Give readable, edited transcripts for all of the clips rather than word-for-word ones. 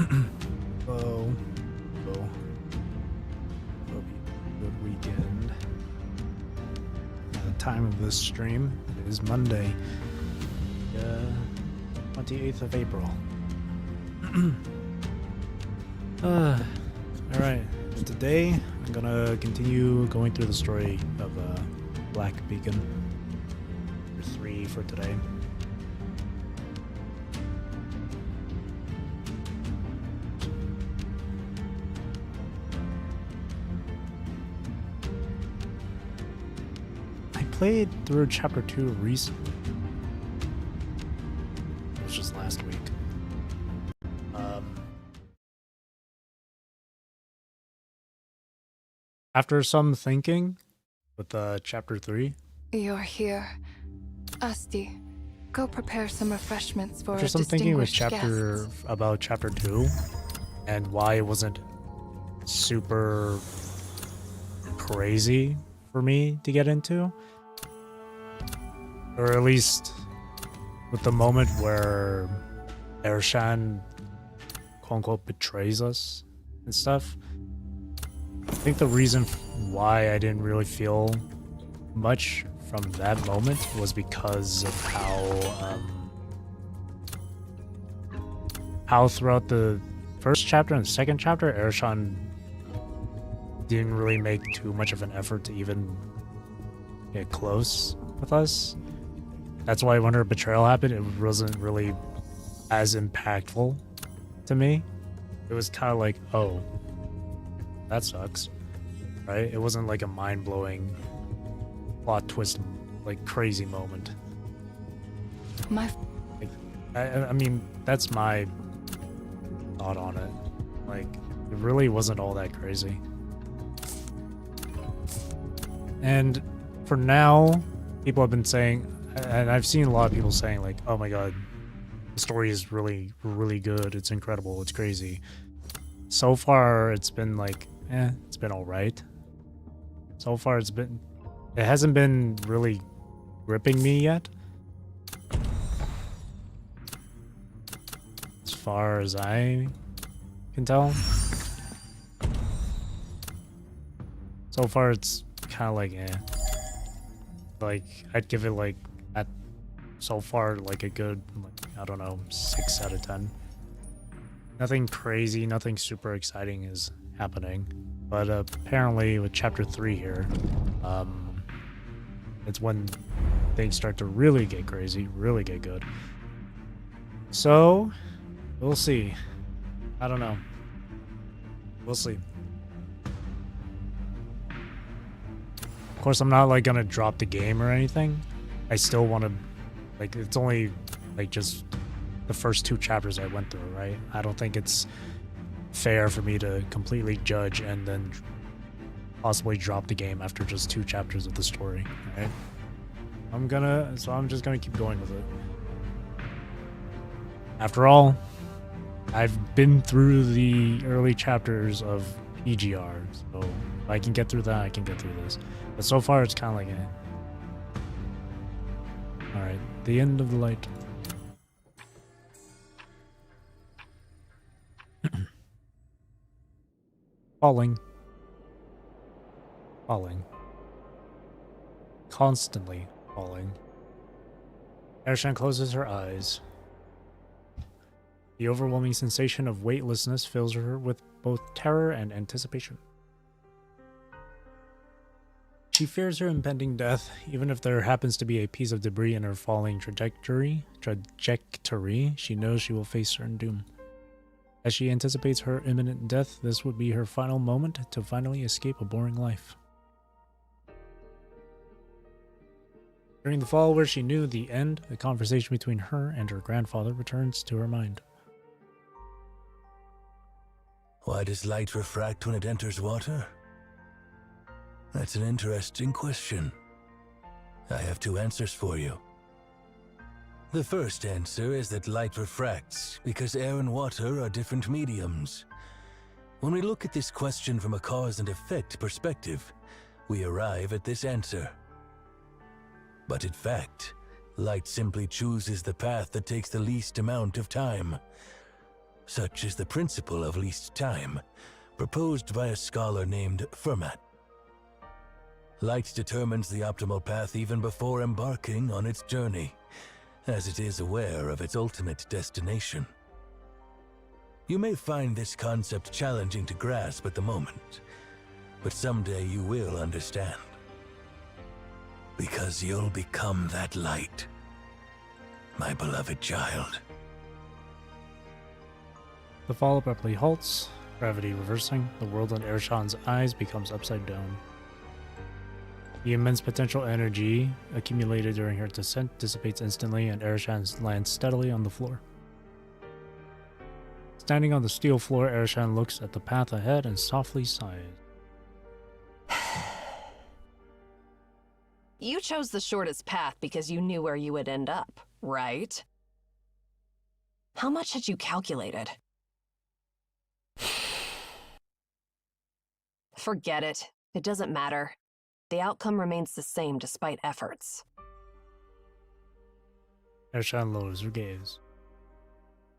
Hello. Hello. Hope you had a good weekend. The time of this stream is Monday, 28th of April. Alright, today I'm gonna continue going through the story of Black Beacon. Number 3 for today. I played through chapter 2 recently. It was just last week. After some thinking with chapter 3. You're here. Asti, go prepare some refreshments for After a some thinking with distinguished guest. about chapter 2 and why it wasn't super crazy for me to get into, or at least with the moment where Ershan quote unquote betrays us and stuff. I think the reason why I didn't really feel much from that moment was because of how throughout the first chapter and the second chapter, Ershan didn't really make too much of an effort to even get close with us. That's why when her betrayal happened, it wasn't really as impactful to me. It was kind of like, oh, that sucks, right? It wasn't like a mind-blowing plot twist, like crazy moment. I mean, that's my thought on it. Like, it really wasn't all that crazy. And for now, people have been saying, and I've seen a lot of people saying like, oh my god, the story is really, really good. It's incredible. It's crazy. So far, it's been like, it's been alright. So far, it hasn't been really gripping me yet. As far as I can tell. So far, it's kind of like, Like, I'd give it like, so far, like a good, like, I don't know, 6 out of 10. Nothing crazy, nothing super exciting is happening. But apparently with chapter 3 here, it's when things start to really get crazy, really get good. So, we'll see. I don't know. We'll see. Of course, I'm not like gonna drop the game or anything. I still want to, like, it's only like just the first 2 chapters I went through, right? I don't think it's fair for me to completely judge and then possibly drop the game after just 2 chapters of the story, right? I'm just gonna keep going with it. After all, I've been through the early chapters of PGR, so if I can get through that, I can get through this. But so far, it's kind of like, Alright, the end of the light. Falling. Falling. Constantly falling. Ershan closes her eyes. The overwhelming sensation of weightlessness fills her with both terror and anticipation. She fears her impending death, even if there happens to be a piece of debris in her falling trajectory, she knows she will face certain doom. As she anticipates her imminent death, this would be her final moment to finally escape a boring life. During the fall where she knew the end, a conversation between her and her grandfather returns to her mind. Why does light refract when it enters water? That's an interesting question. I have 2 answers for you. The first answer is that light refracts because air and water are different mediums. When we look at this question from a cause and effect perspective, we arrive at this answer. But in fact, light simply chooses the path that takes the least amount of time. such as the principle of least time, proposed by a scholar named Fermat. Light determines the optimal path even before embarking on its journey, as it is aware of its ultimate destination. You may find this concept challenging to grasp at the moment, but someday you will understand. Because you'll become that light, my beloved child. The fall abruptly halts, gravity reversing. The world in Ershon's eyes becomes upside down. The immense potential energy accumulated during her descent dissipates instantly, and Ershon lands steadily on the floor. Standing on the steel floor, Ershon looks at the path ahead and softly sighs. You chose the shortest path because you knew where you would end up, right? How much had you calculated? Forget it. It doesn't matter. The outcome remains the same despite efforts. Ershon lowers her gaze.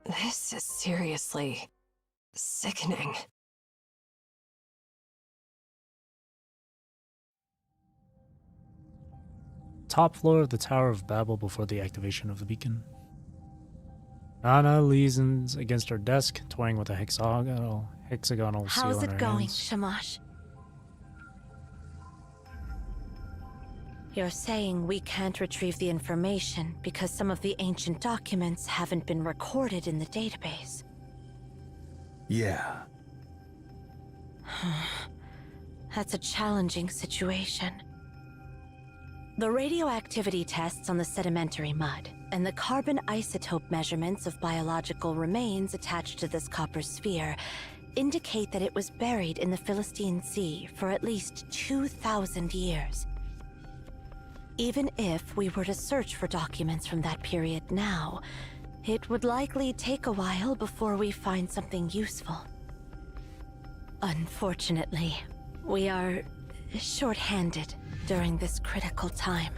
This is seriously sickening. Top floor of the Tower of Babel before the activation of the beacon. Nana leans against her desk, toying with a hexagonal seal How's in her it going, hands. Shamash? You're saying we can't retrieve the information because some of the ancient documents haven't been recorded in the database. Yeah. That's a challenging situation. The radioactivity tests on the sedimentary mud and the carbon isotope measurements of biological remains attached to this copper sphere indicate that it was buried in the Philistine Sea for at least 2,000 years. Even if we were to search for documents from that period now, it would likely take a while before we find something useful. Unfortunately, we are short-handed during this critical time.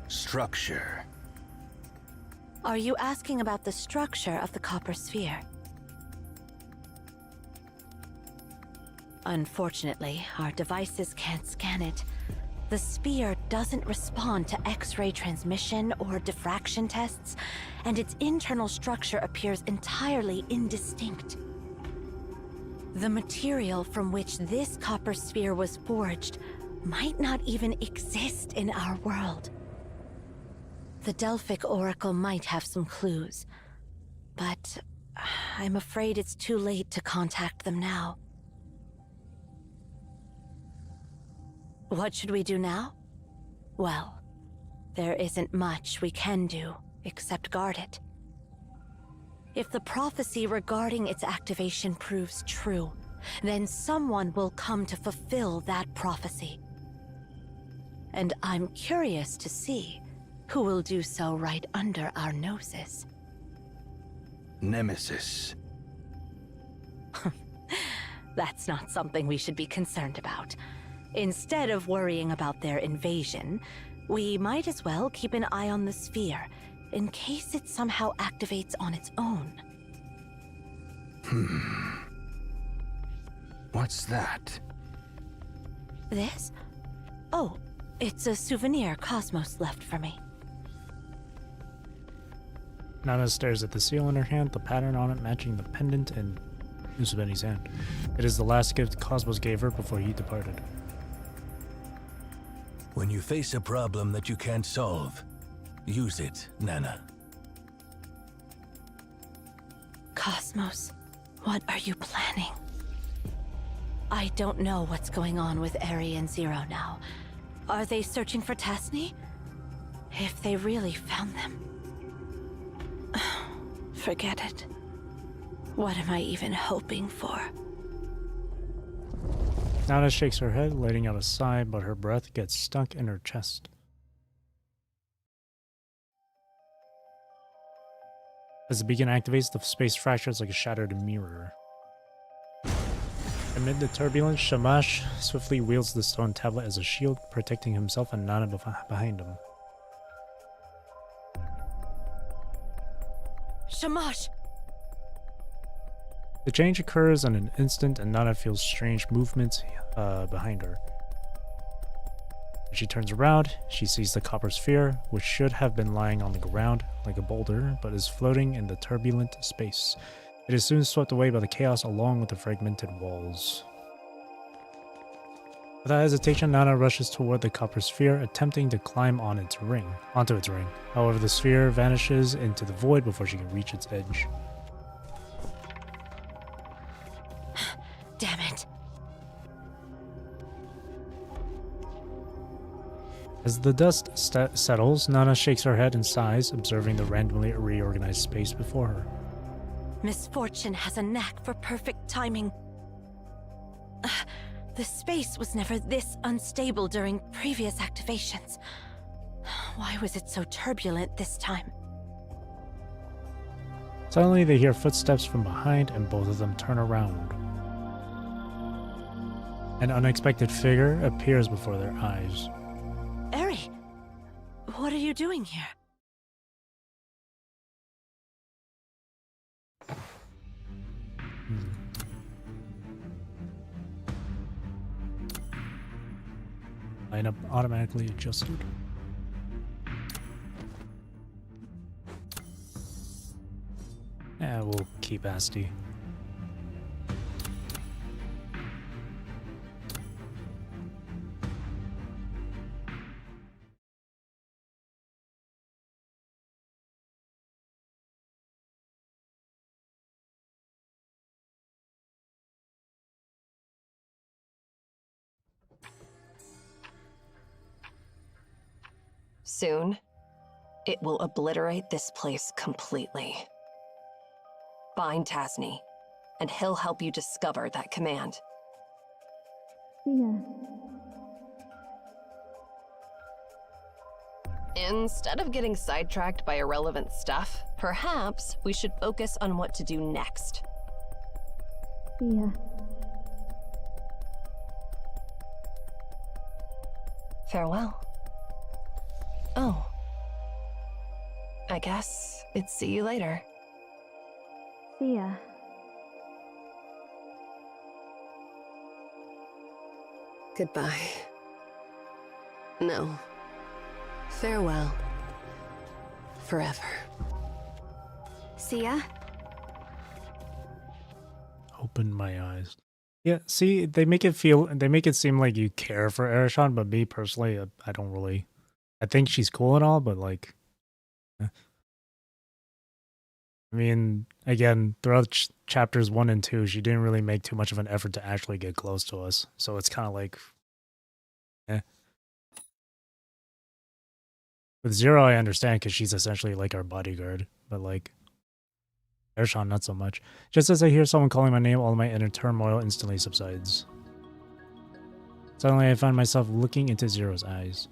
Structure. Are you asking about the structure of the copper sphere? Unfortunately, our devices can't scan it. The sphere doesn't respond to X-ray transmission or diffraction tests, and its internal structure appears entirely indistinct. The material from which this copper sphere was forged might not even exist in our world. The Delphic Oracle might have some clues, but I'm afraid it's too late to contact them now. What should we do now? Well, there isn't much we can do except guard it. If the prophecy regarding its activation proves true, then someone will come to fulfill that prophecy. And I'm curious to see who will do so right under our noses. Nemesis. That's not something we should be concerned about. Instead of worrying about their invasion, we might as well keep an eye on the sphere in case it somehow activates on its own. What's that? This? Oh, it's a souvenir Cosmos left for me. Nana stares at the seal in her hand, the pattern on it matching the pendant in Usabeni's hand. It is the last gift Cosmos gave her before he departed. When you face a problem that you can't solve, use it, Nana. Cosmos, what are you planning? I don't know what's going on with Aryan Zero now. Are they searching for Tasni? If they really found them... Forget it. What am I even hoping for? Nana shakes her head, letting out a sigh, but her breath gets stuck in her chest. As the beacon activates, the space fractures like a shattered mirror. Amid the turbulence, Shamash swiftly wields the stone tablet as a shield, protecting himself and Nana behind him. Shamash! The change occurs in an instant and Nana feels strange movements behind her. When she turns around, she sees the copper sphere, which should have been lying on the ground like a boulder, but is floating in the turbulent space. It is soon swept away by the chaos along with the fragmented walls. Without hesitation, Nana rushes toward the copper sphere, attempting to climb onto its ring. However, the sphere vanishes into the void before she can reach its edge. Damn it. As the dust settles, Nana shakes her head and sighs, observing the randomly reorganized space before her. Misfortune has a knack for perfect timing. The space was never this unstable during previous activations. Why was it so turbulent this time? Suddenly, they hear footsteps from behind, and both of them turn around. An unexpected figure appears before their eyes. Eri, what are you doing here? Lineup automatically adjusted. Yeah, we'll keep Asti. Soon, it will obliterate this place completely. Find Tasni, and he'll help you discover that command. Yeah. Instead of getting sidetracked by irrelevant stuff, perhaps we should focus on what to do next. Yeah. Farewell. Oh. I guess it's see you later. See ya. Goodbye. No. Farewell. Forever. See ya? Open my eyes. Yeah, see, they make it seem like you care for Arishan, but me personally, I don't really. I think she's cool and all, but like, I mean, again, throughout chapters 1 and 2, she didn't really make too much of an effort to actually get close to us. So it's kind of like, eh. With Zero, I understand because she's essentially like our bodyguard, but like, Arishan, not so much. Just as I hear someone calling my name, all my inner turmoil instantly subsides. Suddenly, I find myself looking into Zero's eyes.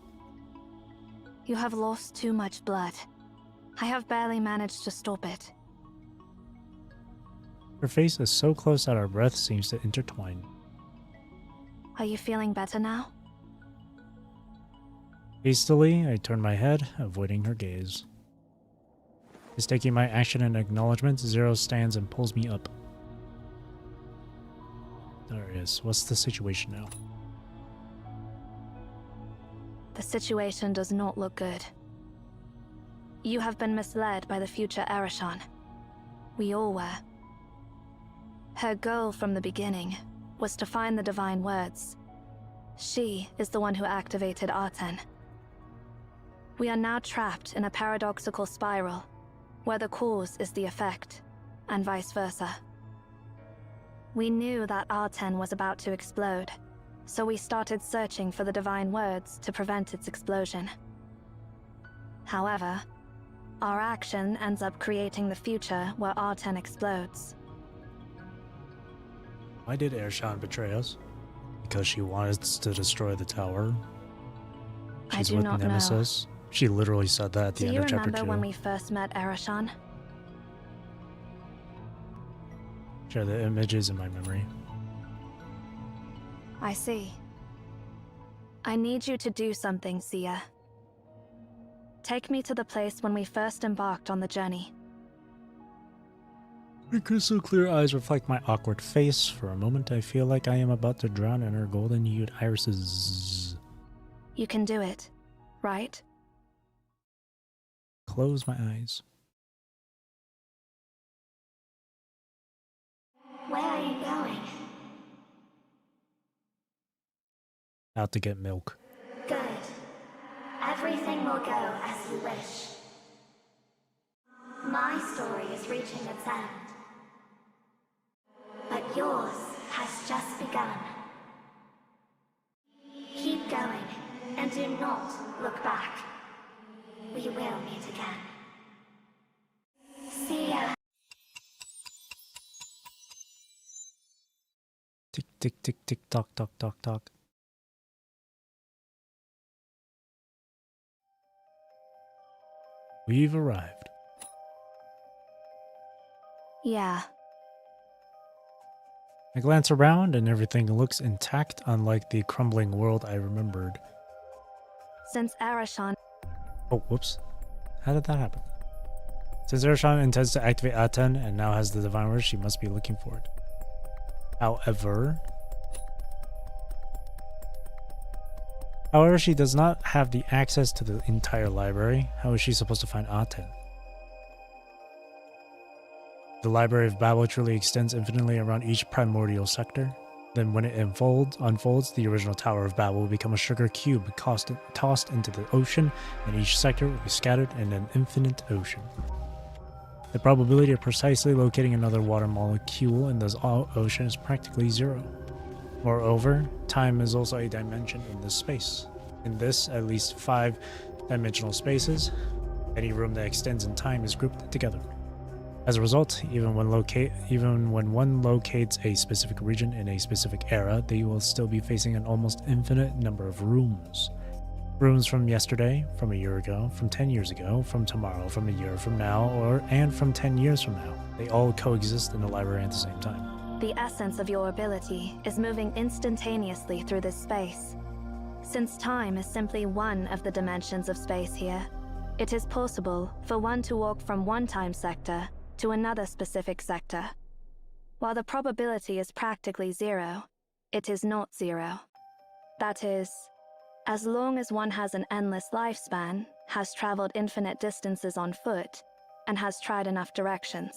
You have lost too much blood. I have barely managed to stop it. Her face is so close that our breath seems to intertwine. Are you feeling better now? Hastily, I turn my head, avoiding her gaze. Mistaking my action in acknowledgement, Zero stands and pulls me up. Darius, what's the situation now? The situation does not look good. You have been misled by the future Arishan. We all were. Her goal from the beginning was to find the divine words. She is the one who activated Arten. We are now trapped in a paradoxical spiral, where the cause is the effect, and vice versa. We knew that Arten was about to explode, so we started searching for the divine words to prevent its explosion. However, our action ends up creating the future where Arten explodes. Why did Arishan betray us? Because she wanted us to destroy the tower? She's I do with not Nemesis? She literally said that at the know. end of Do you chapter 2. remember when we first met Arishan? Share the images in my memory. I see. I need you to do something, Sia. Take me to the place when we first embarked on the journey. Her crystal clear eyes reflect my awkward face. For a moment, I feel like I am about to drown in her golden-hued irises. You can do it, right? Close my eyes. Where are you going? Out to get milk. Good. Everything will go as you wish. My story is reaching its end. But yours has just begun. Keep going, and do not look back. We will meet again. See ya. Tick, tick, tick, tick, tock, tock, tock, tock. We've arrived. Yeah. I glance around and everything looks intact, unlike the crumbling world I remembered. Since Arashan... Oh, whoops. How did that happen? Since Arashan intends to activate Aten and now has the Divine Word, she must be looking for it. However, she does not have the access to the entire library. How is she supposed to find Aten? The Library of Babel truly extends infinitely around each primordial sector. Then when it unfolds, the original Tower of Babel will become a sugar cube tossed into the ocean, and each sector will be scattered in an infinite ocean. The probability of precisely locating another water molecule in this ocean is practically zero. Moreover, time is also a dimension in this space. In this, at least 5-dimensional spaces, any room that extends in time is grouped together. As a result, even when one locates a specific region in a specific era, they will still be facing an almost infinite number of rooms. Rooms from yesterday, from a year ago, from 10 years ago, from tomorrow, from a year from now, and from 10 years from now. They all coexist in the library at the same time. The essence of your ability is moving instantaneously through this space. Since time is simply one of the dimensions of space here, it is possible for one to walk from one time sector to another specific sector. While the probability is practically zero, it is not zero. That is, as long as one has an endless lifespan, has traveled infinite distances on foot, and has tried enough directions.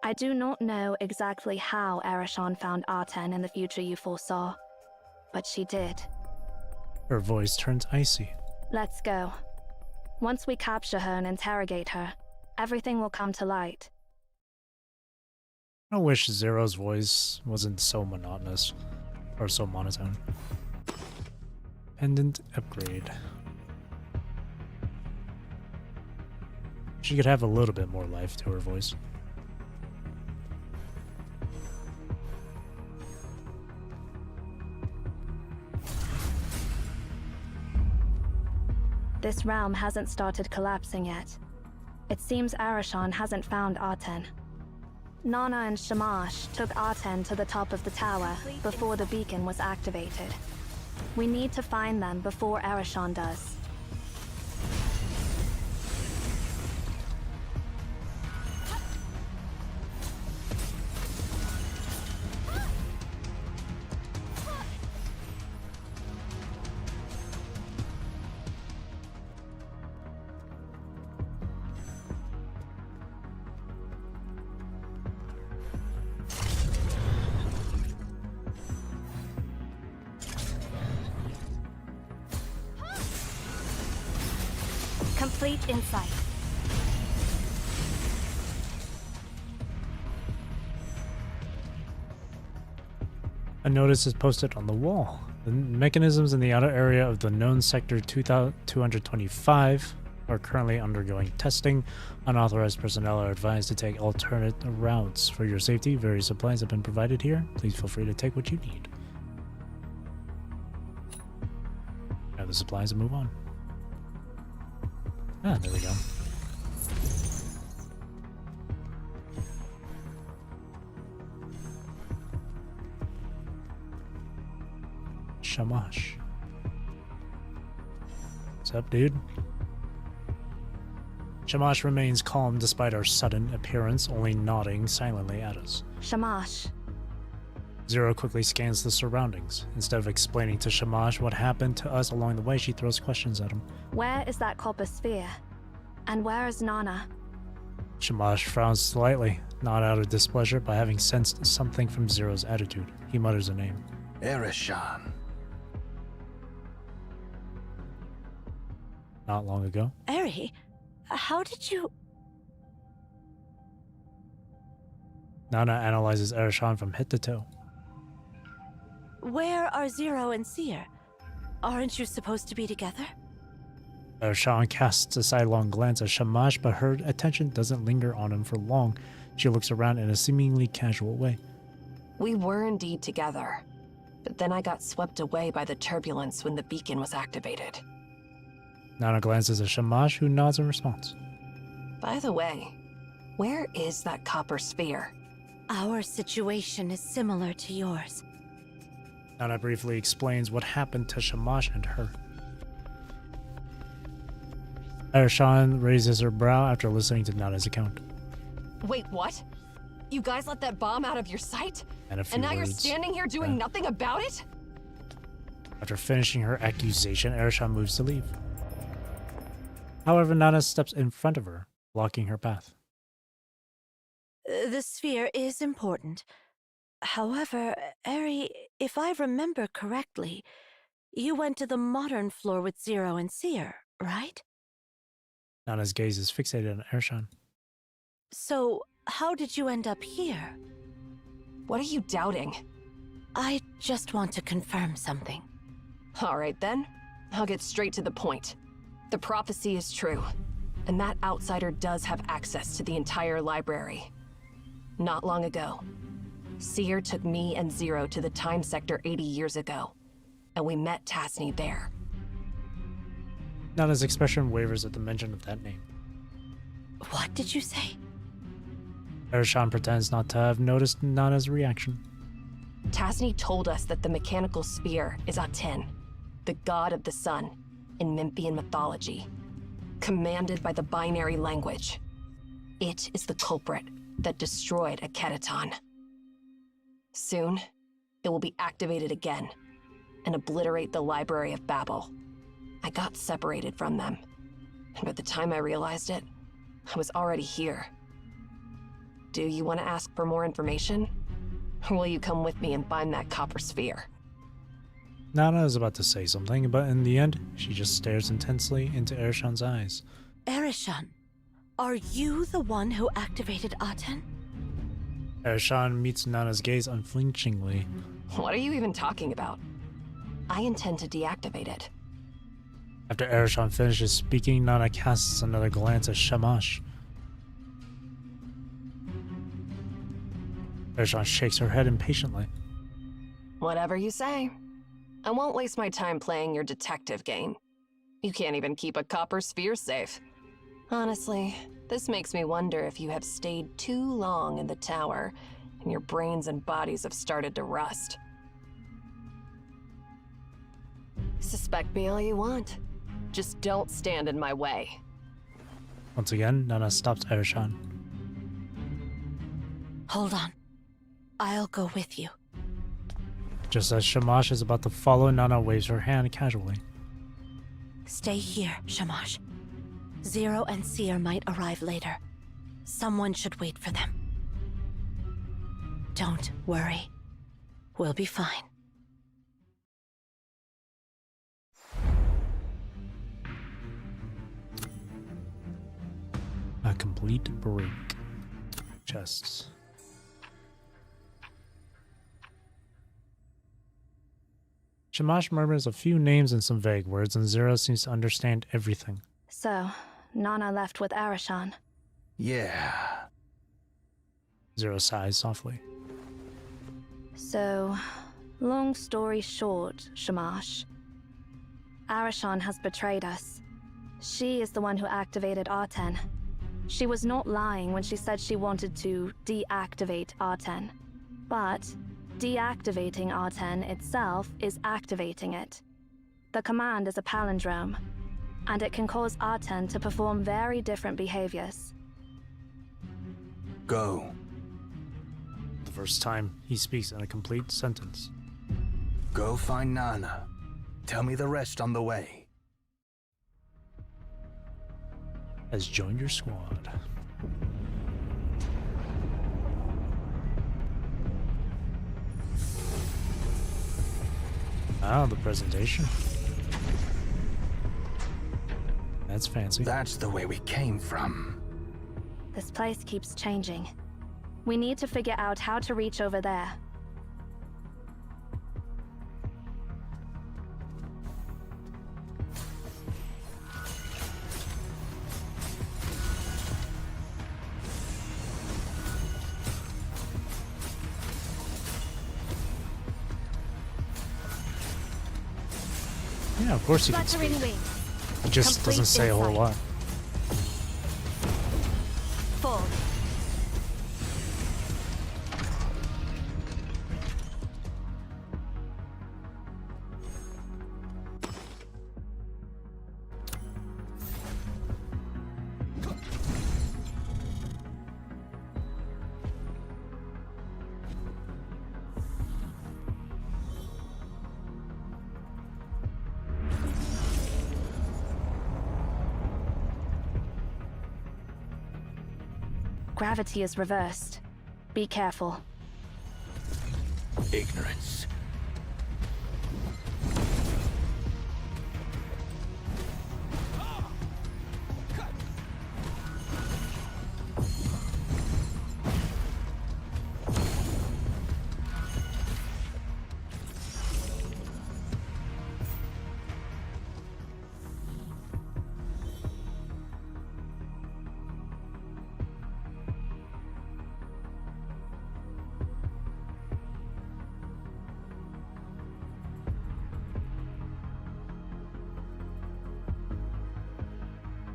I do not know exactly how Arashan found Aten in the future you foresaw, but she did. Her voice turns icy. Let's go. Once we capture her and interrogate her, everything will come to light. I wish Zero's voice wasn't so monotonous, or so monotone. Pendant upgrade. She could have a little bit more life to her voice. This realm hasn't started collapsing yet. It seems Arashan hasn't found Aten. Nana and Shamash took Aten to the top of the tower before the beacon was activated. We need to find them before Arashan does. Complete insight. A notice is posted on the wall. The mechanisms in the outer area of the known sector 225 are currently undergoing testing. Unauthorized personnel are advised to take alternate routes. For your safety, various supplies have been provided here. Please feel free to take what you need. Grab the supplies and move on. Ah, there we go. Shamash. What's up, dude? Shamash remains calm despite our sudden appearance, only nodding silently at us. Shamash, Zero quickly scans the surroundings. Instead of explaining to Shamash what happened to us along the way, she throws questions at him. where is that copper sphere? And where is Nana? Shamash frowns slightly, not out of displeasure, but having sensed something from Zero's attitude. He mutters a name. Erishan. Not long ago. Eri, how did you... Nana analyzes Erishan from head to toe. Where are Zero and Seer? Aren't you supposed to be together? Erishan casts a sidelong glance at Shamash, but her attention doesn't linger on him for long. She looks around in a seemingly casual way. We were indeed together, but then I got swept away by the turbulence when the beacon was activated. Nana glances at Shamash, who nods in response. By the way, where is that copper sphere? Our situation is similar to yours. Nana briefly explains what happened to Shamash and her. Erishan raises her brow after listening to Nana's account. Wait, what? You guys let that bomb out of your sight? And a few And now you're words. standing here doing nothing about it? After finishing her accusation, Erishan moves to leave. However, Nana steps in front of her, blocking her path. The sphere is important. However, Eri, if I remember correctly, you went to the modern floor with Zero and Seer, right? Nana's gaze is fixated on Erishan. So, how did you end up here? What are you doubting? I just want to confirm something. All right then, I'll get straight to the point. The prophecy is true, and that outsider does have access to the entire library. Not long ago, Seer took me and Zero to the time sector 80 years ago, and we met Tasni there. Nana's expression wavers at the mention of that name. What did you say? Erishan pretends not to have noticed Nana's reaction. Tasni told us that the mechanical spear is Aten, the god of the sun, in Memphian mythology, commanded by the binary language. It is the culprit that destroyed Akedaton. Soon, it will be activated again and obliterate the Library of Babel. I got separated from them, and by the time I realized it, I was already here. Do you want to ask for more information? Or will you come with me and find that copper sphere? Nana is about to say something, but in the end, she just stares intensely into Erishan's eyes. Erishan, are you the one who activated Aten? Erishan meets Nana's gaze unflinchingly. What are you even talking about? I intend to deactivate it. After Erishan finishes speaking, Nana casts another glance at Shamash. Erishan shakes her head impatiently. Whatever you say. I won't waste my time playing your detective game. You can't even keep a copper sphere safe. Honestly, this makes me wonder if you have stayed too long in the tower and your brains and bodies have started to rust. Suspect me all you want. Just don't stand in my way. Once again, Nana stops Erishan. Hold on. I'll go with you. Just as Shamash is about to follow, Nana waves her hand casually. Stay here, Shamash. Zero and Seer might arrive later. Someone should wait for them. Don't worry. We'll be fine. A complete break. Chests. Shamash murmurs a few names and some vague words, and Zero seems to understand everything. So, Nana left with Erishan. Yeah. Zero sighs softly. So, long story short, Shamash. Arishan has betrayed us. She is the one who activated Aten. She was not lying when she said she wanted to deactivate Aten. But deactivating Aten itself is activating it. The command is a palindrome. and it can cause Arten to perform very different behaviors. Go. The first time he speaks in a complete sentence. Go find Nana. Tell me the rest on the way. Has joined your squad. Ah, the presentation. That's fancy. That's the way we came from. This place keeps changing. We need to figure out how to reach over there. Yeah, of course he can speak. Fluttering wings. It just Complete doesn't say a whole insight. lot. Full. Gravity is reversed. Be careful. Ignorance.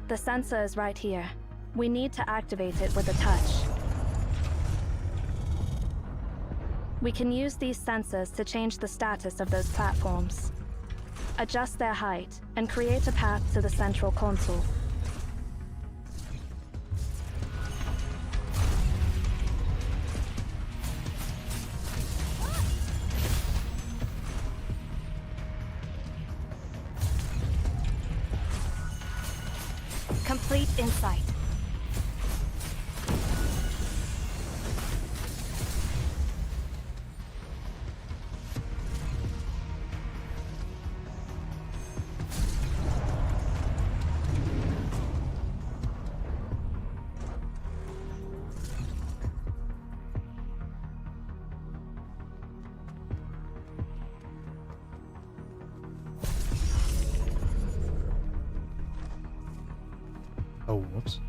The sensor is right here. We need to activate it with a touch. We can use these sensors to change the status of those platforms, adjust their height, and create a path to the central console. Complete insight. Oh, whoops.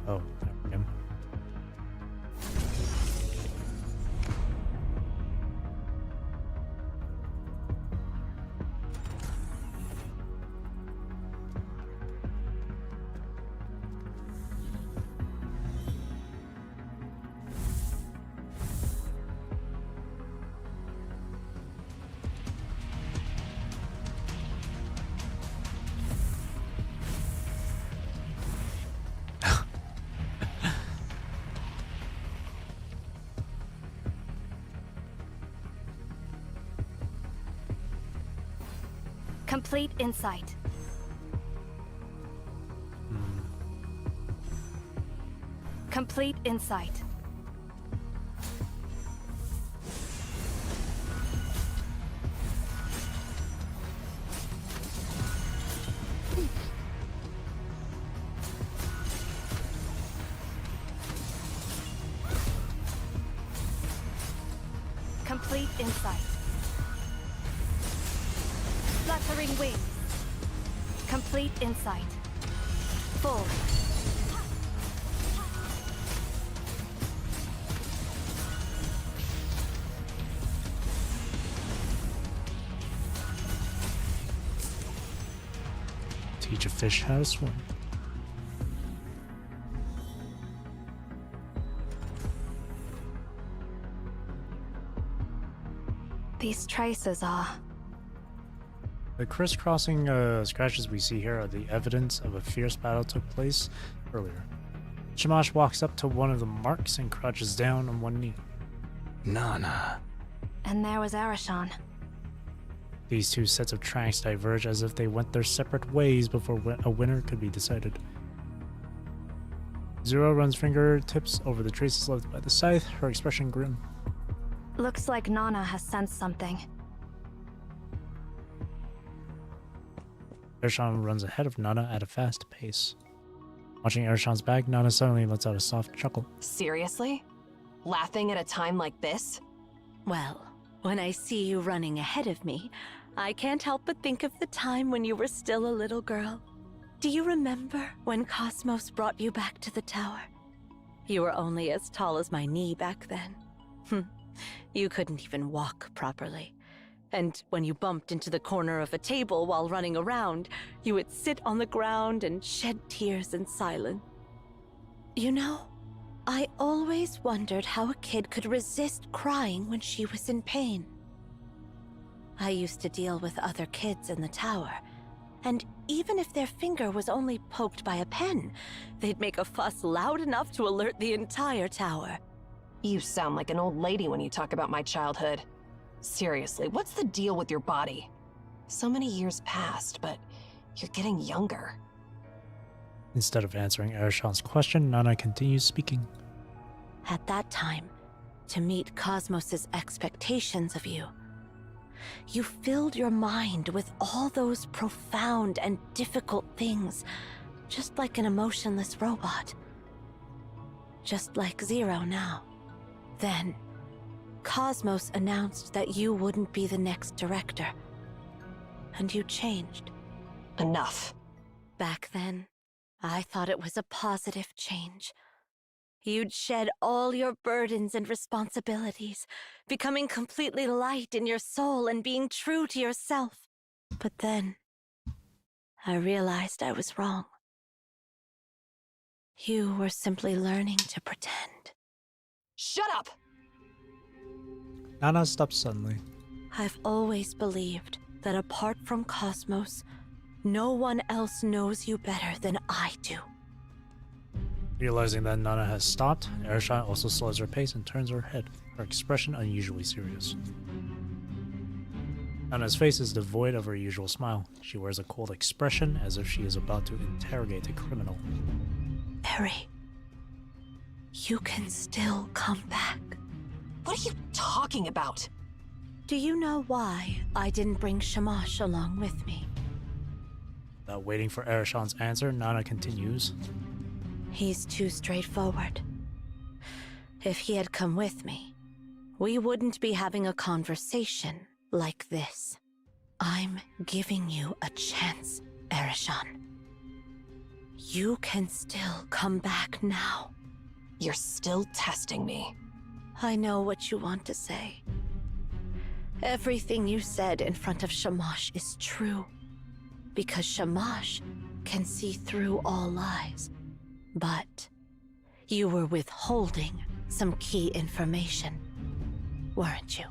Oh, there we go. Complete insight. Complete insight. Complete insight. Fluttering wings. Complete insight. Full. Teach a fish how to swim. These traces are... The crisscrossing scratches we see here are the evidence of a fierce battle took place earlier. Shamash walks up to one of the marks and crouches down on one knee. Nana. And there was Arashan. These two sets of tracks diverge as if they went their separate ways before a winner could be decided. Zero runs fingertips over the traces left by the scythe, her expression grim. Looks like Nana has sensed something. Ershon runs ahead of Nana at a fast pace. Watching Ershon's back, Nana suddenly lets out a soft chuckle. Seriously? Laughing at a time like this? Well, when I see you running ahead of me, I can't help but think of the time when you were still a little girl. Do you remember when Cosmos brought you back to the tower? You were only as tall as my knee back then. You couldn't even walk properly. And when you bumped into the corner of a table while running around, you would sit on the ground and shed tears in silence. You know, I always wondered how a kid could resist crying when she was in pain. I used to deal with other kids in the tower, and even if their finger was only poked by a pen, they'd make a fuss loud enough to alert the entire tower. You sound like an old lady when you talk about my childhood. Seriously, what's the deal with your body? So many years passed, but you're getting younger. Instead of answering Ershon's question, Nana continues speaking. At that time, to meet Cosmos's expectations of you, you filled your mind with all those profound and difficult things, just like an emotionless robot. Just like Zero now. Then, Cosmos announced that you wouldn't be the next director. And you changed. Enough. Back then, I thought it was a positive change. You'd shed all your burdens and responsibilities, becoming completely light in your soul and being true to yourself. But then, I realized I was wrong. You were simply learning to pretend. Shut up! Nana stops suddenly. I've always believed that apart from Cosmos, no one else knows you better than I do. Realizing that Nana has stopped, Ershon also slows her pace and turns her head, her expression unusually serious. Nana's face is devoid of her usual smile. She wears a cold expression as if she is about to interrogate a criminal. Eri, you can still come back. What are you talking about? Do you know why I didn't bring Shamash along with me? Without waiting for Ershon's answer, Nana continues. He's too straightforward. If he had come with me, we wouldn't be having a conversation like this. I'm giving you a chance, Ereshon. You can still come back now. You're still testing me. I know what you want to say. Everything you said in front of Shamash is true. Because Shamash can see through all lies. But you were withholding some key information, weren't you?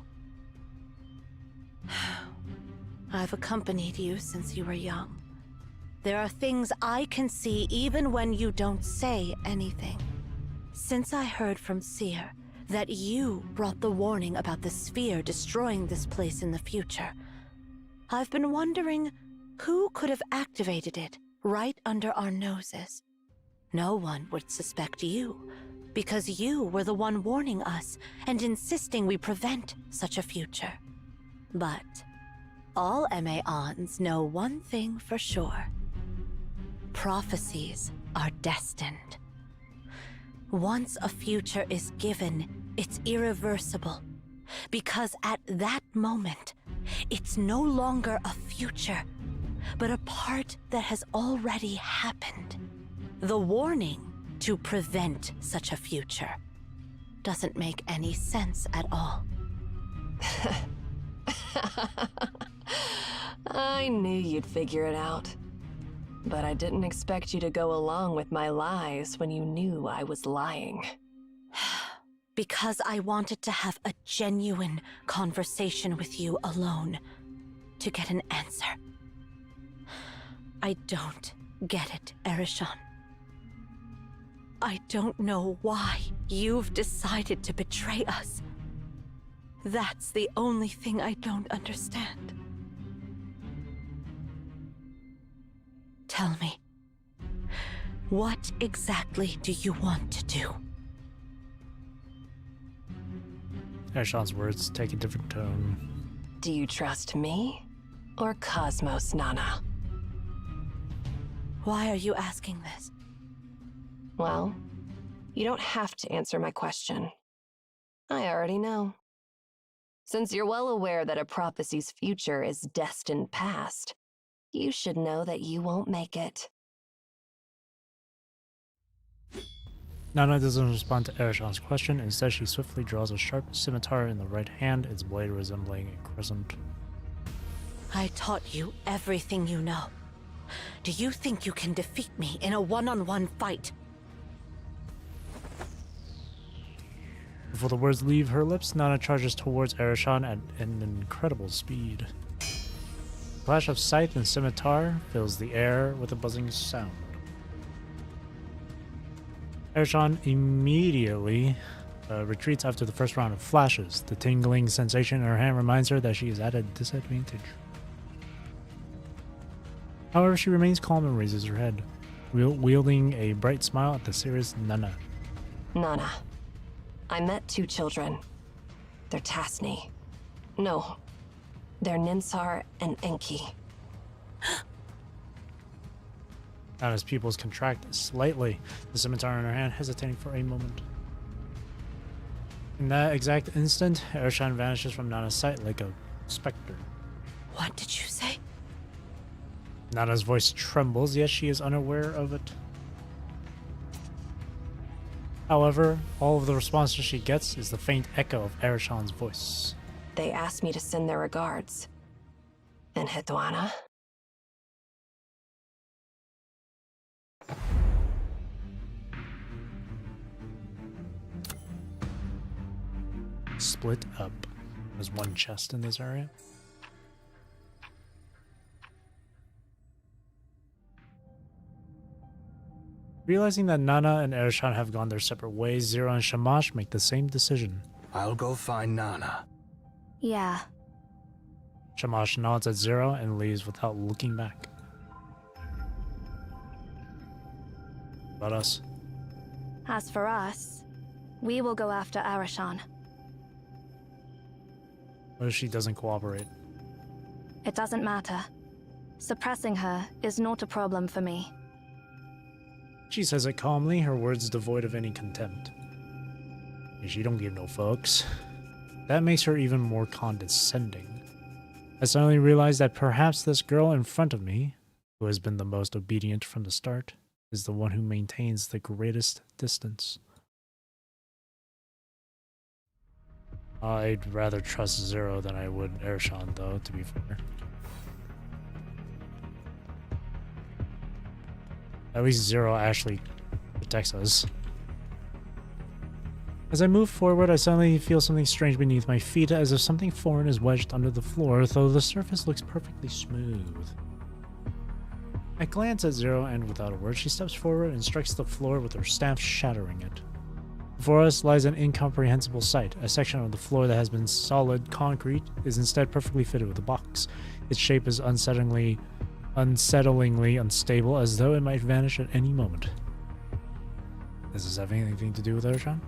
I've accompanied you since you were young. There are things I can see even when you don't say anything. Since I heard from Seer that you brought the warning about the sphere destroying this place in the future, I've been wondering who could have activated it right under our noses. No one would suspect you, because you were the one warning us and insisting we prevent such a future. But all MAONs know one thing for sure. Prophecies are destined. Once a future is given, it's irreversible, because at that moment, it's no longer a future, but a part that has already happened. The warning to prevent such a future doesn't make any sense at all. I knew you'd figure it out. But I didn't expect you to go along with my lies when you knew I was lying. because I wanted to have a genuine conversation with you alone to get an answer. I don't get it, Erishon. I don't know why you've decided to betray us. That's the only thing I don't understand. Tell me, what exactly do you want to do? Erishon's words take a different tone. Do you trust me or Cosmos, Nana? Why are you asking this? Well, you don't have to answer my question. I already know. Since you're well aware that a prophecy's future is destined past, you should know that you won't make it. Nana doesn't respond to Erishon's question. Instead, she swiftly draws a sharp scimitar in the right hand, its blade resembling a crescent. I taught you everything you know. Do you think you can defeat me in a one-on-one fight? Before the words leave her lips, Nana charges towards Erishon at an incredible speed. The clash of scythe and scimitar fills the air with a buzzing sound. Erishon immediately retreats after the first round of flashes. The tingling sensation in her hand reminds her that she is at a disadvantage. However, she remains calm and raises her head, wielding a bright smile at the serious Nana. Nana, I met two children. They're Tasni. No, they're Ninsar and Enki. Nana's pupils contract slightly, the scimitar in her hand hesitating for a moment. In that exact instant, Erishon vanishes from Nana's sight like a specter. What did you say? Nana's voice trembles, yet she is unaware of it. However, all of the responses she gets is the faint echo of Erishon's voice. They asked me to send their regards. And Hedwana? Split up. There's one chest in this area. Realizing that Nana and Erishon have gone their separate ways, Zero and Shamash make the same decision. I'll go find Nana. Yeah. Shamash nods at Zero and leaves without looking back. About us? As for us, we will go after Erishon. What if she doesn't cooperate? It doesn't matter. Suppressing her is not a problem for me. She says it calmly, her words devoid of any contempt. She don't give no fucks. That makes her even more condescending. I suddenly realize that perhaps this girl in front of me, who has been the most obedient from the start, is the one who maintains the greatest distance. I'd rather trust Zero than I would Erishon, though, to be fair. At least Zero actually protects us. As I move forward, I suddenly feel something strange beneath my feet, as if something foreign is wedged under the floor, though the surface looks perfectly smooth. I glance at Zero, and without a word, she steps forward and strikes the floor with her staff, shattering it. Before us lies an incomprehensible sight. A section of the floor that has been solid concrete is instead perfectly fitted with a box. Its shape is unsettlingly unstable, as though it might vanish at any moment. Does this have anything to do with Erishon?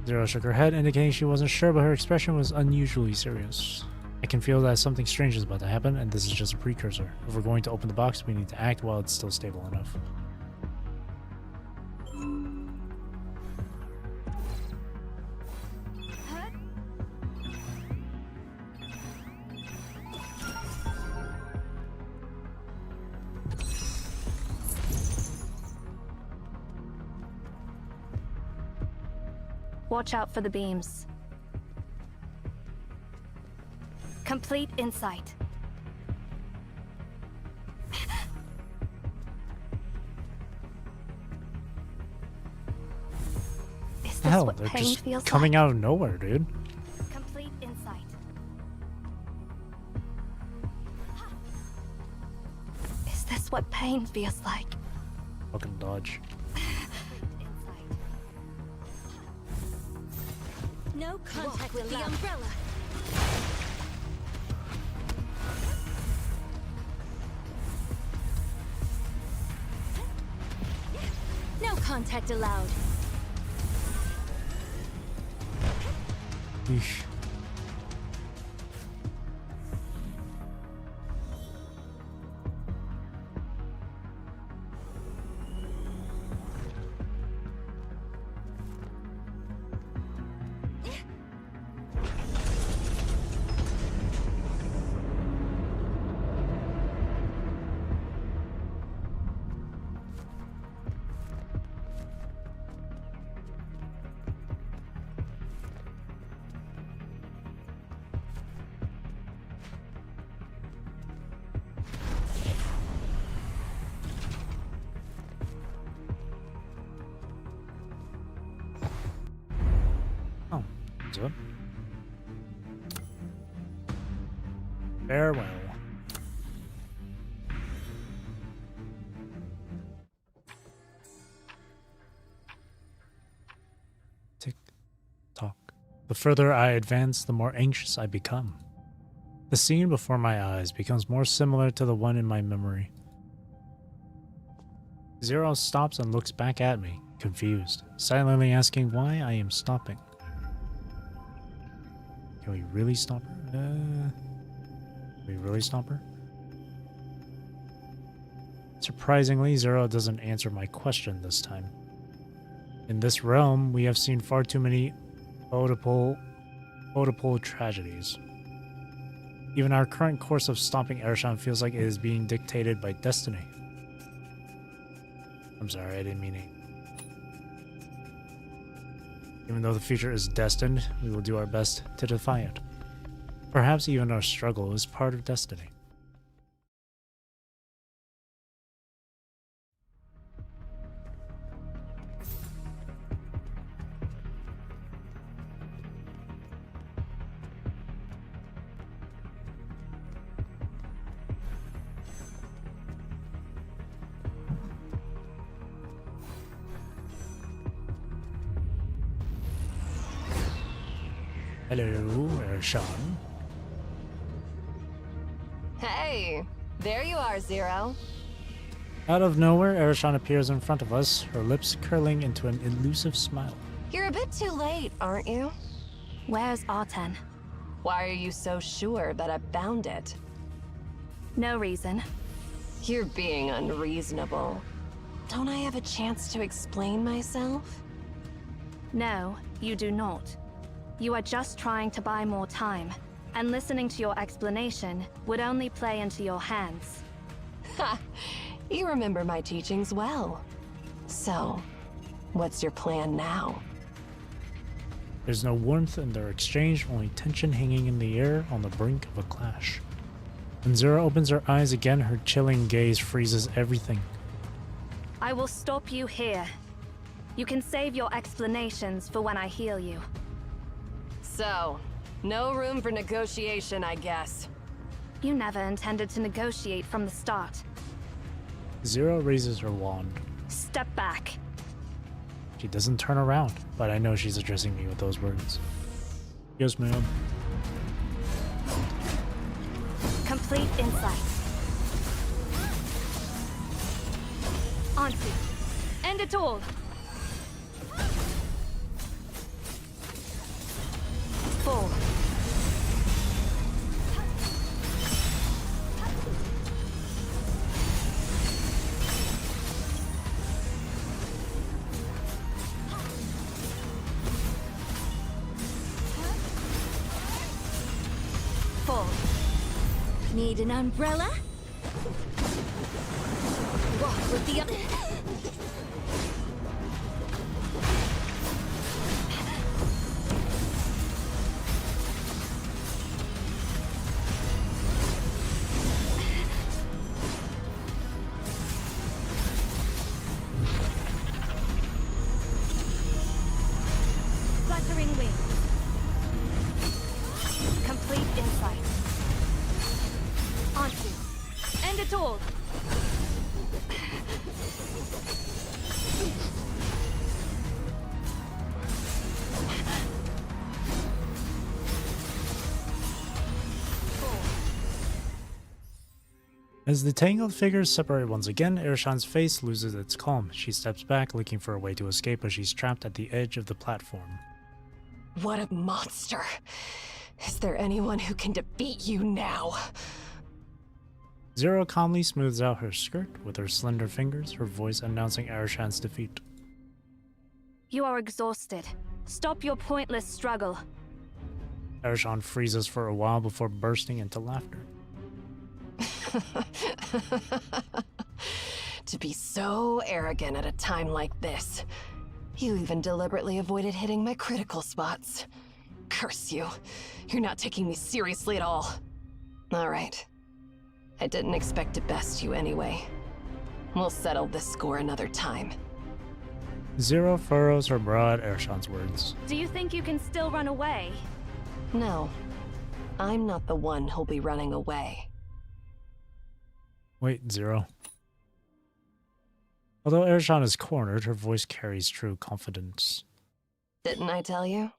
Zero shook her head, indicating she wasn't sure, but her expression was unusually serious. I can feel that something strange is about to happen, and this is just a precursor. If we're going to open the box, we need to act while it's still stable enough. Watch out for the beams. Complete insight. Is this hell? what They're pain just feels coming like? out of nowhere, dude. Complete insight. Is this what pain feels like? Fucking dodge. No contact with the umbrella. No contact allowed. Eesh. Oh, what's up? Farewell. Tick tock. The further I advance, the more anxious I become. The scene before my eyes becomes more similar to the one in my memory. Zero stops and looks back at me, confused, silently asking why I am stopping. Can we really stop her? Can we really stop her? Surprisingly, Zero doesn't answer my question this time. In this realm, we have seen far too many multiple tragedies. Even our current course of stopping Ershon feels like it is being dictated by destiny. I'm sorry, I didn't mean it. Even though the future is destined, we will do our best to defy it. Perhaps even our struggle is part of destiny. Hello, Ershon. Hey, there you are, Zero. Out of nowhere, Ershon appears in front of us, her lips curling into an elusive smile. You're a bit too late, aren't you? Where's Arten? Why are you so sure that I found it? No reason. You're being unreasonable. Don't I have a chance to explain myself? No, you do not. You are just trying to buy more time, and listening to your explanation would only play into your hands. Ha! You remember my teachings well. So, what's your plan now? There's no warmth in their exchange, only tension hanging in the air on the brink of a clash. When Zero opens her eyes again, her chilling gaze freezes everything. I will stop you here. You can save your explanations for when I heal you. So, no room for negotiation, I guess. You never intended to negotiate from the start. Zero raises her wand. Step back. She doesn't turn around, but I know she's addressing me with those words. Yes, ma'am. Complete insight. Answer. End it all. Fall. Fall. Need an umbrella? Walk with the other. Shattering wings. Complete insight. Onto. End it all. As the tangled figures separate once again, Erashan's face loses its calm. She steps back, looking for a way to escape, but she's trapped at the edge of the platform. What a monster. Is there anyone who can defeat you now? Zero calmly smooths out her skirt with her slender fingers, her voice announcing Erashan's defeat. You are exhausted. Stop your pointless struggle. Erashan freezes for a while before bursting into laughter. To be so arrogant at a time like this. You even deliberately avoided hitting my critical spots. Curse you. You're not taking me seriously at all. Alright. I didn't expect to best you anyway. We'll settle this score another time. Zero furrows her brow at Erashan's words. Do you think you can still run away? No. I'm not the one who'll be running away. Wait, Zero. Although Erashan is cornered, her voice carries true confidence. Didn't I tell you?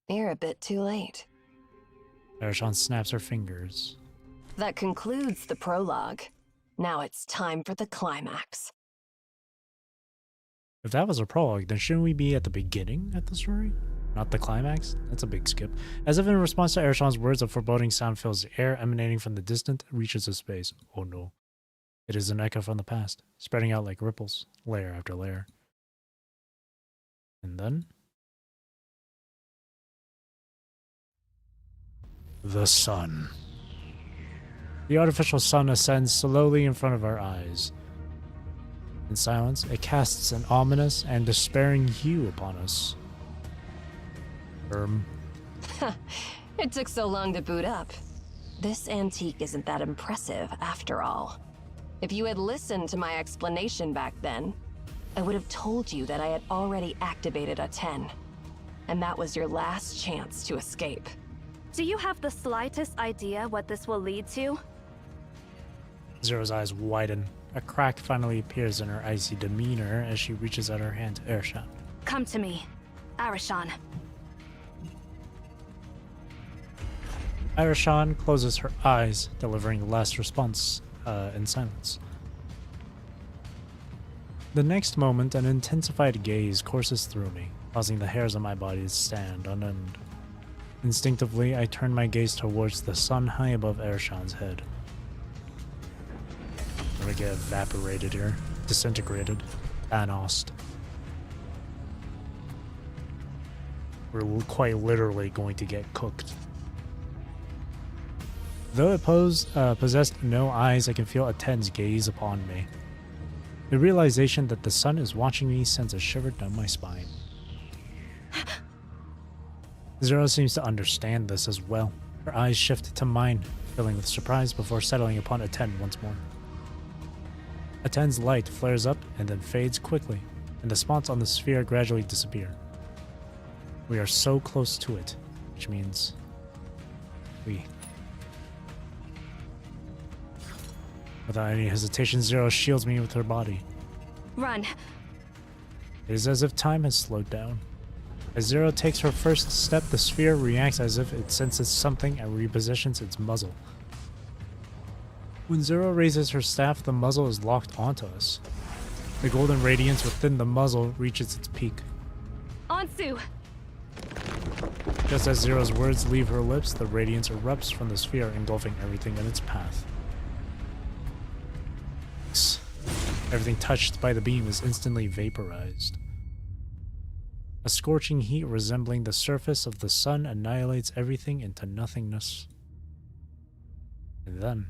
You're a bit too late. Erashan snaps her fingers. That concludes the prologue. Now it's time for the climax. If that was a prologue, then shouldn't we be at the beginning of the story? Not the climax? That's a big skip. As if in response to Erashan's words, a foreboding sound fills the air, emanating from the distant reaches of space. Oh no. It is an echo from the past, spreading out like ripples, layer after layer. And then... the sun. The artificial sun ascends slowly in front of our eyes. In silence, it casts an ominous and despairing hue upon us. It took so long to boot up. This antique isn't that impressive, after all. If you had listened to my explanation back then, I would have told you that I had already activated a 10. And that was your last chance to escape. Do you have the slightest idea what this will lead to? Zero's eyes widen. A crack finally appears in her icy demeanor as she reaches out her hand to Erashan. Come to me, Arashan. Arashan closes her eyes, delivering the last response in silence. The next moment, an intensified gaze courses through me, causing the hairs on my body to stand on end. Instinctively, I turn my gaze towards the sun high above Erashan's head. I'm gonna get evaporated here. Disintegrated. Thanosed. We're quite literally going to get cooked. Though it possessed no eyes, I can feel Aten's gaze upon me. The realization that the sun is watching me sends a shiver down my spine. Zero seems to understand this as well. Her eyes shift to mine, filling with surprise before settling upon Aten once more. Aten's light flares up and then fades quickly, and the spots on the sphere gradually disappear. We are so close to it, which means Without any hesitation, Zero shields me with her body. Run. It is as if time has slowed down. As Zero takes her first step, the sphere reacts as if it senses something and repositions its muzzle. When Zero raises her staff, the muzzle is locked onto us. The golden radiance within the muzzle reaches its peak. Ansu! Just as Zero's words leave her lips, the radiance erupts from the sphere, engulfing everything in its path. Everything touched by the beam is instantly vaporized. A scorching heat resembling the surface of the sun annihilates everything into nothingness. And then...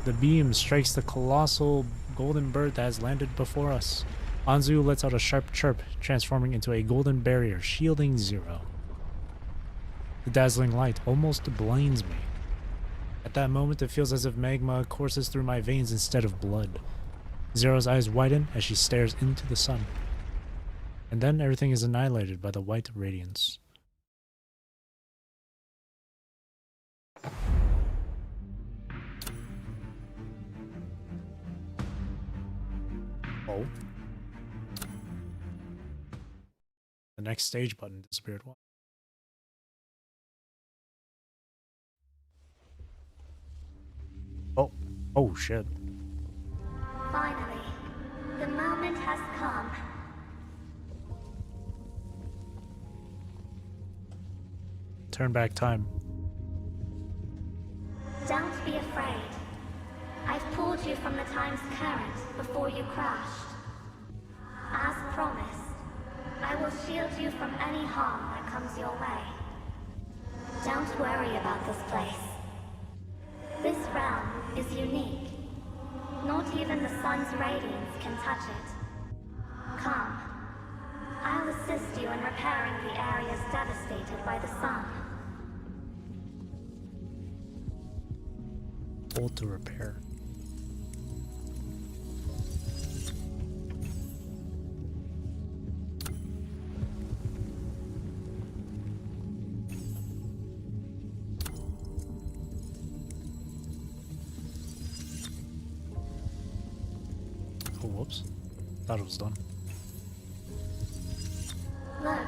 the beam strikes the colossal golden bird that has landed before us. Anzu lets out a sharp chirp, transforming into a golden barrier, shielding Zero. The dazzling light almost blinds me. At that moment, it feels as if magma courses through my veins instead of blood. Zero's eyes widen as she stares into the sun. And then everything is annihilated by the white radiance. Oh. The next stage button disappeared. What? Oh. Oh shit. Finally, the moment has come. Turn back time. Don't be afraid. I've pulled you from the time's current before you crashed. As promised, I will shield you from any harm that comes your way. Don't worry about this place. This realm is unique. Not even the sun's radiance can touch it. Come. I'll assist you in repairing the areas devastated by the sun. Hold to repair. Oh, whoops. Thought it was done. Look.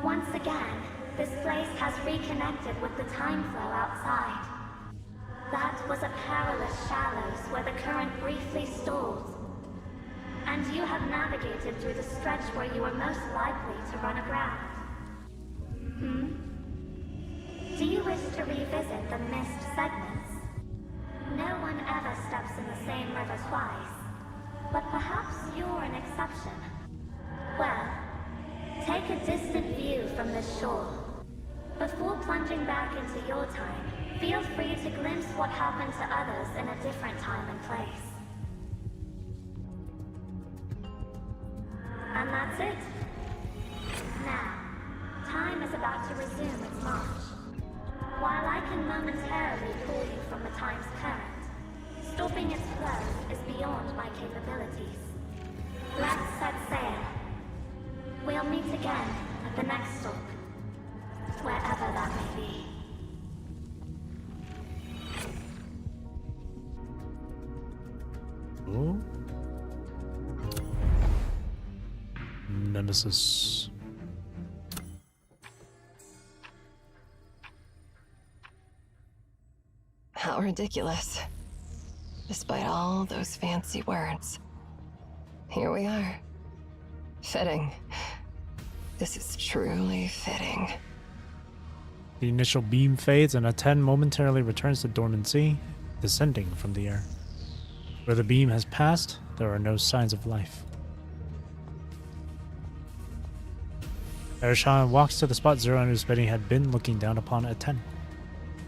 Once again, this place has reconnected with the time flow outside. That was a perilous shallows where the current briefly stalled. And you have navigated through the stretch where you were most likely to run aground. Do you wish to revisit the missed segments? No one ever steps in the same river twice. But perhaps you're an exception. Well, take a distant view from this shore. Before plunging back into your time, feel free to glimpse what happened to others in a different time and place. And that's it. Now, time is about to resume its march. While I can momentarily pull you from the time's current, stopping its flow is beyond my capabilities. Let's set sail. We'll meet again at the next stop, wherever that may be. Oh. Nemesis. How ridiculous. Despite all those fancy words. Here we are. Fitting. This is truly fitting. The initial beam fades and a 10 momentarily returns to dormancy, descending from the air. Where the beam has passed, there are no signs of life. Erashan walks to the spot Zero and Uzbeni had been looking down upon at 10.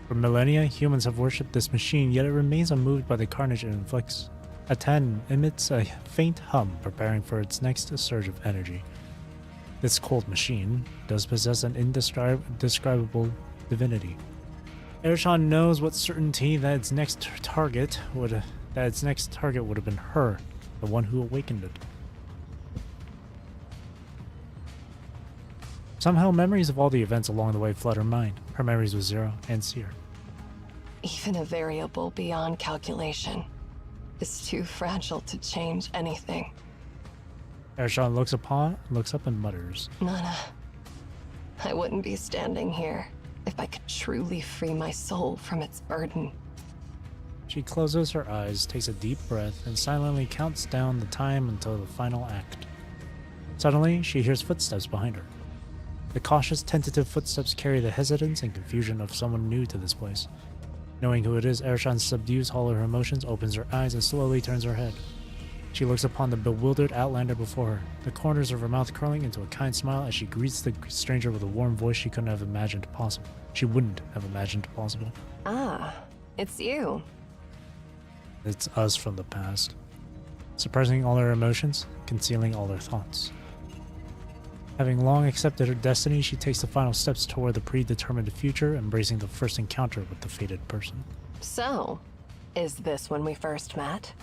For millennia, humans have worshipped this machine, yet it remains unmoved by the carnage it inflicts. At 10 emits a faint hum, preparing for its next surge of energy. This cold machine does possess an indescribable divinity. Erashan knows with certainty that its next target would have been her, the one who awakened it. Somehow, memories of all the events along the way flood her mind. Her memories with Zero and Seer. Even a variable beyond calculation is too fragile to change anything. Erashan looks up and mutters. Nana, I wouldn't be standing here if I could truly free my soul from its burden. She closes her eyes, takes a deep breath, and silently counts down the time until the final act. Suddenly, she hears footsteps behind her. The cautious, tentative footsteps carry the hesitance and confusion of someone new to this place. Knowing who it is, Erashan subdues all her emotions, opens her eyes, and slowly turns her head. She looks upon the bewildered outlander before her, the corners of her mouth curling into a kind smile as she greets the stranger with a warm voice she couldn't have imagined possible. She wouldn't have imagined possible. Ah, it's you. It's us from the past. Suppressing all her emotions, concealing all her thoughts. Having long accepted her destiny, she takes the final steps toward the predetermined future, embracing the first encounter with the fated person. So, is this when we first met?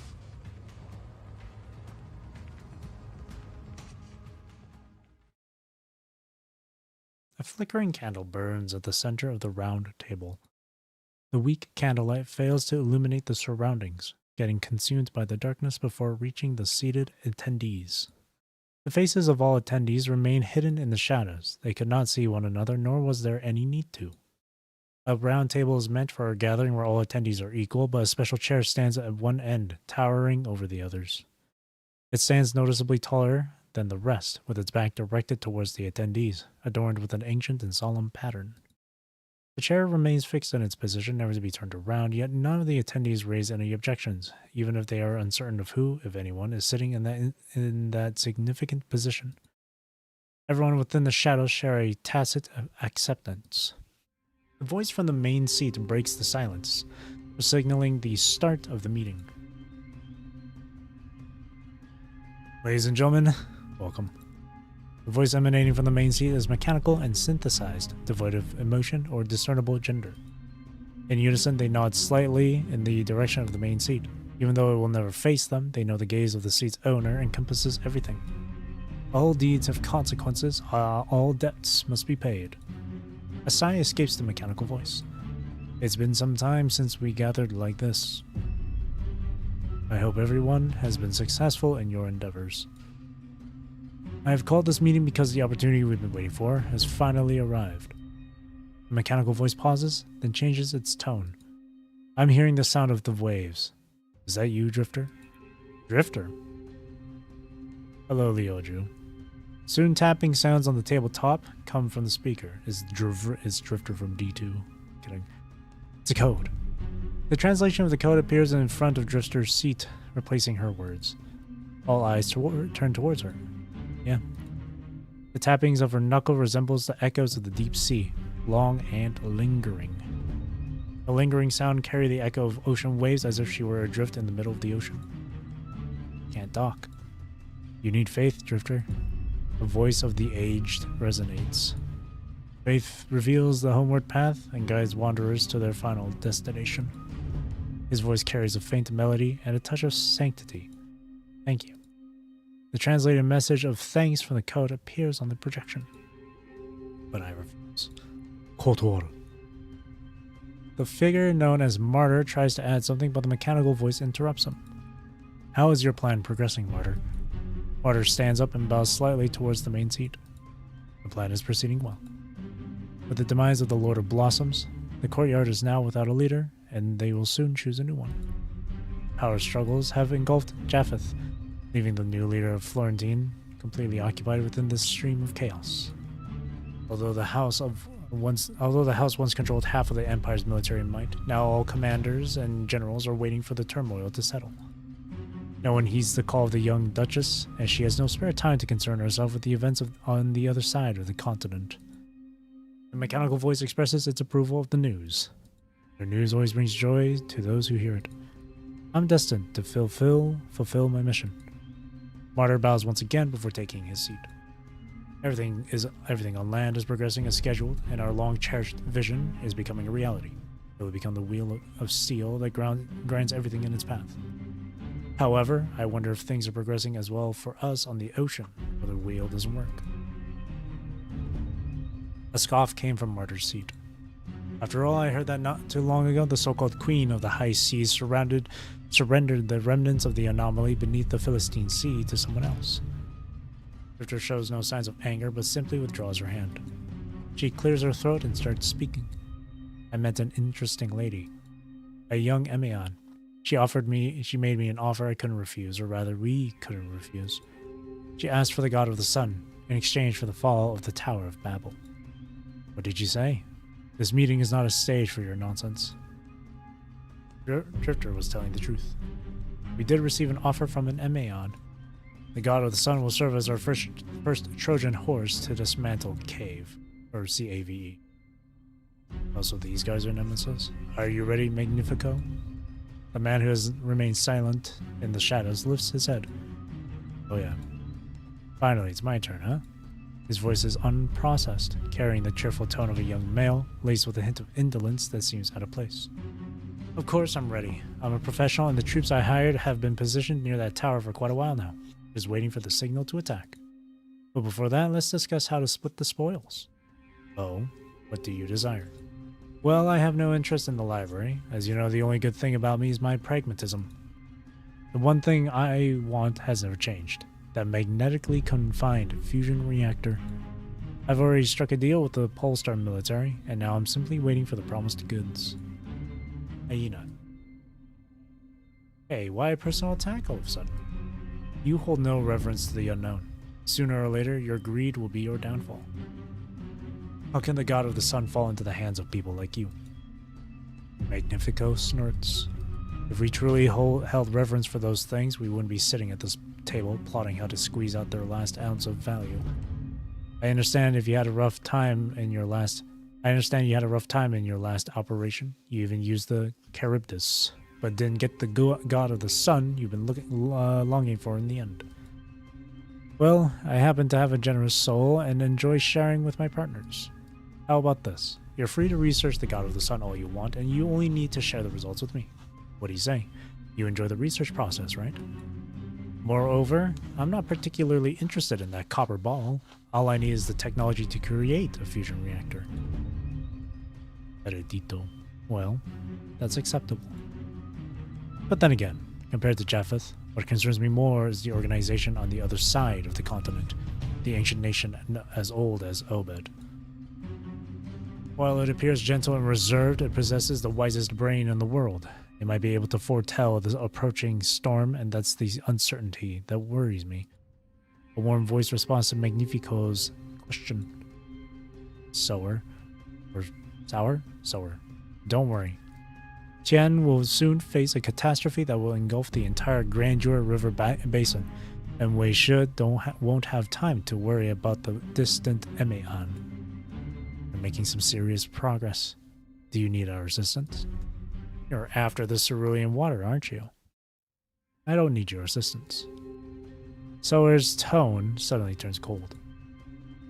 A flickering candle burns at the center of the round table. The weak candlelight fails to illuminate the surroundings, getting consumed by the darkness before reaching the seated attendees. The faces of all attendees remain hidden in the shadows. They could not see one another, nor was there any need to. A round table is meant for a gathering where all attendees are equal, but a special chair stands at one end, towering over the others. It stands noticeably taller than the rest, with its back directed towards the attendees, adorned with an ancient and solemn pattern. The chair remains fixed in its position, never to be turned around, yet none of the attendees raise any objections, even if they are uncertain of who, if anyone, is sitting in that significant position. Everyone within the shadows share a tacit acceptance. The voice from the main seat breaks the silence, signaling the start of the meeting. Ladies and gentlemen, welcome. The voice emanating from the main seat is mechanical and synthesized, devoid of emotion or discernible gender. In unison, they nod slightly in the direction of the main seat. Even though it will never face them, they know the gaze of the seat's owner encompasses everything. All deeds have consequences, all debts must be paid. A sigh escapes the mechanical voice. It's been some time since we gathered like this. I hope everyone has been successful in your endeavors. I have called this meeting because the opportunity we've been waiting for has finally arrived. The mechanical voice pauses, then changes its tone. I'm hearing the sound of the waves. Is that you, Drifter? Drifter? Hello, Leoju. Soon tapping sounds on the tabletop come from the speaker. Is Drifter from D2? Kidding. It's a code. The translation of the code appears in front of Drifter's seat, replacing her words. All eyes turn towards her. Yeah. The tappings of her knuckle resembles the echoes of the deep sea, long and lingering. A lingering sound carries the echo of ocean waves as if she were adrift in the middle of the ocean. Can't talk. You need faith, Drifter. The voice of the aged resonates. Faith reveals the homeward path and guides wanderers to their final destination. His voice carries a faint melody and a touch of sanctity. Thank you. The translated message of thanks from the code appears on the projection. But I refuse. Kotor. The figure known as Martyr tries to add something, but the mechanical voice interrupts him. How is your plan progressing, Martyr? Martyr stands up and bows slightly towards the main seat. The plan is proceeding well. With the demise of the Lord of Blossoms, the courtyard is now without a leader, and they will soon choose a new one. Power struggles have engulfed Japheth, leaving the new leader of Florentine completely occupied within this stream of chaos. Although the house once controlled half of the Empire's military might, now all commanders and generals are waiting for the turmoil to settle. No one heeds the call of the young Duchess, as she has no spare time to concern herself with the events on the other side of the continent. The mechanical voice expresses its approval of the news. The news always brings joy to those who hear it. I'm destined to fulfill my mission. Martyr bows once again before taking his seat. Everything on land is progressing as scheduled, and our long-cherished vision is becoming a reality. It will become the wheel of steel that grinds everything in its path. However, I wonder if things are progressing as well for us on the ocean, where the wheel doesn't work. A scoff came from Martyr's seat. After all, I heard that not too long ago, the so-called Queen of the High Seas surrendered the remnants of the anomaly beneath the Philistine Sea to someone else. Drifter shows no signs of anger, but simply withdraws her hand. She clears her throat and starts speaking. I met an interesting lady, a young Emeon. She made me an offer I couldn't refuse, or rather, we couldn't refuse. She asked for the god of the sun, in exchange for the fall of the Tower of Babel. What did you say? This meeting is not a stage for your nonsense. Drifter was telling the truth. We did receive an offer from an Emeon. The god of the sun will serve as our first Trojan horse to dismantle Cave, or CAVE. Also, these guys are nemesis. Are you ready, Magnifico? The man who has remained silent in the shadows lifts his head. Oh yeah. Finally, it's my turn, huh? His voice is unprocessed, carrying the cheerful tone of a young male, laced with a hint of indolence that seems out of place. Of course I'm ready. I'm a professional, and the troops I hired have been positioned near that tower for quite a while now, just waiting for the signal to attack. But before that, let's discuss how to split the spoils. Oh, what do you desire? Well, I have no interest in the library. As you know, the only good thing about me is my pragmatism. The one thing I want has never changed. That magnetically confined fusion reactor. I've already struck a deal with the Polestar military, and now I'm simply waiting for the promised goods. Hyena. Hey, why a personal attack all of a sudden? You hold no reverence to the unknown. Sooner or later, your greed will be your downfall. How can the god of the sun fall into the hands of people like you? Magnifico snorts. If we truly held reverence for those things, we wouldn't be sitting at this table plotting how to squeeze out their last ounce of value. I understand you had a rough time in your last operation. You even used the Charybdis, but didn't get the god of the sun you've been longing for in the end. Well, I happen to have a generous soul and enjoy sharing with my partners. How about this? You're free to research the god of the sun all you want, and you only need to share the results with me. What do you say? You enjoy the research process, right? Moreover, I'm not particularly interested in that copper ball. All I need is the technology to create a fusion reactor. Eredito. Well, that's acceptable. But then again, compared to Japheth, what concerns me more is the organization on the other side of the continent, the ancient nation as old as Obed. While it appears gentle and reserved, it possesses the wisest brain in the world. It might be able to foretell the approaching storm, and that's the uncertainty that worries me. A warm voice responds to Magnifico's question. Sower? Or sour? Sower. Don't worry. Tian will soon face a catastrophe that will engulf the entire Grandeur River basin, and Wei Shi won't have time to worry about the distant Emean. We're making some serious progress. Do you need our assistance? You're after the cerulean water, aren't you? I don't need your assistance. Sower's tone suddenly turns cold.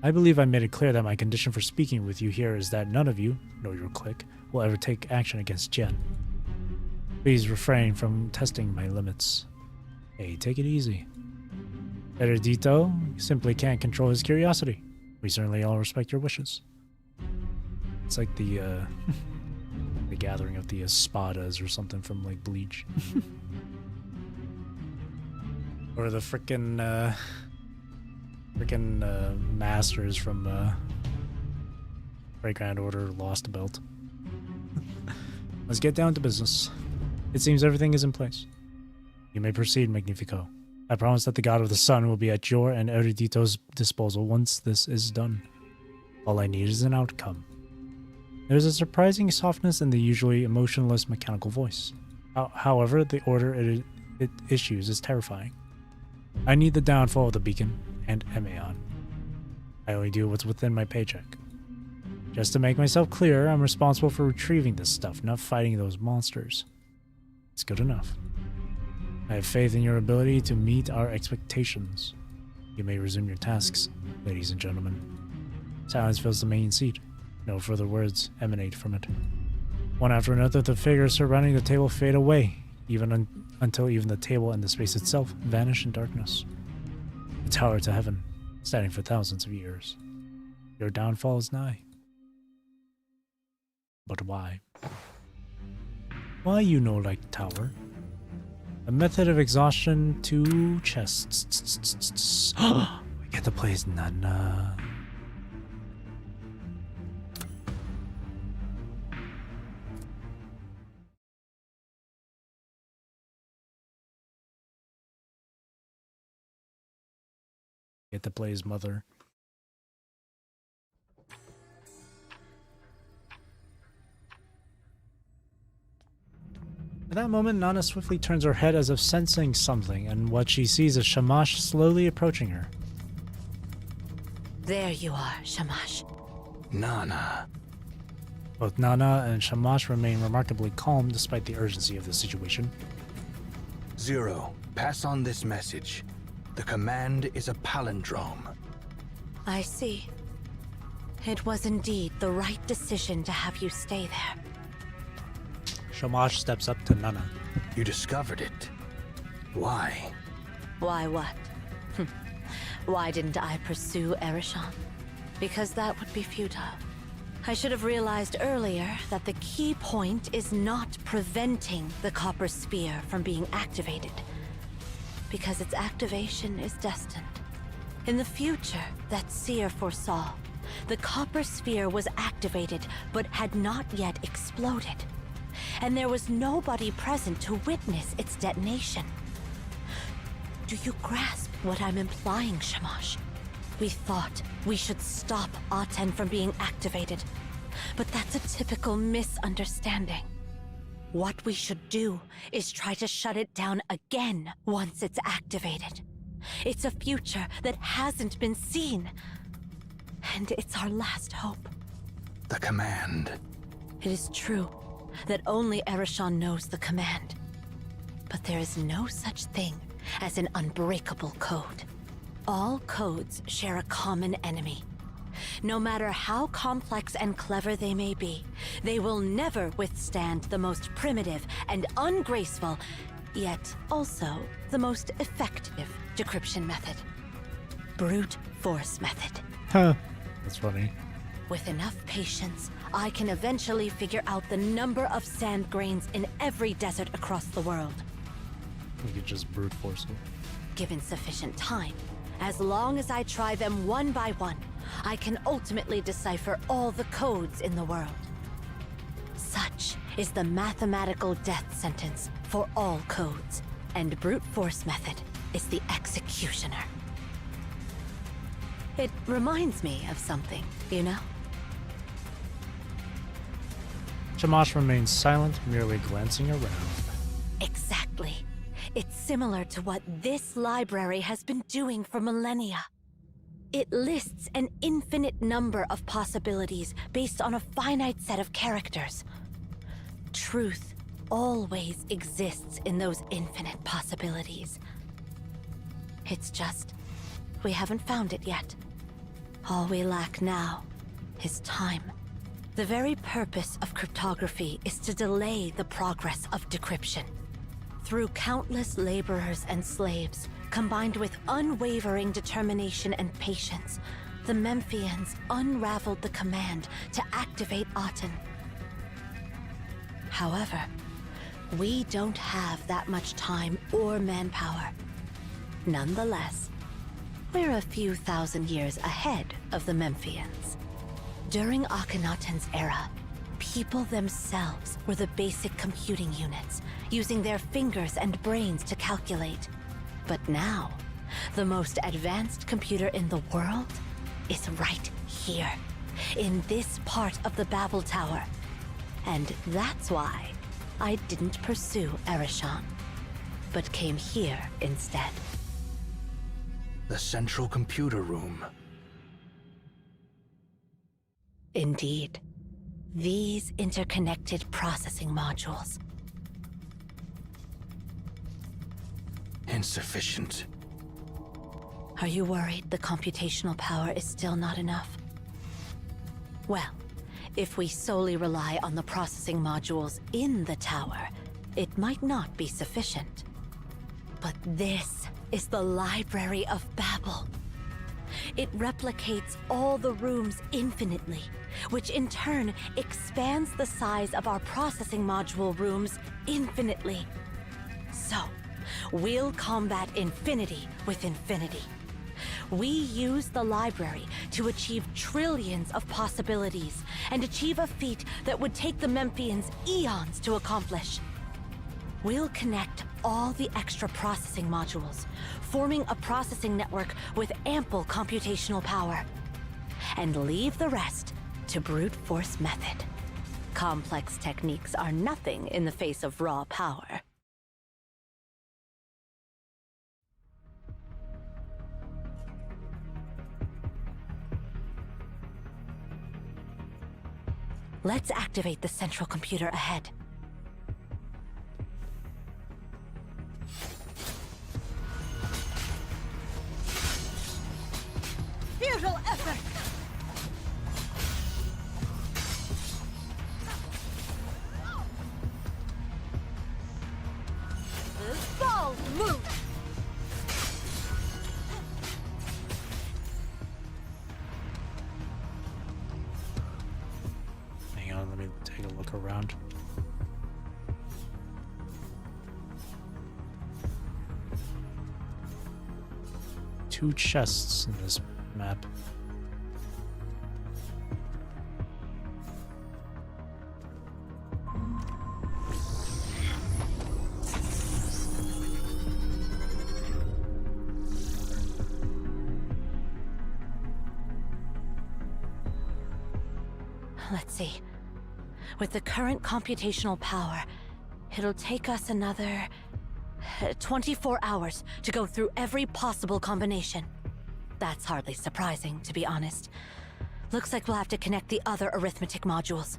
I believe I made it clear that my condition for speaking with you here is that none of you, nor your clique, will ever take action against Jen. Please refrain from testing my limits. Hey, take it easy. Eredito simply can't control his curiosity. We certainly all respect your wishes. It's like the gathering of the espadas or something from like Bleach. Or the frickin' masters from Great Grand Order Lost Belt. Let's get down to business. It seems everything is in place. You may proceed, Magnifico. I promise that the god of the sun will be at your and Eredito's disposal once this is done. All I need is an outcome. There's a surprising softness in the usually emotionless mechanical voice. However, the order it issues is terrifying. I need the downfall of the beacon and Emeon. I only do what's within my paycheck. Just to make myself clear, I'm responsible for retrieving this stuff, not fighting those monsters. It's good enough. I have faith in your ability to meet our expectations. You may resume your tasks, ladies and gentlemen. Silence fills the main seat. No further words emanate from it. One after another, the figures surrounding the table fade away, until even the table and the space itself vanish in darkness. A tower to heaven, standing for thousands of years. Your downfall is nigh. But why? Why you know like tower? A method of exhaustion, 2 chests. We get to play as Nana. Get to play his mother. At that moment, Nana swiftly turns her head as if sensing something, and what she sees is Shamash slowly approaching her. There you are, Shamash. Nana. Both Nana and Shamash remain remarkably calm despite the urgency of the situation. Zero, pass on this message. The command is a palindrome. I see. It was indeed the right decision to have you stay there. Shamash steps up to Nana. You discovered it. Why? Why what? Why didn't I pursue Ereshkigal? Because that would be futile. I should have realized earlier that the key point is not preventing the Copper Sphere from being activated, because its activation is destined. In the future that Seer foresaw, the Copper Sphere was activated but had not yet exploded, and there was nobody present to witness its detonation. Do you grasp what I'm implying, Shamash? We thought we should stop Aten from being activated, but that's a typical misunderstanding. What we should do is try to shut it down again once it's activated. It's a future that hasn't been seen, and it's our last hope. The command. It is true that only Ereshkigal knows the command, but there is no such thing as an unbreakable code. All codes share a common enemy. No matter how complex and clever they may be, they will never withstand the most primitive and ungraceful, yet also the most effective decryption method. Brute force method. Huh. That's funny. With enough patience, I can eventually figure out the number of sand grains in every desert across the world. We could just brute force it. Given sufficient time, as long as I try them one by one, I can ultimately decipher all the codes in the world. Such is the mathematical death sentence for all codes, and brute force method is the executioner. It reminds me of something, you know? Shamash remains silent, merely glancing around. Exactly. It's similar to what this library has been doing for millennia. It lists an infinite number of possibilities based on a finite set of characters. Truth always exists in those infinite possibilities. It's just, we haven't found it yet. All we lack now is time. The very purpose of cryptography is to delay the progress of decryption. Through countless laborers and slaves, combined with unwavering determination and patience, the Memphians unraveled the command to activate Aten. However, we don't have that much time or manpower. Nonetheless, we're a few thousand years ahead of the Memphians. During Akhenaten's era, people themselves were the basic computing units, using their fingers and brains to calculate. But now, the most advanced computer in the world is right here, in this part of the Babel Tower. And that's why I didn't pursue Ereshkigal, but came here instead. The central computer room. Indeed. These interconnected processing modules. Insufficient. Are you worried the computational power is still not enough? Well, if we solely rely on the processing modules in the tower, it might not be sufficient. But this is the Library of Babel. It replicates all the rooms infinitely, which in turn expands the size of our processing module rooms infinitely. So, we'll combat infinity with infinity. We use the library to achieve trillions of possibilities and achieve a feat that would take the Memphians eons to accomplish. We'll connect all the extra processing modules, forming a processing network with ample computational power, and leave the rest to brute force method. Complex techniques are nothing in the face of raw power. Let's activate the central computer ahead. Futile effort! Ball move! me take a look around. Two chests in this map. Let's see. With the current computational power, it'll take us another 24 hours to go through every possible combination. That's hardly surprising, to be honest. Looks like we'll have to connect the other arithmetic modules.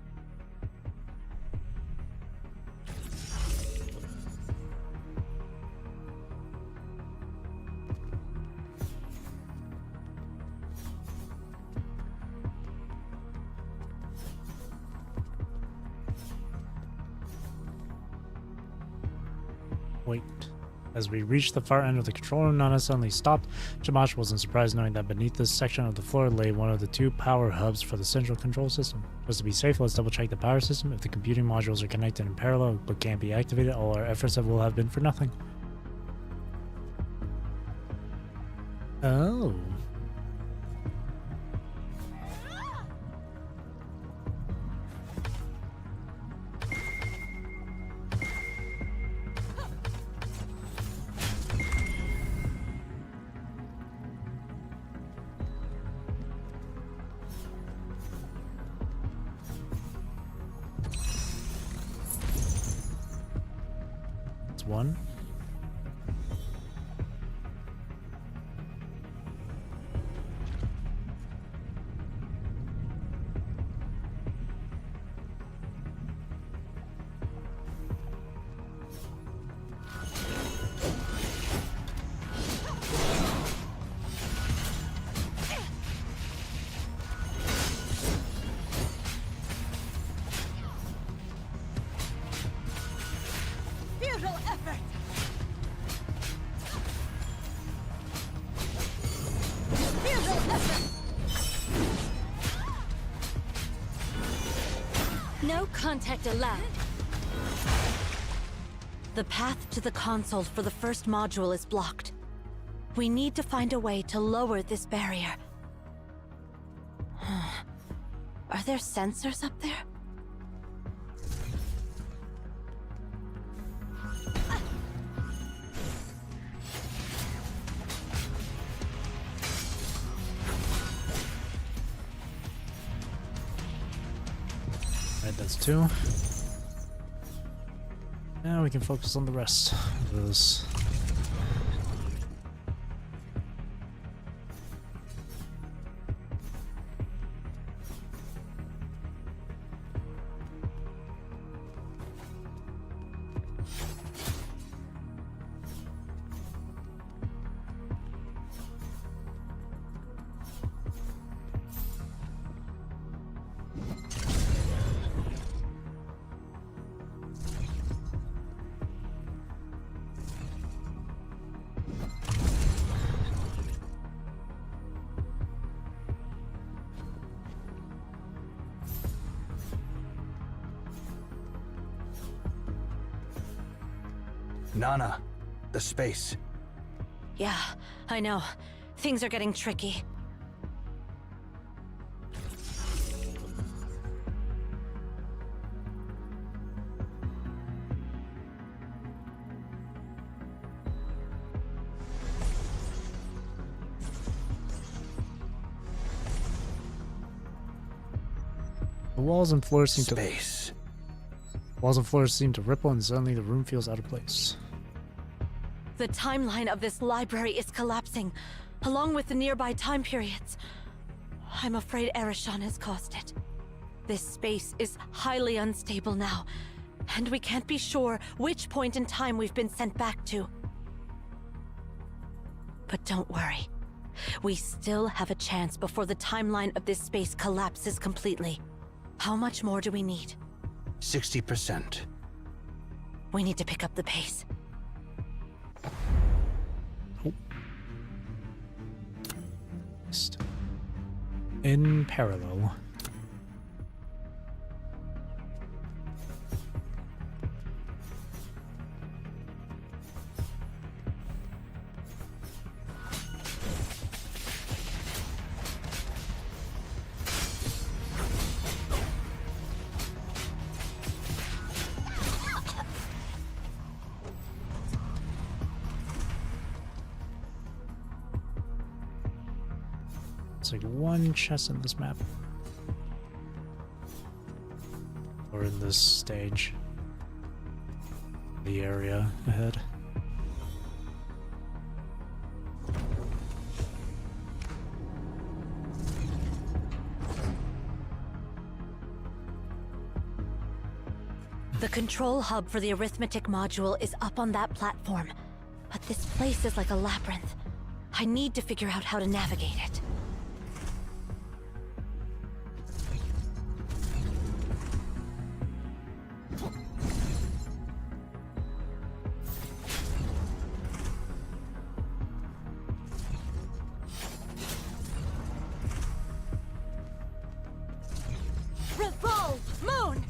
Wait. As we reached the far end of the control room, Nana suddenly stopped. Jamash wasn't surprised knowing that beneath this section of the floor lay one of the two power hubs for the central control system. Just to be safe, let's double check the power system. If the computing modules are connected in parallel but can't be activated, all our efforts will have been for nothing. Oh. One. No contact allowed. The path to the console for the first module is blocked. We need to find a way to lower this barrier. Are there sensors up there? Right, that's two. Now we can focus on the rest of this. Nana, the space. Yeah, I know. Things are getting tricky. The walls and floors seem to Space. walls and floors seem to ripple, and suddenly the room feels out of place. The timeline of this library is collapsing, along with the nearby time periods. I'm afraid Ereshkigal has caused it. This space is highly unstable now, and we can't be sure which point in time we've been sent back to. But don't worry. We still have a chance before the timeline of this space collapses completely. How much more do we need? 60%. We need to pick up the pace. In parallel. It's like one chest in this map. Or in this stage. The area ahead. The control hub for the arithmetic module is up on that platform. But this place is like a labyrinth. I need to figure out how to navigate it. Revolve, moon!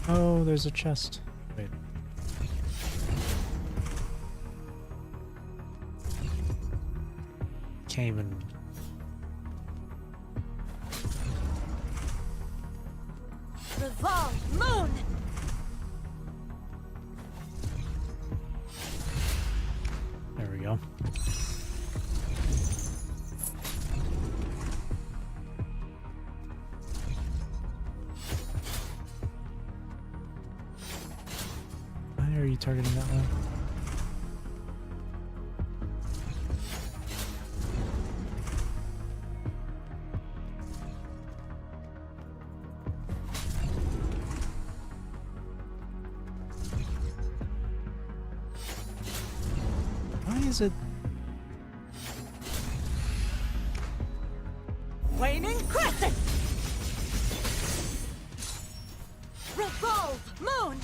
Oh, there's a chest. Wait. Came and Revolve, moon! there we go. Why are you targeting that one? Why is it? Waning crescent! Revolve, moon!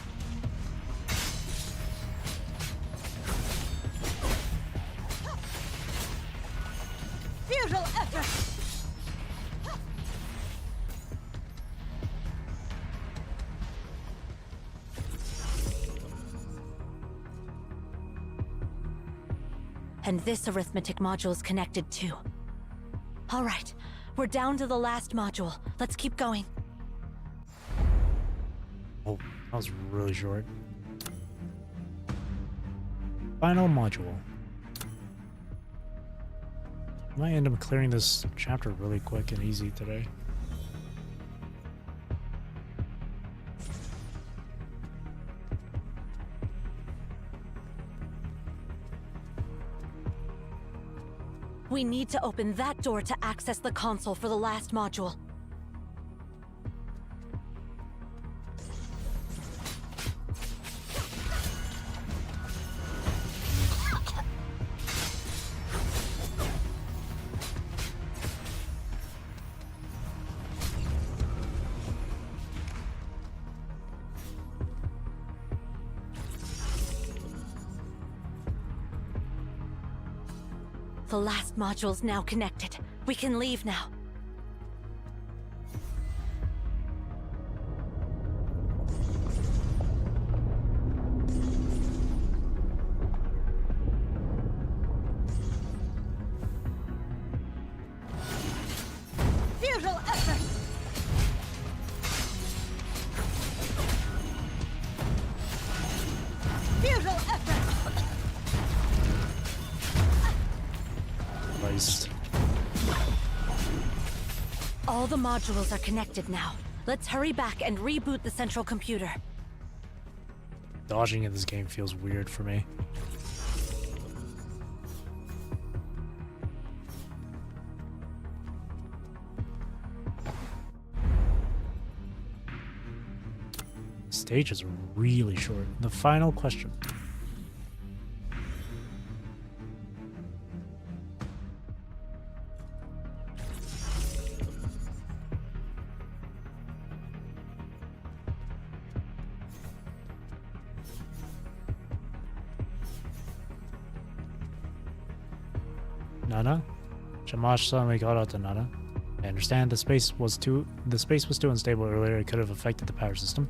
Futile effort! And this arithmetic module is connected too. All right, we're down to the last module. Let's keep going. Oh, that was really short. Final module. I might end up clearing this chapter really quick and easy today. We need to open that door to access the console for the last module. The last module's now connected. We can leave now. Futile effort! Futile effort! Christ. All the modules are connected now. Let's hurry back and reboot the central computer. Dodging in this game feels weird for me. Stage is really short. The final question. Nana? Shamash suddenly got out to Nana. I understand the space was too unstable earlier. It could have affected the power system.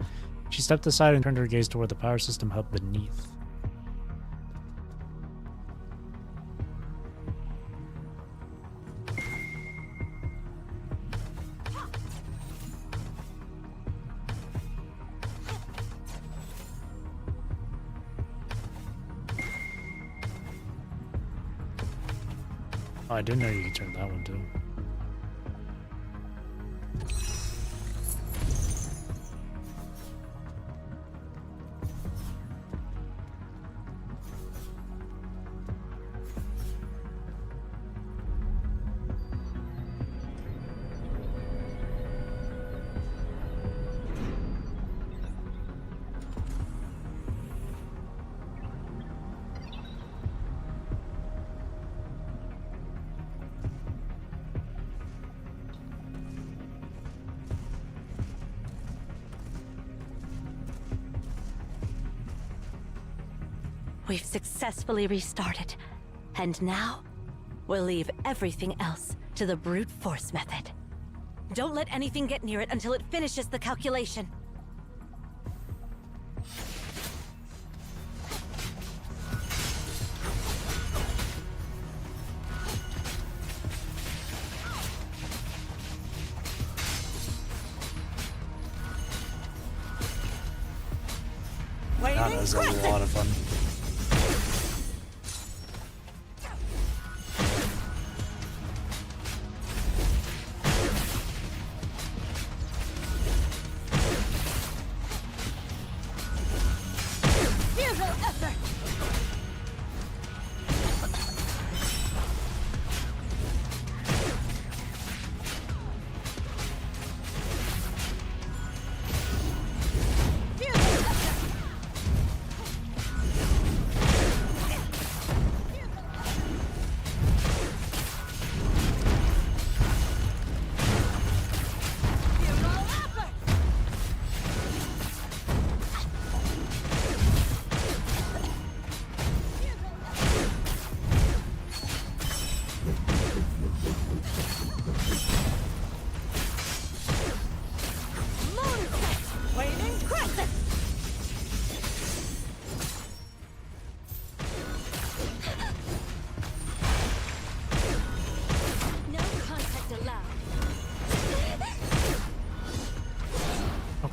She stepped aside and turned her gaze toward the power system hub beneath. Oh, I didn't know you could turn that one too. We've successfully restarted. And now, we'll leave everything else to the brute force method. Don't let anything get near it until it finishes the calculation. That is a lot of fun.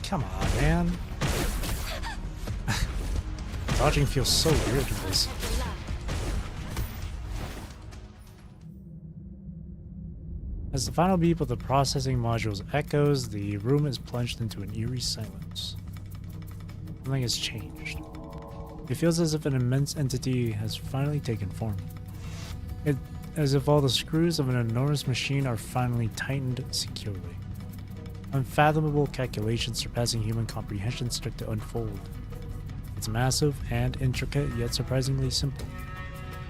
Come on, man. Dodging feels so weird in this. As the final beep of the processing modules echoes, the room is plunged into an eerie silence. Something has changed. It feels as if an immense entity has finally taken form. As if all the screws of an enormous machine are finally tightened securely. Unfathomable calculations surpassing human comprehension start to unfold. It's massive and intricate, yet surprisingly simple.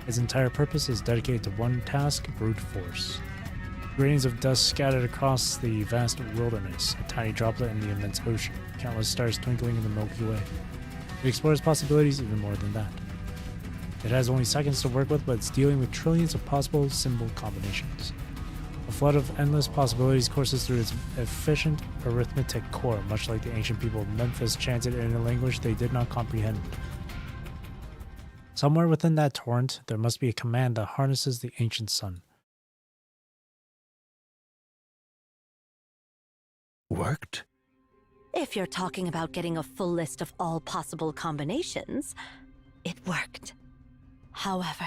Its entire purpose is dedicated to one task: brute force. Grains of dust scattered across the vast wilderness, a tiny droplet in the immense ocean, countless stars twinkling in the Milky Way. It explores possibilities even more than that. It has only seconds to work with, but it's dealing with trillions of possible symbol combinations. A flood of endless possibilities courses through its efficient arithmetic core, much like the ancient people of Memphis chanted in a language they did not comprehend. Somewhere within that torrent, there must be a command that harnesses the ancient sun. Worked? If you're talking about getting a full list of all possible combinations, it worked. However,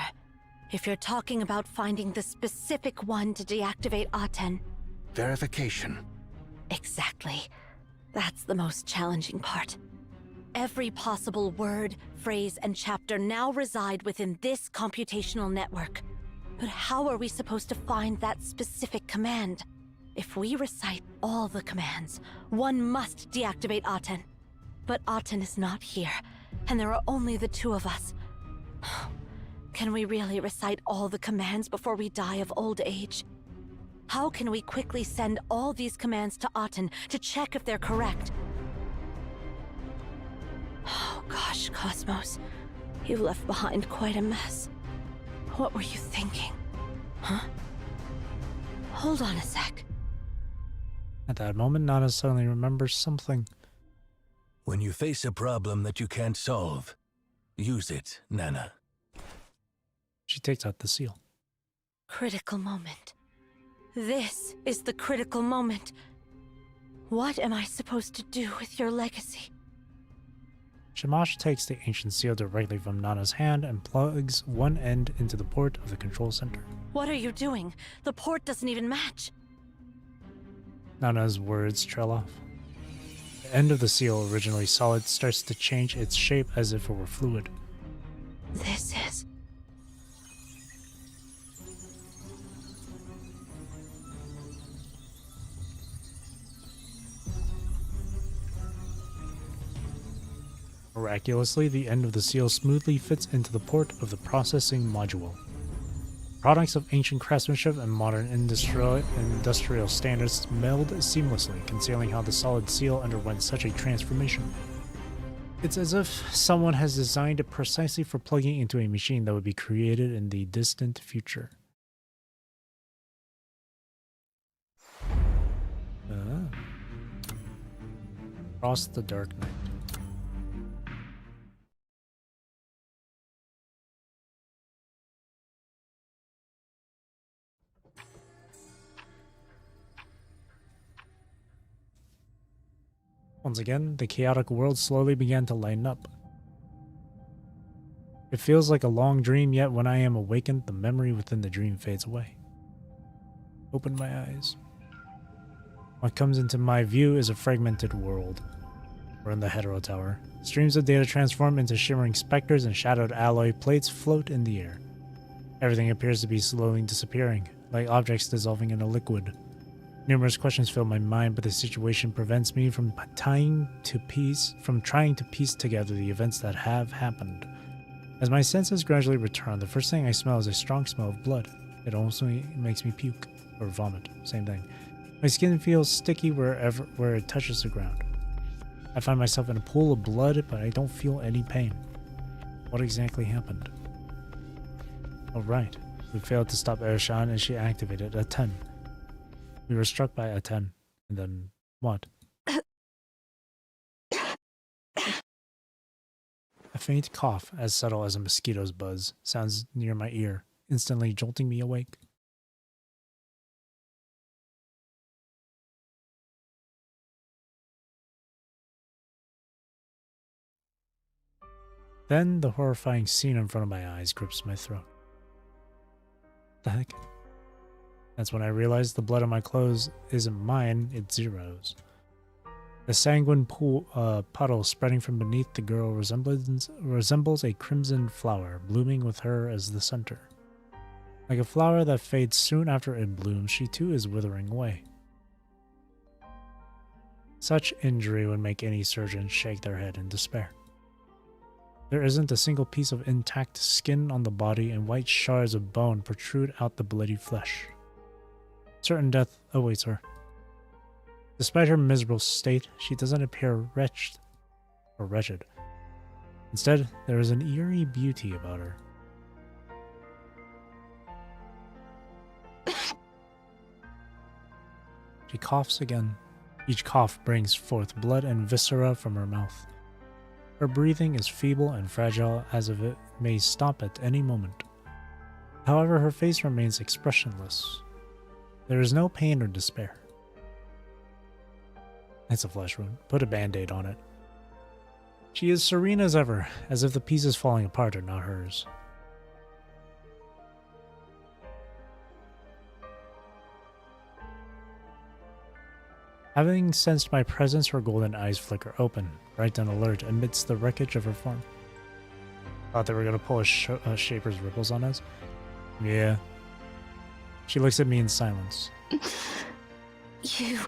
if you're talking about finding the specific one to deactivate Aten... Verification. Exactly. That's the most challenging part. Every possible word, phrase, and chapter now reside within this computational network. But how are we supposed to find that specific command? If we recite all the commands, one must deactivate Aten. But Aten is not here, and there are only the two of us. Can we really recite all the commands before we die of old age? How can we quickly send all these commands to Aten to check if they're correct? Oh gosh, Cosmos. You left behind quite a mess. What were you thinking? Huh? Hold on a sec. At that moment, Nana suddenly remembers something. When you face a problem that you can't solve, use it, Nana. She takes out the seal. Critical moment. This is the critical moment. What am I supposed to do with your legacy? Shamash takes the ancient seal directly from Nana's hand and plugs one end into the port of the control center. What are you doing? The port doesn't even match. Nana's words trail off. The end of the seal, originally solid, starts to change its shape as if it were fluid. This is... Miraculously, the end of the seal smoothly fits into the port of the processing module. Products of ancient craftsmanship and modern industrial standards meld seamlessly, concealing how the solid seal underwent such a transformation. It's as if someone has designed it precisely for plugging into a machine that would be created in the distant future. Across the Dark Night. Once again, the chaotic world slowly began to lighten up. It feels like a long dream, yet when I am awakened, the memory within the dream fades away. Open my eyes. What comes into my view is a fragmented world. We're in the Hetero Tower. Streams of data transform into shimmering specters and shadowed alloy plates float in the air. Everything appears to be slowly disappearing, like objects dissolving in a liquid. Numerous questions fill my mind, but the situation prevents me from trying to piece together the events that have happened. As my senses gradually return, the first thing I smell is a strong smell of blood. It also makes me puke, or vomit, same thing. My skin feels sticky where it touches the ground. I find myself in a pool of blood, but I don't feel any pain. What exactly happened? Oh right, we failed to stop Erashan and she activated a 10. We were struck by a 10, and then what? A faint cough, as subtle as a mosquito's buzz, sounds near my ear, instantly jolting me awake. Then the horrifying scene in front of my eyes grips my throat. What the heck? That's when I realize the blood on my clothes isn't mine, it's Zero's. The sanguine puddle spreading from beneath the girl resembles a crimson flower, blooming with her as the center. Like a flower that fades soon after it blooms, she too is withering away. Such injury would make any surgeon shake their head in despair. There isn't a single piece of intact skin on the body, and white shards of bone protrude out the bloody flesh. Certain death awaits her. Despite her miserable state, she doesn't appear wretched. Instead, there is an eerie beauty about her. She coughs again. Each cough brings forth blood and viscera from her mouth. Her breathing is feeble and fragile, as if it may stop at any moment. However, her face remains expressionless. There is no pain or despair. It's a flesh wound. Put a band-aid on it. She is serene as ever, as if the pieces falling apart are not hers. Having sensed my presence, her golden eyes flicker open, bright and alert amidst the wreckage of her form. Thought they were going to pull a Shaper's ripples on us? Yeah. She looks at me in silence. You...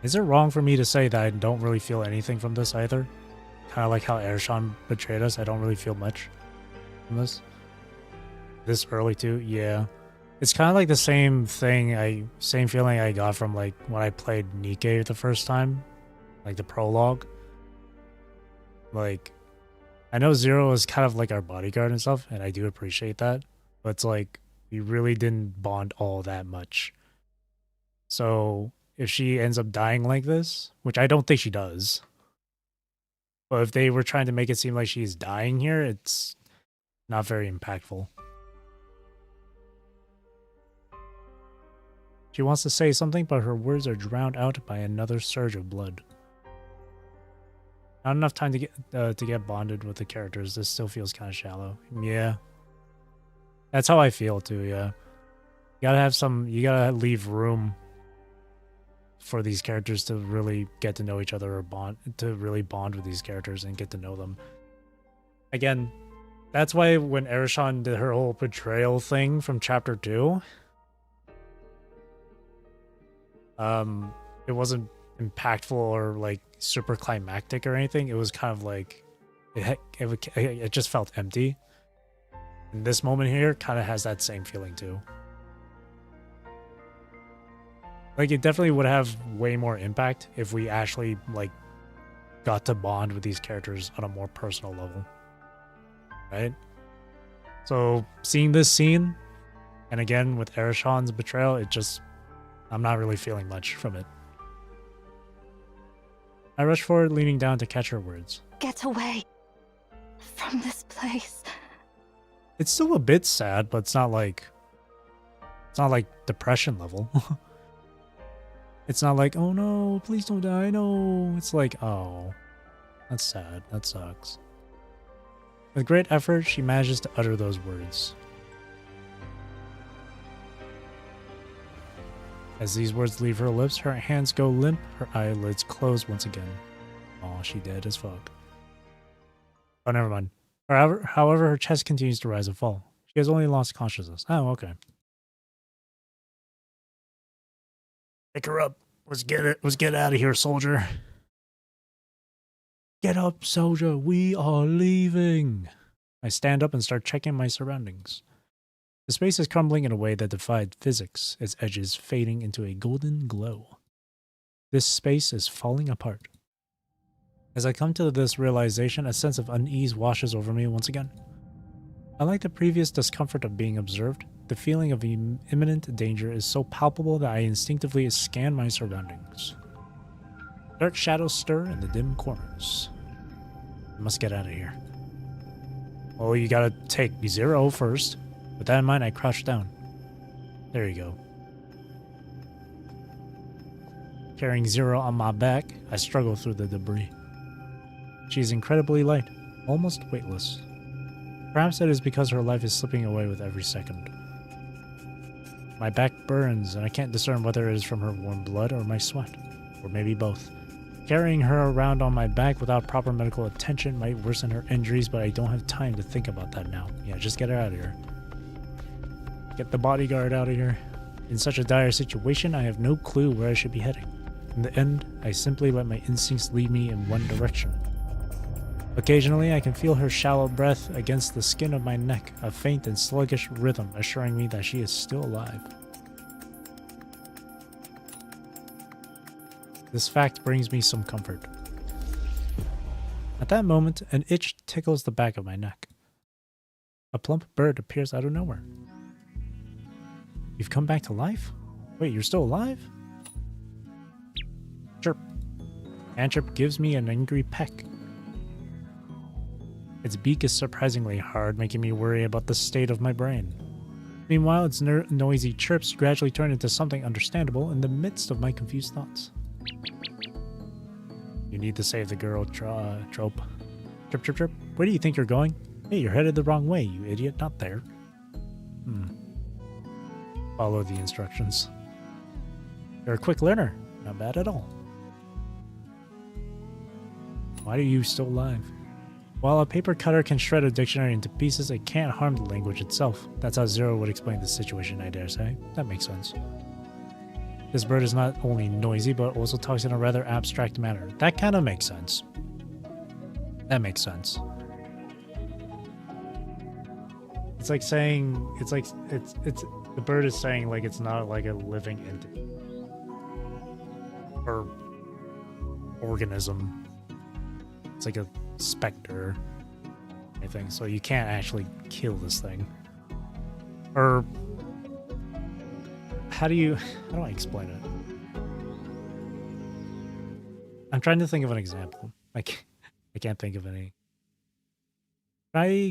Is it wrong for me to say that I don't really feel anything from this either? Kind of like how Erashan betrayed us, I don't really feel much from this. This early too? Yeah. It's kind of like the same feeling I got from like when I played Nikke the first time, like the prologue. Like, I know Zero is kind of like our bodyguard and stuff, and I do appreciate that, but it's like we really didn't bond all that much. So if she ends up dying like this, which I don't think she does, but if they were trying to make it seem like she's dying here, it's not very impactful. She wants to say something, but her words are drowned out by another surge of blood. Not enough time to get bonded with the characters. This still feels kind of shallow. Yeah. That's how I feel too, yeah. You gotta leave room for these characters to really get to know each other or really bond with these characters and get to know them. Again, that's why when Erishon did her whole betrayal thing from chapter 2, it wasn't impactful or like super climactic or anything. It was kind of like it just felt empty. And this moment here kind of has that same feeling too. Like, it definitely would have way more impact if we actually, like, got to bond with these characters on a more personal level. Right? So, seeing this scene, and again with Erishon's betrayal, I'm not really feeling much from it. I rush forward, leaning down to catch her words. Get away from this place. It's still a bit sad, but it's not like depression level. It's not like, oh no, please don't die, no. It's like, oh, that's sad, that sucks. With great effort, she manages to utter those words. As these words leave her lips, her hands go limp, her eyelids close once again. Oh, she dead as fuck. Oh, never mind. However, her chest continues to rise and fall. She has only lost consciousness. Oh, okay. Pick her up. Let's get out of here, soldier. Get up, soldier. We are leaving. I stand up and start checking my surroundings. The space is crumbling in a way that defied physics, its edges fading into a golden glow. This space is falling apart. As I come to this realization, a sense of unease washes over me once again. Unlike the previous discomfort of being observed, the feeling of imminent danger is so palpable that I instinctively scan my surroundings. Dark shadows stir in the dim corners. I must get out of here. Well, you gotta take Zero first. With that in mind, I crouch down. There you go. Carrying Zero on my back, I struggle through the debris. She is incredibly light, almost weightless. Perhaps it is because her life is slipping away with every second. My back burns, and I can't discern whether it is from her warm blood or my sweat, or maybe both. Carrying her around on my back without proper medical attention might worsen her injuries, but I don't have time to think about that now. Yeah, just get her out of here. Get the bodyguard out of here. In such a dire situation, I have no clue where I should be heading. In the end, I simply let my instincts lead me in one direction. Occasionally, I can feel her shallow breath against the skin of my neck, a faint and sluggish rhythm assuring me that she is still alive. This fact brings me some comfort. At that moment, an itch tickles the back of my neck. A plump bird appears out of nowhere. You've come back to life? Wait, you're still alive? Chirp. Anthrop gives me an angry peck. Its beak is surprisingly hard, making me worry about the state of my brain. Meanwhile, its noisy chirps gradually turn into something understandable in the midst of my confused thoughts. You need to save the girl trope. Chirp, chirp, chirp. Where do you think you're going? Hey, you're headed the wrong way, you idiot. Not there. Follow the instructions. You're a quick learner. Not bad at all. Why are you still alive? While a paper cutter can shred a dictionary into pieces, it can't harm the language itself. That's how Zero would explain the situation, I dare say. That makes sense. This bird is not only noisy, but also talks in a rather abstract manner. That kind of makes sense. That makes sense. It's like saying, it's the bird is saying like it's not like a living entity. Or organism. It's like a specter, I think. So you can't actually kill this thing. Or how do I explain it? I'm trying to think of an example. I can't think of any.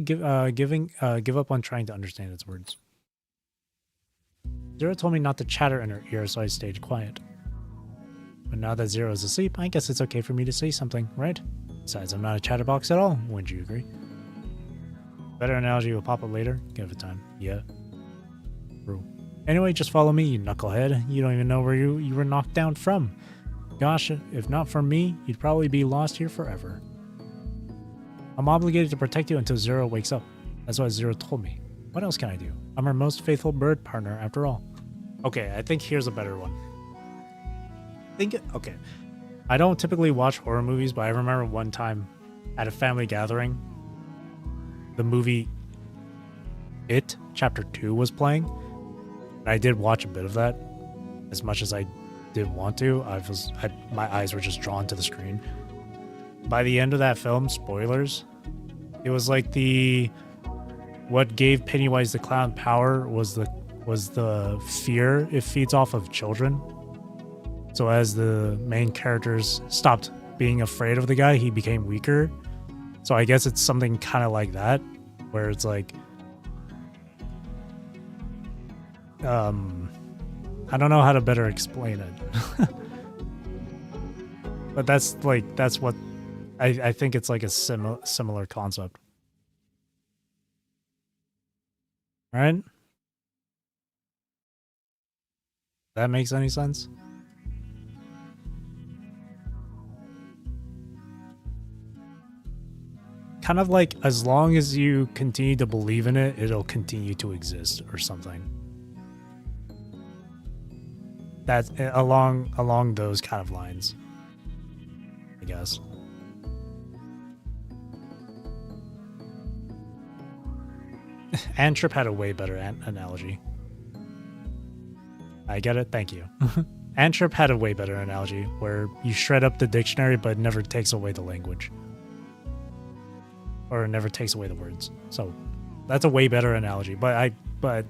Give up on trying to understand its words. Zero told me not to chatter in her ear, so I stayed quiet. But now that Zero is asleep, I guess it's okay for me to say something, right? Besides, I'm not a chatterbox at all. Wouldn't you agree? Better analogy will pop up later. Give it time. Yeah. True. Anyway, just follow me, you knucklehead. You don't even know where you were knocked down from. Gosh, if not for me, you'd probably be lost here forever. I'm obligated to protect you until Zero wakes up. That's what Zero told me. What else can I do? I'm her most faithful bird partner after all. Okay, I think here's a better one. Okay. I don't typically watch horror movies, but I remember one time at a family gathering, the movie It, Chapter 2 was playing. And I did watch a bit of that. As much as I did want to, my eyes were just drawn to the screen. By the end of that film, spoilers, it was like what gave Pennywise the Clown power was the fear it feeds off of children. So as the main characters stopped being afraid of the guy, he became weaker. So I guess it's something kind of like that, where it's like, I don't know how to better explain it. But that's what I think it's like a similar concept. All right? That makes any sense? Kind of like, as long as you continue to believe in it, it'll continue to exist or something. That's along those kind of lines, I guess. Antrip had a way better analogy. I get it, thank you. Antrip had a way better analogy, where you shred up the dictionary but it never takes away the language. Or it never takes away the words. So that's a way better analogy. But like,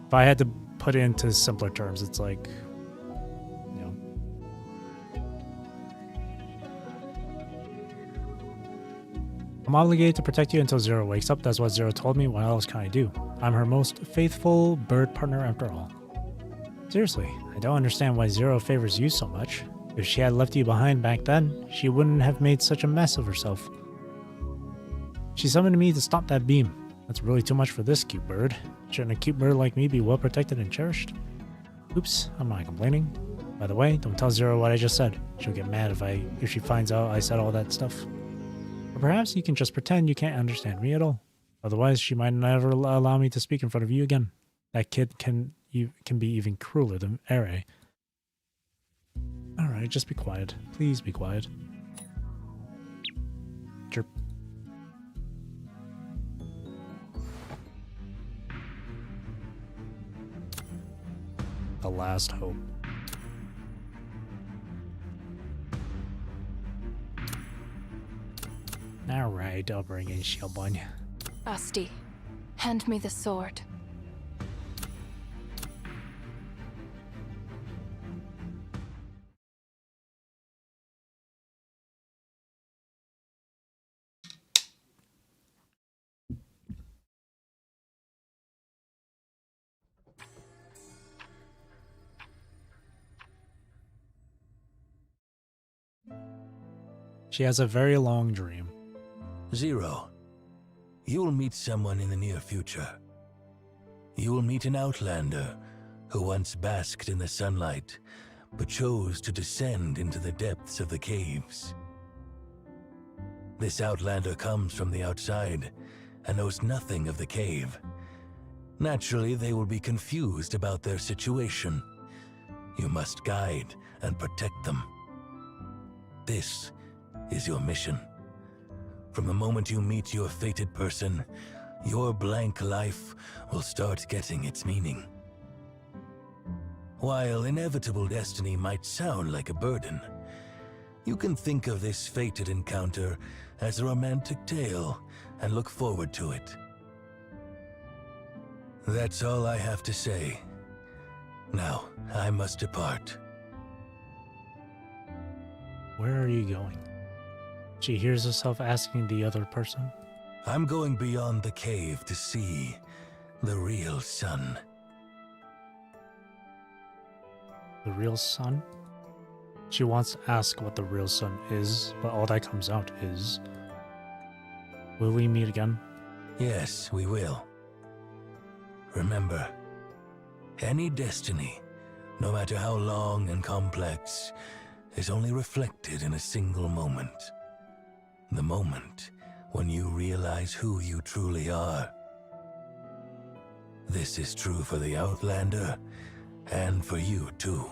if I had to put it into simpler terms, it's like, you know, I'm obligated to protect you until Zero wakes up. That's what Zero told me. What else can I do? I'm her most faithful bird partner after all. Seriously, I don't understand why Zero favors you so much. If she had left you behind back then, she wouldn't have made such a mess of herself. She summoned me to stop that beam. That's really too much for this cute bird. Shouldn't a cute bird like me be well protected and cherished? Oops, I'm not complaining. By the way, don't tell Zero what I just said. She'll get mad if she finds out I said all that stuff. Or perhaps you can just pretend you can't understand me at all. Otherwise, she might never allow me to speak in front of you again. That kid can be even crueler than Ere. Alright, just be quiet. Please be quiet. Chirp. The last hope. Alright, I'll bring in Shelbun. Asti, hand me the sword. She has a very long dream. Zero, you will meet someone in the near future. You will meet an outlander who once basked in the sunlight, but chose to descend into the depths of the caves. This outlander comes from the outside and knows nothing of the cave. Naturally, they will be confused about their situation. You must guide and protect them. This is your mission. From the moment you meet your fated person, your blank life will start getting its meaning. While inevitable destiny might sound like a burden, you can think of this fated encounter as a romantic tale and look forward to it. That's all I have to say. Now, I must depart. Where are you going? She hears herself asking the other person. I'm going beyond the cave to see the real sun. The real sun? She wants to ask what the real sun is, but all that comes out is... Will we meet again? Yes, we will. Remember, any destiny, no matter how long and complex, is only reflected in a single moment. The moment when you realize who you truly are. This is true for the Outlander, and for you too.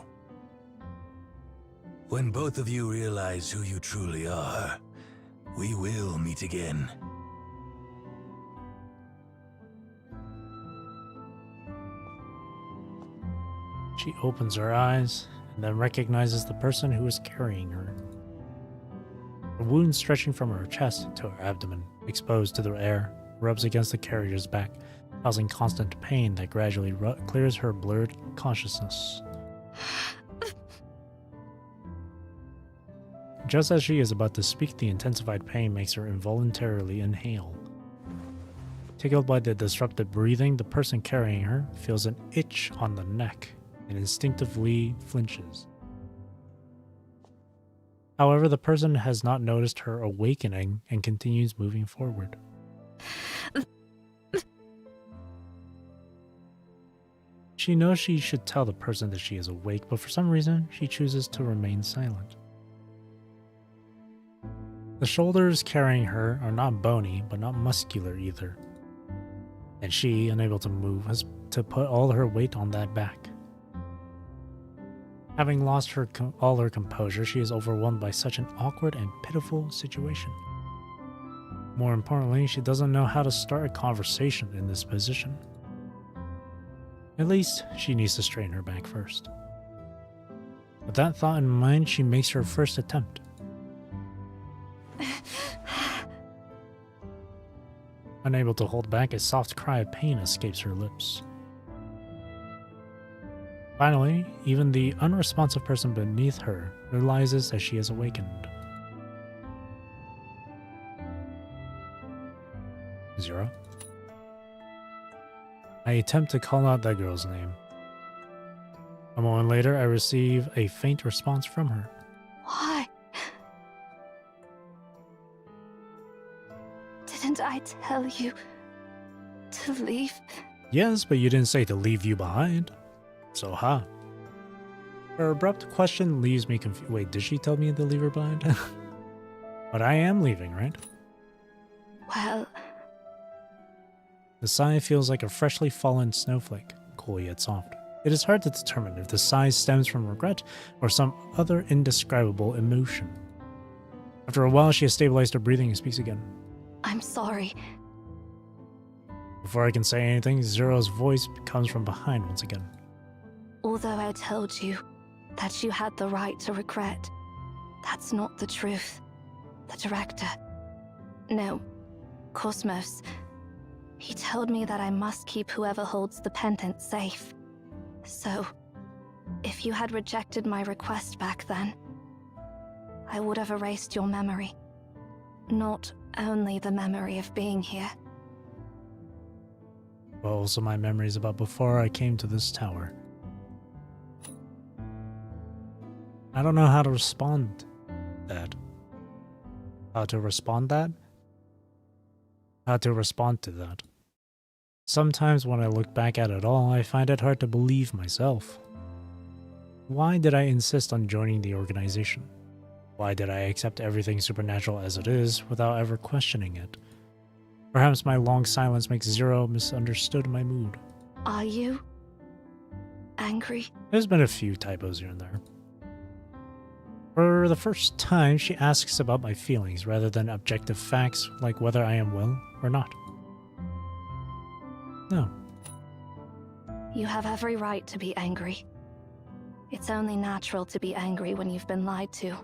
When both of you realize who you truly are, we will meet again. She opens her eyes and then recognizes the person who is carrying her. A wound stretching from her chest to her abdomen, exposed to the air, rubs against the carrier's back, causing constant pain that gradually clears her blurred consciousness. Just as she is about to speak, the intensified pain makes her involuntarily inhale. Tickled by the disrupted breathing, the person carrying her feels an itch on the neck and instinctively flinches. However, the person has not noticed her awakening and continues moving forward. She knows she should tell the person that she is awake, but for some reason, she chooses to remain silent. The shoulders carrying her are not bony, but not muscular either. And she, unable to move, has to put all her weight on that back. Having lost all her composure, she is overwhelmed by such an awkward and pitiful situation. More importantly, she doesn't know how to start a conversation in this position. At least, she needs to straighten her back first. With that thought in mind, she makes her first attempt. Unable to hold back, a soft cry of pain escapes her lips. Finally, even the unresponsive person beneath her realizes that she has awakened. Zero. I attempt to call out that girl's name. A moment later, I receive a faint response from her. Why? Didn't I tell you to leave? Yes, but you didn't say to leave you behind. So, Her abrupt question leaves me confused. Wait, did she tell me to leave her behind? But I am leaving, right? Well... The sigh feels like a freshly fallen snowflake, cool yet soft. It is hard to determine if the sigh stems from regret or some other indescribable emotion. After a while, she has stabilized her breathing and speaks again. I'm sorry. Before I can say anything, Zero's voice comes from behind once again. Although I told you that you had the right to regret, that's not the truth. The director... No, Cosmos. He told me that I must keep whoever holds the pendant safe. So, if you had rejected my request back then, I would have erased your memory. Not only the memory of being here. But also my memories about before I came to this tower. I don't know how to respond that. How to respond to that. Sometimes when I look back at it all, I find it hard to believe myself. Why did I insist on joining the organization? Why did I accept everything supernatural as it is without ever questioning it? Perhaps my long silence makes Zero misunderstood my mood. Are you angry? There's been a few typos here and there. For the first time, she asks about my feelings rather than objective facts like whether I am well or not. No. You have every right to be angry. It's only natural to be angry when you've been lied to.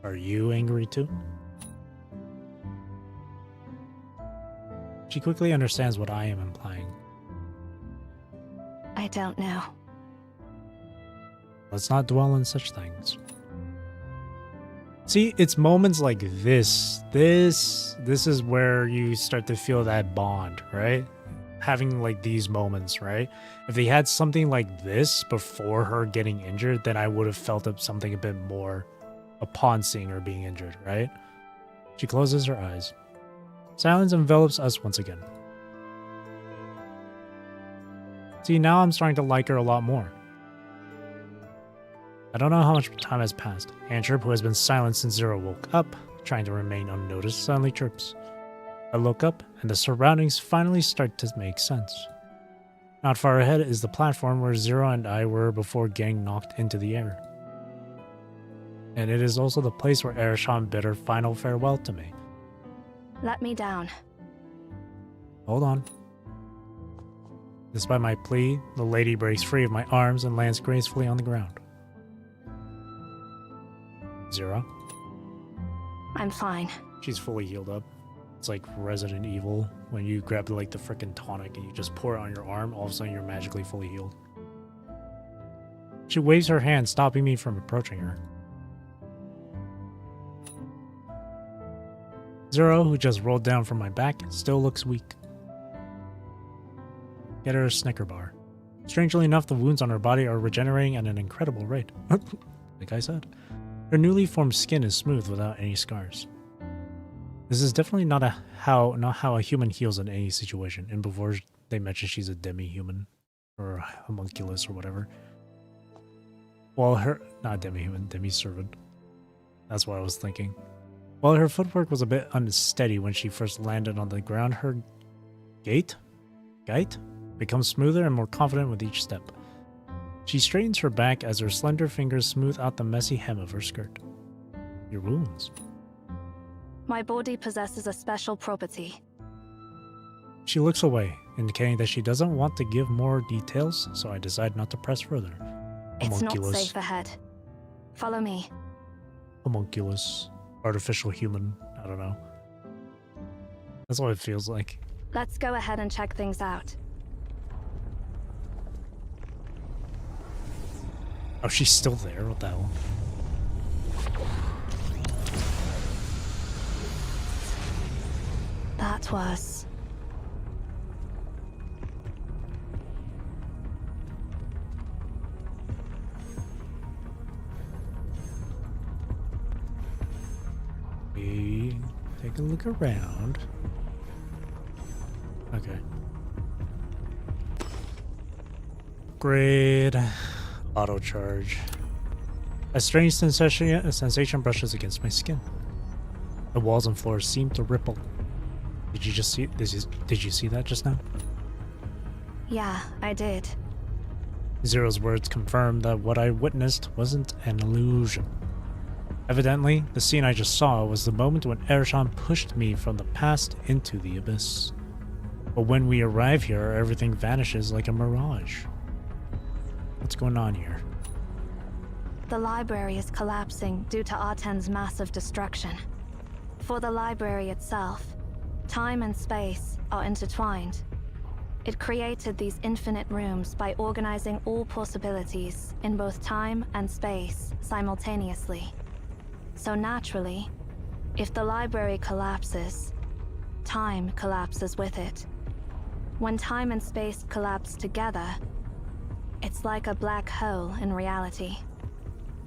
Are you angry too? She quickly understands what I am implying. I don't know. Let's not dwell on such things. See, it's moments like this is where you start to feel that bond, right? having like these moments, right? If they had something like this before her getting injured, then I would have felt up something a bit more upon seeing her being injured, right? She closes her eyes. Silence envelops us once again. See, now I'm starting to like her a lot more. I don't know how much time has passed. Antwerp, who has been silent since Zero woke up, trying to remain unnoticed, suddenly chirps. I look up, and the surroundings finally start to make sense. Not far ahead is the platform where Zero and I were before getting knocked into the air. And it is also the place where Ereshkigal bid her final farewell to me. Let me down. Hold on. Despite my plea, the lady breaks free of my arms and lands gracefully on the ground. Zero. I'm fine. She's fully healed up. It's like Resident Evil when you grab like the frickin' tonic and you just pour it on your arm, all of a sudden you're magically fully healed. She waves her hand, stopping me from approaching her. Zero, who just rolled down from my back, still looks weak. Get her a Snicker bar. Strangely enough, the wounds on her body are regenerating at an incredible rate. Like I said. Her newly formed skin is smooth without any scars. This is definitely not how a human heals in any situation. And before they mention she's a demi-human or a homunculus or whatever. Well, not demi-human, demi-servant. That's what I was thinking. While her footwork was a bit unsteady when she first landed on the ground, her gait becomes smoother and more confident with each step. She straightens her back as her slender fingers smooth out the messy hem of her skirt. Your wounds. My body possesses a special property. She looks away, indicating that she doesn't want to give more details, so I decide not to press further. It's not Homunculus. safe ahead. Follow me. Homunculus. Artificial human. I don't know. That's what it feels like. Let's go ahead and check things out. Oh, she's still there? What the hell? That was... We take a look around. Okay. Upgrade. Auto charge. A strange sensation brushes against my skin. The walls and floors seem to ripple. Did you just see? Did you see that just now? Yeah, I did. Zero's words confirm that what I witnessed wasn't an illusion. Evidently, the scene I just saw was the moment when Ereshkigal pushed me from the past into the abyss. But when we arrive here, everything vanishes like a mirage. What's going on here? The library is collapsing due to Arten's massive destruction. For the library itself, time and space are intertwined. It created these infinite rooms by organizing all possibilities in both time and space simultaneously. So naturally, if the library collapses, time collapses with it. When time and space collapse together, it's like a black hole in reality.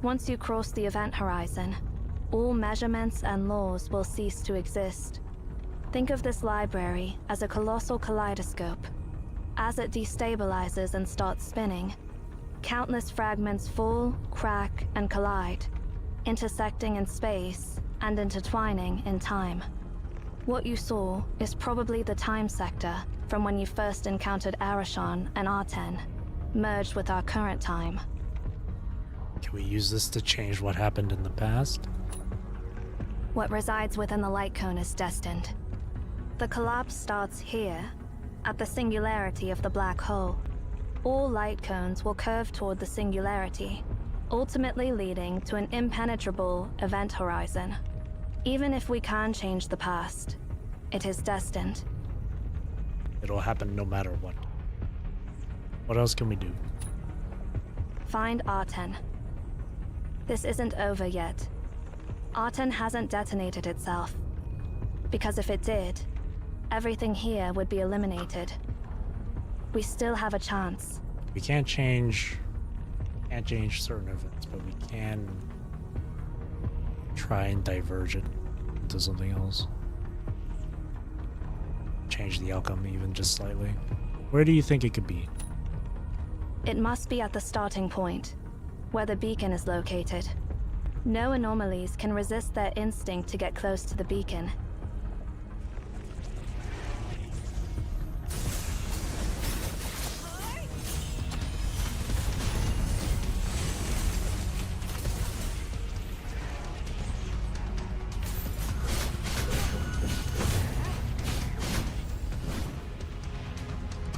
Once you cross the event horizon, all measurements and laws will cease to exist. Think of this library as a colossal kaleidoscope. As it destabilizes and starts spinning, countless fragments fall, crack, and collide, intersecting in space and intertwining in time. What you saw is probably the time sector from when you first encountered Ereshkigal and Arten, merged with our current time. Can we use this to change what happened in the past? What resides within the light cone is destined. The collapse starts here, at the singularity of the black hole. All light cones will curve toward the singularity, ultimately leading to an impenetrable event horizon. Even if we can change the past, it is destined. It'll happen no matter what. What else can we do? Find Arten. This isn't over yet. Arten hasn't detonated itself. Because if it did, everything here would be eliminated. We still have a chance. We can't change certain events, but we can try and diverge it into something else. Change the outcome even just slightly. Where do you think it could be? It must be at the starting point, where the beacon is located. No anomalies can resist their instinct to get close to the beacon.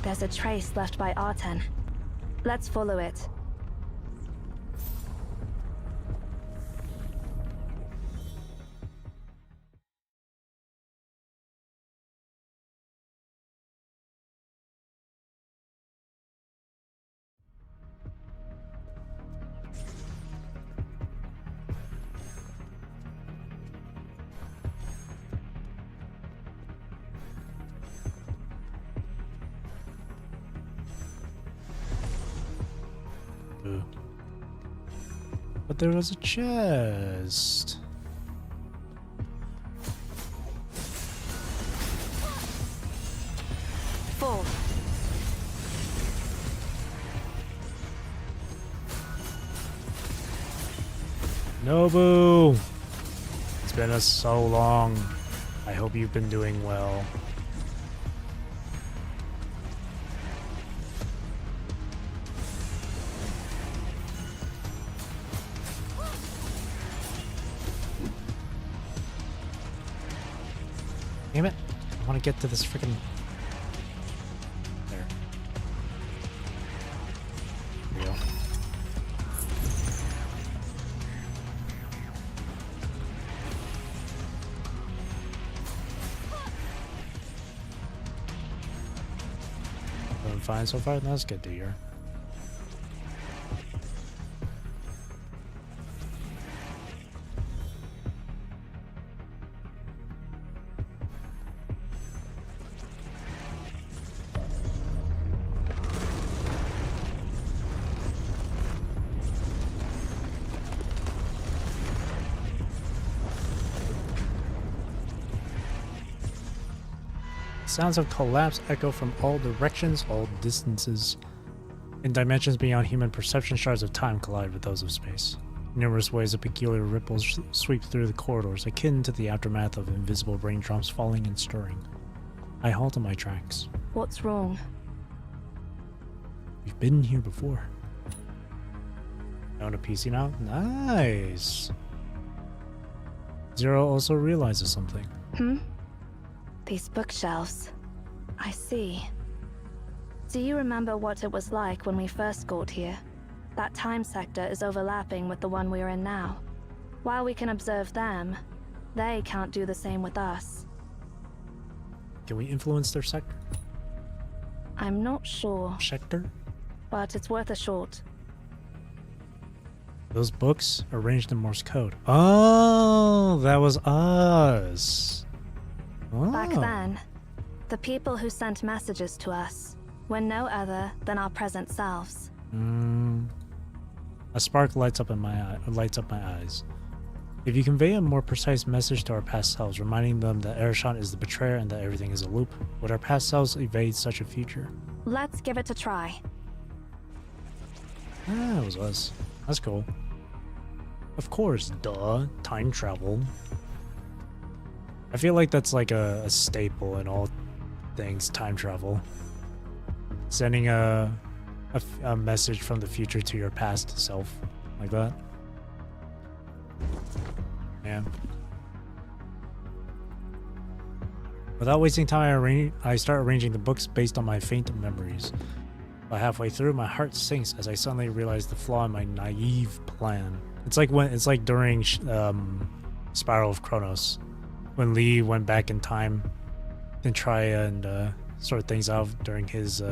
There's a trace left by Arten. Let's follow it. But there was a chest. Fall. Nobu! It's been so long. I hope you've been doing well. Damn it. I want to get to this freaking... There. There we go. Doing fine so far? That's good to hear. Sounds of collapse echo from all directions, all distances. In dimensions beyond human perception, shards of time collide with those of space. Numerous waves of peculiar ripples sweep through the corridors, akin to the aftermath of invisible raindrops falling and stirring. I halt in my tracks. What's wrong? We've been here before. Own a PC now? Nice! Zero also realizes something. These bookshelves. I see. Do you remember what it was like when we first got here? That time sector is overlapping with the one we're in now. While we can observe them, they can't do the same with us. Can we influence their sector? I'm not sure, Sector? but it's worth a shot. Those books arranged in Morse code. Oh, that was us. Oh. Back then, the people who sent messages to us were no other than our present selves. A spark lights up my eyes. If you convey a more precise message to our past selves, reminding them that Ereshkigal is the betrayer and that everything is a loop, would our past selves evade such a future? Let's give it a try. Ah, it was us. That's cool. Of course, duh. Time travel. I feel like that's like a staple in all things time travel. Sending a message from the future to your past self, like that. Yeah. Without wasting time, I start arranging the books based on my faint memories. About halfway through, my heart sinks as I suddenly realize the flaw in my naive plan. It's like during Spiral of Chronos, when Lee went back in time and try and sort things out during his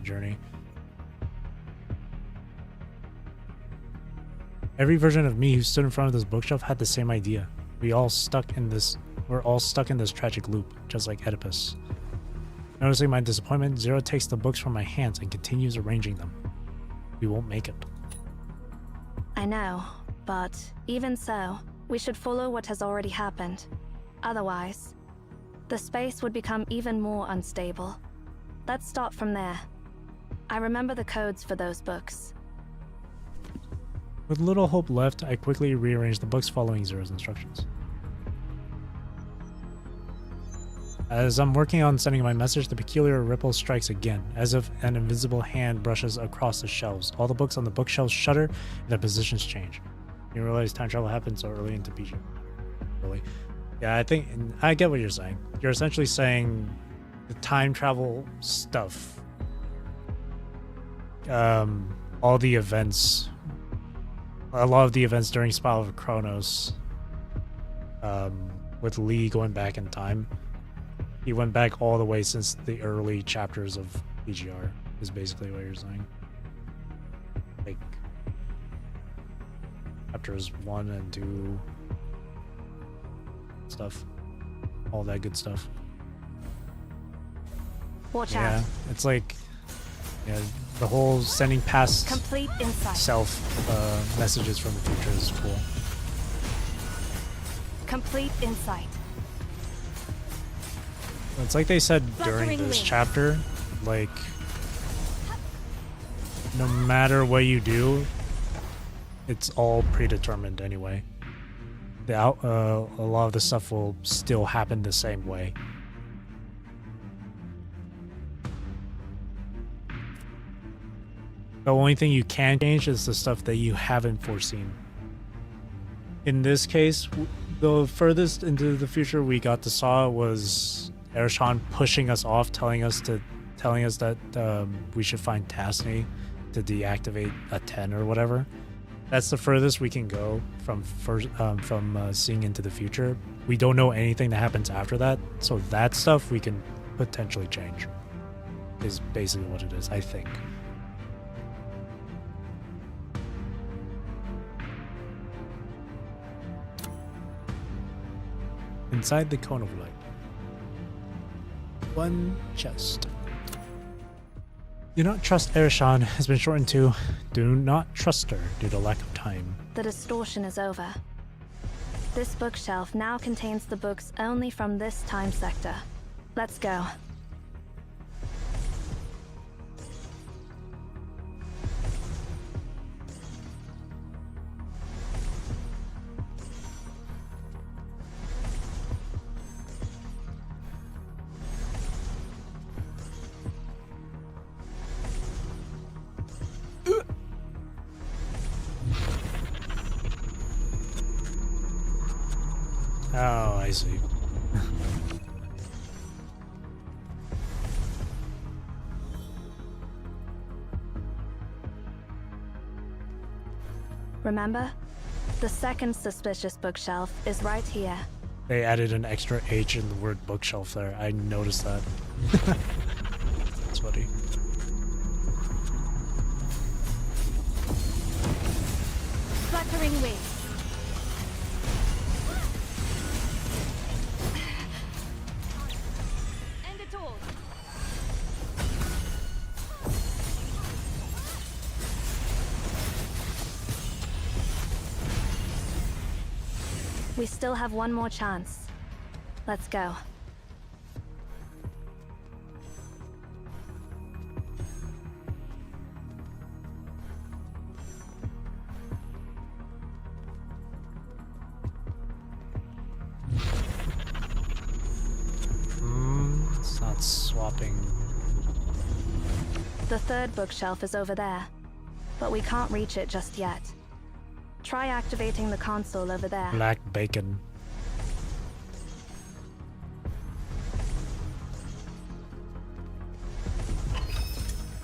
journey. Every version of me who stood in front of this bookshelf had the same idea. We're all stuck in this tragic loop, just like Oedipus. Noticing my disappointment, Zero takes the books from my hands and continues arranging them. We won't make it. I know, but even so, we should follow what has already happened. Otherwise, the space would become even more unstable. Let's start from there. I remember the codes for those books. With little hope left, I quickly rearranged the books following Zero's instructions. As I'm working on sending my message, the peculiar ripple strikes again, as if an invisible hand brushes across the shelves. All the books on the bookshelves shudder, and their positions change. You realize time travel happened so early into PG. Really? Yeah, I get what you're saying. You're essentially saying the time travel stuff. All the events, a lot of the events during Spiral of Chronos, with Lee going back in time. He went back all the way since the early chapters of PGR, is basically what you're saying. Like, chapters 1 and 2, stuff. All that good stuff. Watch out. It's like, yeah, the whole sending past Complete insight. self messages from the future is cool. Complete insight. It's like they said during Fluttering this wings. chapter, like, no matter what you do, it's all predetermined anyway. A lot of the stuff will still happen the same way. The only thing you can change is the stuff that you haven't foreseen. In this case, the furthest into the future we got to saw was Ershon pushing us off, telling us that we should find Tasney to deactivate a 10 or whatever. That's the furthest we can go from seeing into the future. We don't know anything that happens after that, so that stuff we can potentially change. Is basically what it is, I think. Inside the cone of light. One chest. Do not trust Ershon has been shortened to do not trust her due to lack of time. The distortion is over. This bookshelf now contains the books only from this time sector. Let's go. Oh, I see. Remember? The second suspicious bookshelf is right here. They added an extra H in the word bookshelf there. I noticed that. That's funny. Fluttering wings. End it all. We still have one more chance. Let's go. It's not swapping. The third bookshelf is over there, but we can't reach it just yet. Try activating the console over there. Black bacon.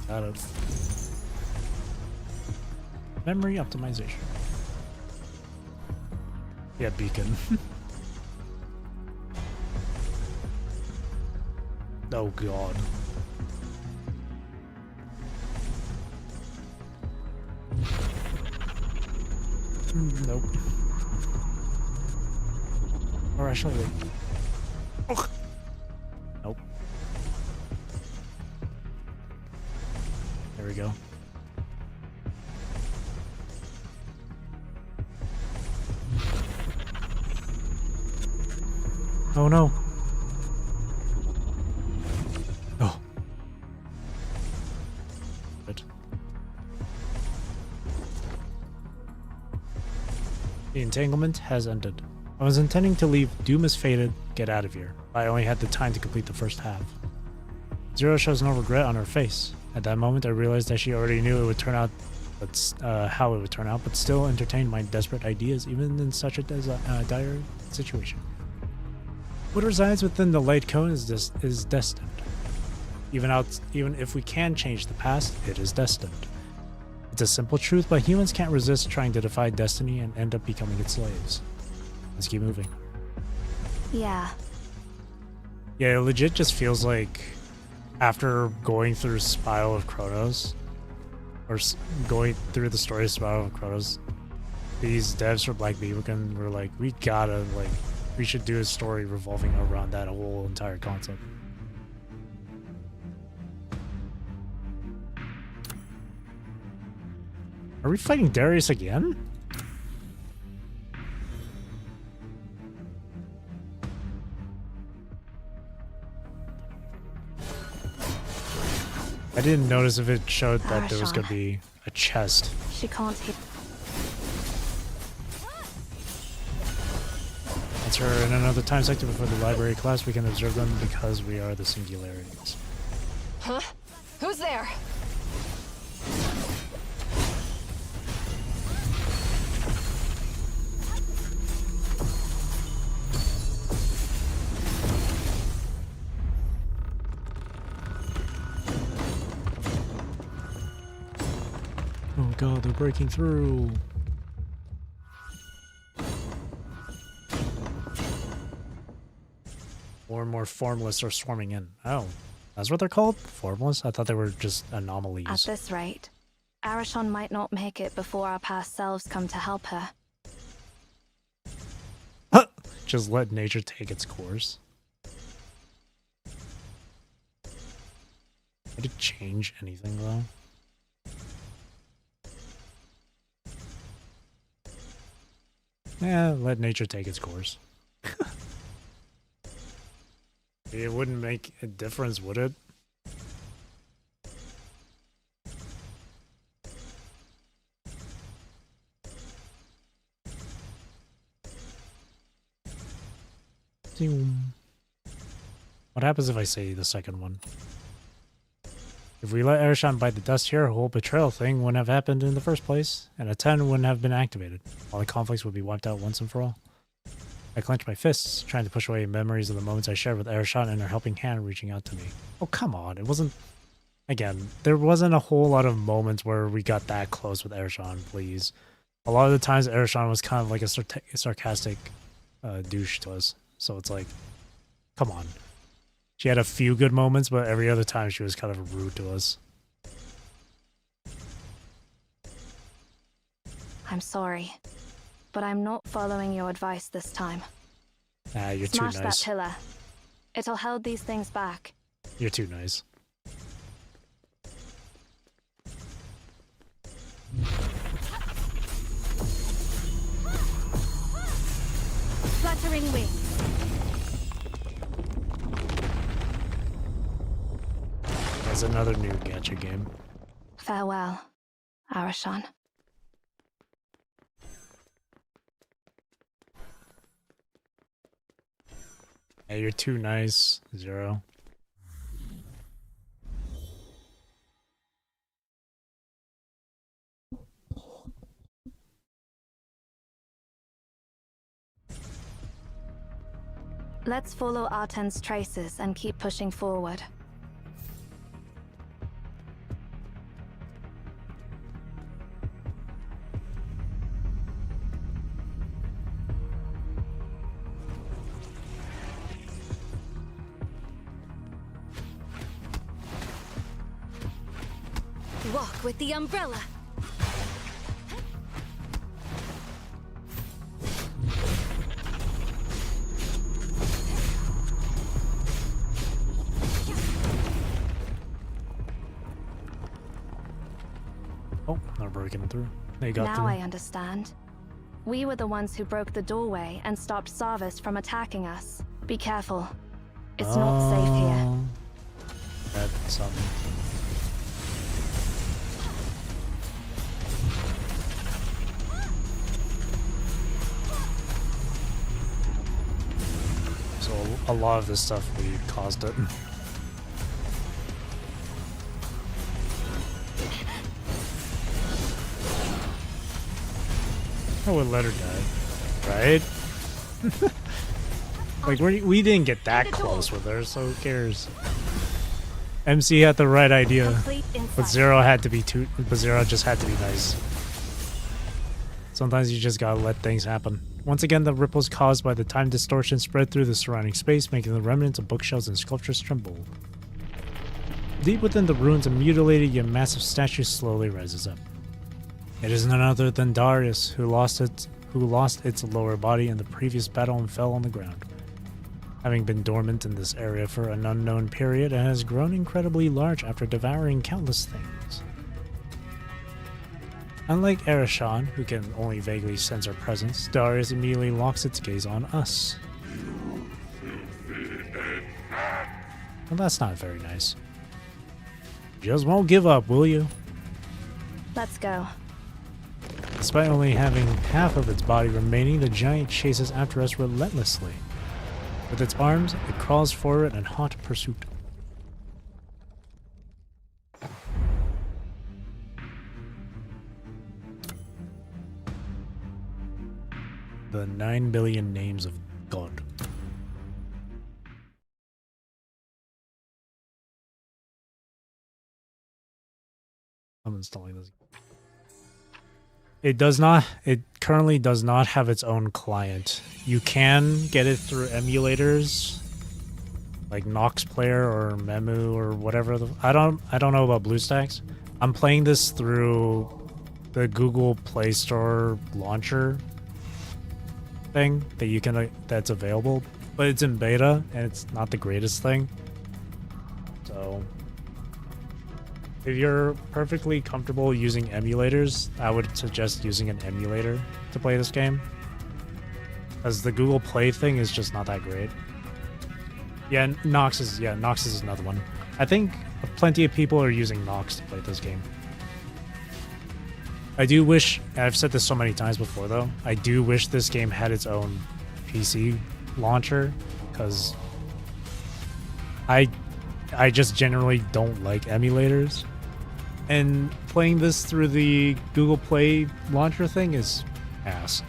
Got it. Memory optimization. Yeah, beacon. Oh god. Nope. Or actually, wait. Ugh. Nope. There we go. Oh no. Oh. Good. The entanglement has ended. I was intending to leave Doom is fated, get out of here. I only had the time to complete the first half. Zero shows no regret on her face. At that moment, I realized that she already knew it would turn out, but how it would turn out, but still entertained my desperate ideas, even in such a dire situation. What resides within the light cone is destined. Even if we can change the past, it is destined. It's a simple truth, but humans can't resist trying to defy destiny and end up becoming its slaves. Let's keep moving. Yeah. Yeah, it legit just feels like after going through Spiral of Chronos, or going through the story of Spiral of Chronos, these devs for Black Beaverkin were like, we should do a story revolving around that whole entire concept. Are we fighting Darius again? I didn't notice if it showed that there was going to be a chest. She can't hit. That's her in another time sector before the library class. We can observe them because we are the singularities. Huh? Who's there? Oh god, they're breaking through. More and more formless are swarming in. Oh, that's what they're called? Formless? I thought they were just anomalies. At this rate, Arashon might not make it before our past selves come to help her. Just let nature take its course. Did it change anything though? Yeah, let nature take its course. It wouldn't make a difference, would it? What happens if I say the second one? If we let Arashon bite the dust here, a whole betrayal thing wouldn't have happened in the first place, and a 10 wouldn't have been activated. All the conflicts would be wiped out once and for all. I clenched my fists, trying to push away memories of the moments I shared with Arashon and her helping hand reaching out to me. Oh, come on. It wasn't... Again, there wasn't a whole lot of moments where we got that close with Arashon, please. A lot of the times, Arashon was kind of like a sarcastic douche to us. So it's like, come on. She had a few good moments, but every other time she was kind of rude to us. I'm sorry, but I'm not following your advice this time. Ah, you're Smash too nice. that pillar. It'll hold these things back. You're too nice. Fluttering wings. That's another new gacha game. Farewell, Arashon. Hey, you're too nice, Zero. Let's follow Arten's traces and keep pushing forward. Walk with the umbrella. breaking through. They got Now through. I understand. We were the ones who broke the doorway and stopped Sarvis from attacking us. Be careful. It's not safe here. Oh, that's something. So a lot of this stuff we caused it. I would let her die, right? Like we didn't get that close with her, so who cares? MC had the right idea, Complete but insight. Zero just had to be nice. Sometimes you just gotta let things happen. Once again, the ripples caused by the time distortion spread through the surrounding space, making the remnants of bookshelves and sculptures tremble. Deep within the ruins, a mutilated yet massive statue slowly rises up. It is none other than Darius, who lost its lower body in the previous battle and fell on the ground. Having been dormant in this area for an unknown period, it has grown incredibly large after devouring countless things. Unlike Ereshkigal, who can only vaguely sense our presence, Darius immediately locks its gaze on us. Well, that's not very nice. Just won't give up, will you? Let's go. Despite only having half of its body remaining, the giant chases after us relentlessly. With its arms, it crawls forward in hot pursuit. The 9 billion names of God. I'm installing this. It currently does not have its own client. You can get it through emulators like Nox Player or Memu or whatever. I don't know about BlueStacks. I'm playing this through the Google Play Store launcher thing that you can that's available, but it's in beta and it's not the greatest thing. So if you're perfectly comfortable using emulators, I would suggest using an emulator to play this game, because the Google Play thing is just not that great. Yeah, Nox is another one. I think plenty of people are using Nox to play this game. I do wish, I've said this so many times before though, I do wish this game had its own PC launcher, because I just generally don't like emulators. And playing this through the Google Play launcher thing is ass.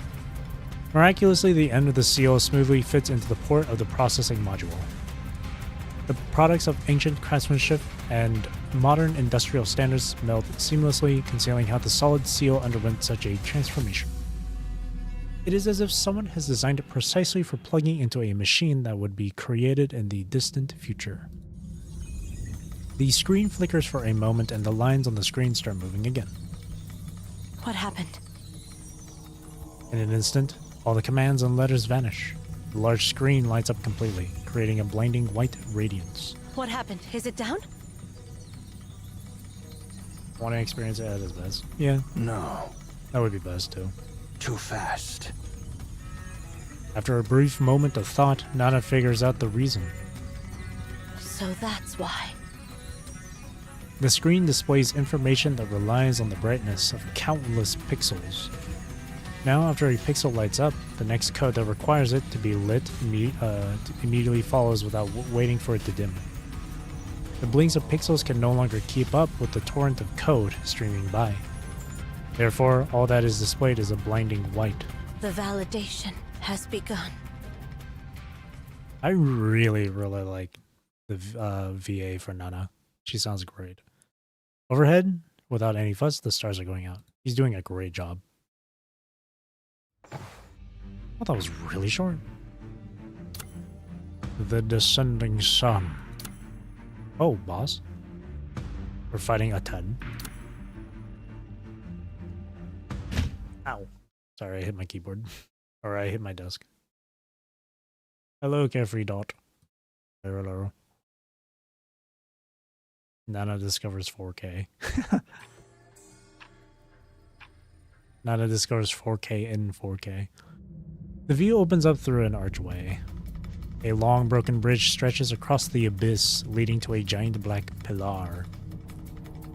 Miraculously, the end of the seal smoothly fits into the port of the processing module. The products of ancient craftsmanship and modern industrial standards meld seamlessly, concealing how the solid seal underwent such a transformation. It is as if someone has designed it precisely for plugging into a machine that would be created in the distant future. The screen flickers for a moment and the lines on the screen start moving again. What happened? In an instant, all the commands and letters vanish. The large screen lights up completely, creating a blinding white radiance. What happened? Is it down? Want to experience it at its best? Yeah, No, that would be best too. too fast. After a brief moment of thought, Nana figures out the reason. So that's why. The screen displays information that relies on the brightness of countless pixels. Now, after a pixel lights up, the next code that requires it to be lit immediately follows without waiting for it to dim. The blinks of pixels can no longer keep up with the torrent of code streaming by. Therefore, all that is displayed is a blinding white. The validation has begun. I really like the VA for Nana. She sounds great. Overhead, without any fuss, the stars are going out. He's doing a great job. I thought it was really short. The descending sun. Oh, boss. We're fighting a 10. Ow. Sorry, I hit my keyboard. Or I hit my desk. Hello, Carefree Dot. Hello. Nana discovers 4K. Now that this goes 4K in 4K. The view opens up through an archway. A long broken bridge stretches across the abyss, leading to a giant black pillar.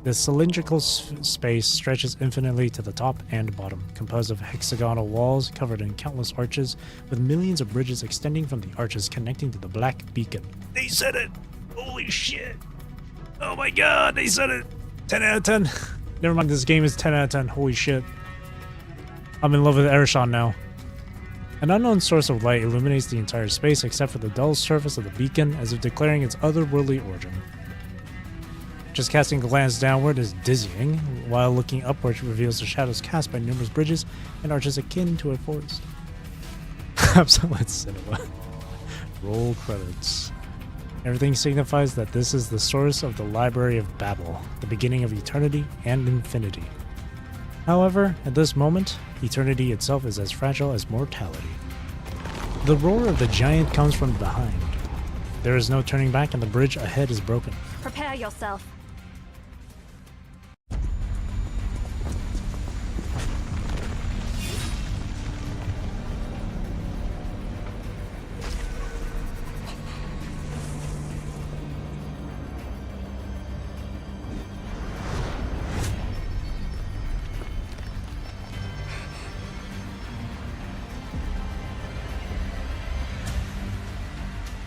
The cylindrical space stretches infinitely to the top and bottom, composed of hexagonal walls covered in countless arches, with millions of bridges extending from the arches connecting to the black beacon. They said it! Holy shit! Oh my god, they said it! 10 out of 10. Never mind, this game is 10 out of 10. Holy shit. I'm in love with Ereshkigal now. An unknown source of light illuminates the entire space except for the dull surface of the beacon, as if declaring its otherworldly origin. Just casting a glance downward is dizzying, while looking upward reveals the shadows cast by numerous bridges and arches akin to a forest. Absolute cinema. Roll credits. Everything signifies that this is the source of the Library of Babel, the beginning of eternity and infinity. However, at this moment, eternity itself is as fragile as mortality. The roar of the giant comes from behind. There is no turning back and the bridge ahead is broken. Prepare yourself.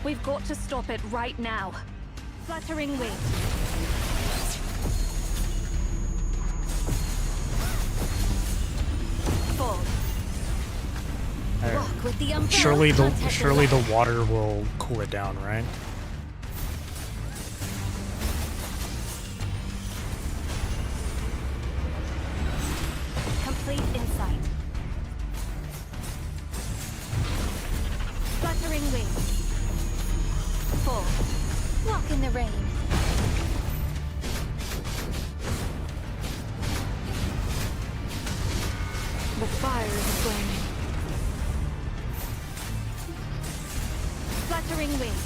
We've got to stop it right now. Fluttering wing. Fall. Walk with the umbrella. Surely the water will cool it down, right? Complete insight. Fluttering wing. Fall. Walk in the rain. The fire is burning. Fluttering wing.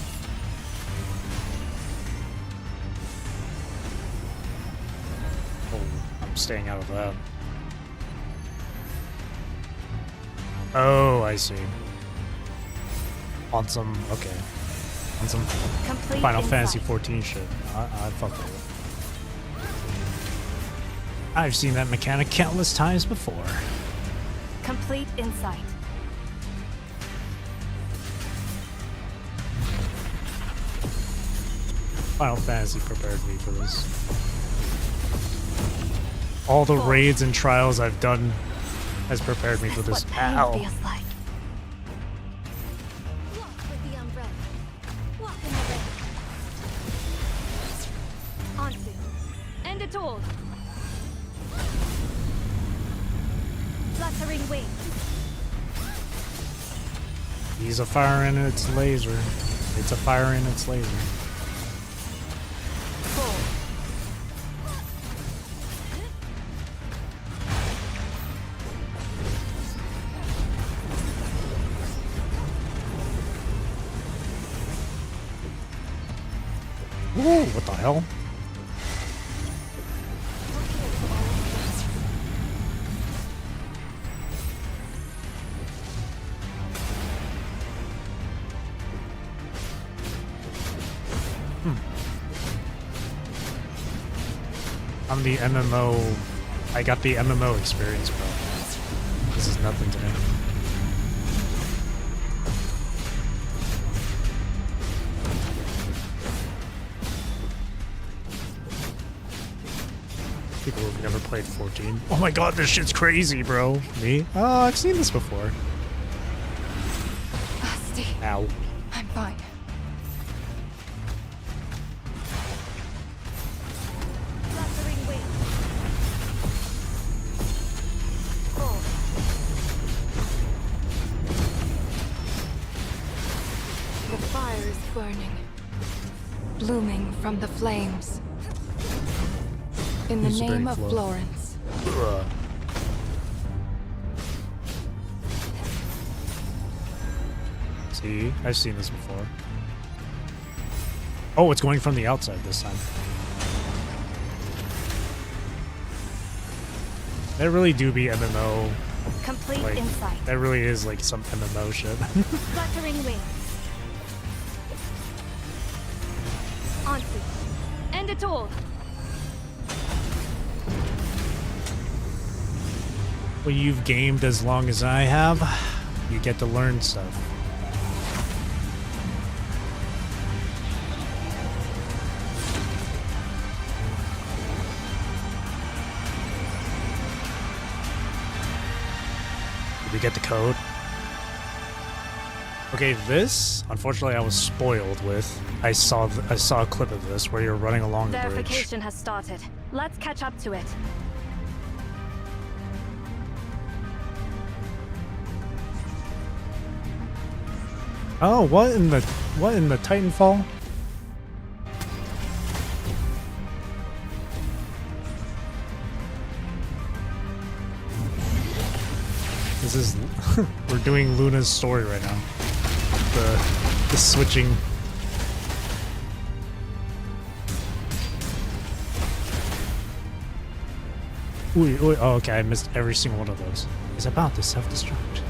Oh, I'm staying out of that. Oh, I see. On some, okay. On some Complete Final insight. Fantasy 14 shit. I fuck with it. I've seen that mechanic countless times before. Complete insight. Final Fantasy prepared me for this. All the raids and trials I've done has prepared me for That's this. what pain Ow. feels like. Walk with the umbrella. Walk in the rain. Onto. End it all. Fluttering wing. He's a fire in its laser. It's a fire in its laser. Fall. Whoa, what the hell? I'm the MMO. I got the MMO experience, bro. This is nothing to me. People who've never played 14. Oh my god, this shit's crazy, bro. Me? Oh, I've seen this before. Steve, Ow. I'm fine. Fluttering wing. Fall. The fire is burning, blooming from the flames. In the It's very name of close. Florence. Ugh. See? I've seen this before. Oh, it's going from the outside this time. That really do be MMO. Complete Like, insight. that really is like some MMO shit. Fluttering wings. Onto. End it all. When you've gamed as long as I have, you get to learn stuff. Did we get the code? Okay, this, unfortunately, I was spoiled with. I saw a clip of this where you're running along the bridge. Verification has started. Let's catch up to it. Oh, what in the Titanfall? This is we're doing Luna's story right now. The switching. Ooh, ooh, oh, okay, I missed every single one of those. It's about to self-destruct.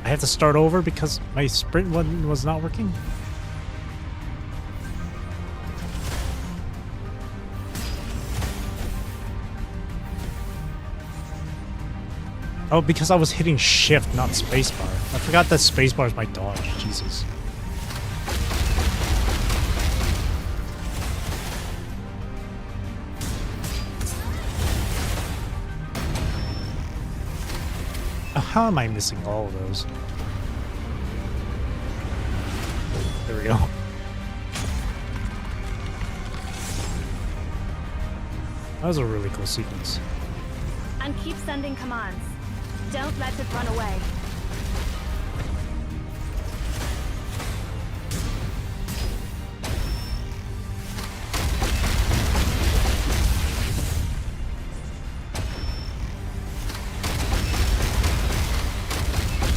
I have to start over because my sprint one was not working. Oh, because I was hitting shift, not spacebar. I forgot that spacebar is my dodge. Jesus. Oh, how am I missing all of those? There we go. That was a really cool sequence. And keep sending commands. Don't let it run away.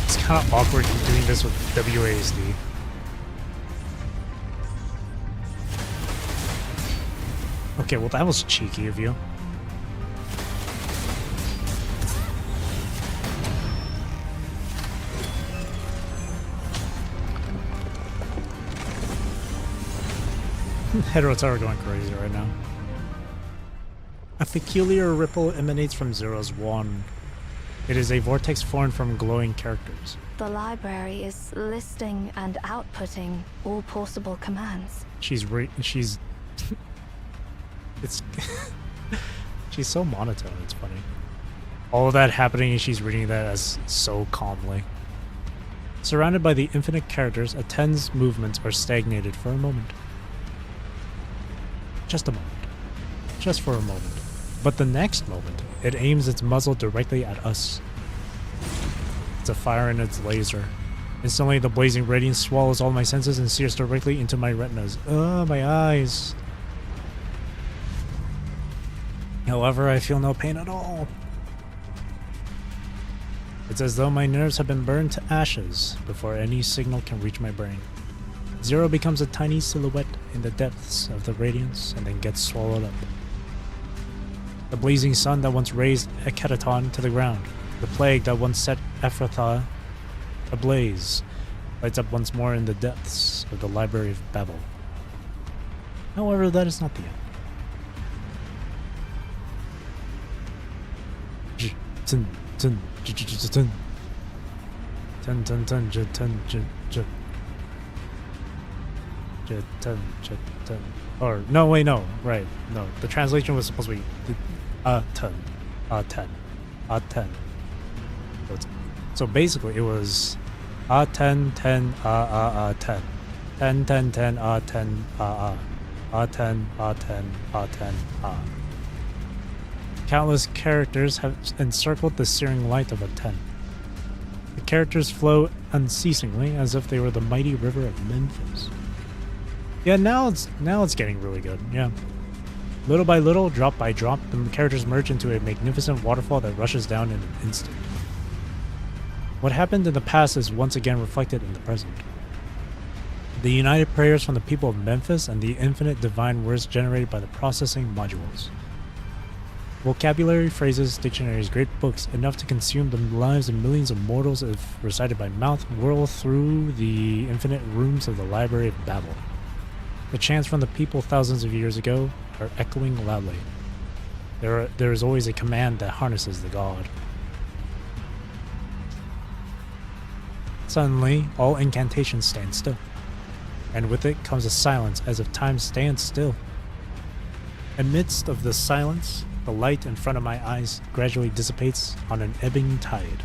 It's kind of awkward doing this with WASD. Okay, well that was cheeky of you. Heterots are going crazy right now. A peculiar ripple emanates from Zero's wand. It is a vortex formed from glowing characters. The library is listing and outputting all possible commands. She's it's she's so monotone, it's funny. All of that happening and she's reading that as so calmly. Surrounded by the infinite characters, Aten's movements are stagnated for a moment. Just a moment. Just for a moment. But the next moment, it aims its muzzle directly at us. It's a fire in its laser. Instantly, the blazing radiance swallows all my senses and sears directly into my retinas. Ugh, my eyes. However, I feel no pain at all. It's as though my nerves have been burned to ashes before any signal can reach my brain. Zero becomes a tiny silhouette in the depths of the radiance and then gets swallowed up. The blazing sun that once raised Eketaton to the ground, the plague that once set Ephrathah ablaze, lights up once more in the depths of the Library of Babel. However, that is not the end. Or no, wait, no, right, no. The translation was supposed to be ten. So basically, it was 10 10 10 10 10 10 10 10 10. Countless characters have encircled the searing light of a 10. The characters flow unceasingly as if they were the mighty river of Memphis. Yeah, now it's getting really good. Yeah. Little by little, drop by drop, the characters merge into a magnificent waterfall that rushes down in an instant. What happened in the past is once again reflected in the present. The united prayers from the people of Memphis and the infinite divine words generated by the processing modules. Vocabulary, phrases, dictionaries, great books, enough to consume the lives of millions of mortals if recited by mouth, whirl through the infinite rooms of the Library of Babel. The chants from the people thousands of years ago are echoing loudly. There is always a command that harnesses the god. Suddenly, all incantations stand still, and with it comes a silence as if time stands still. Amidst of the silence, the light in front of my eyes gradually dissipates on an ebbing tide.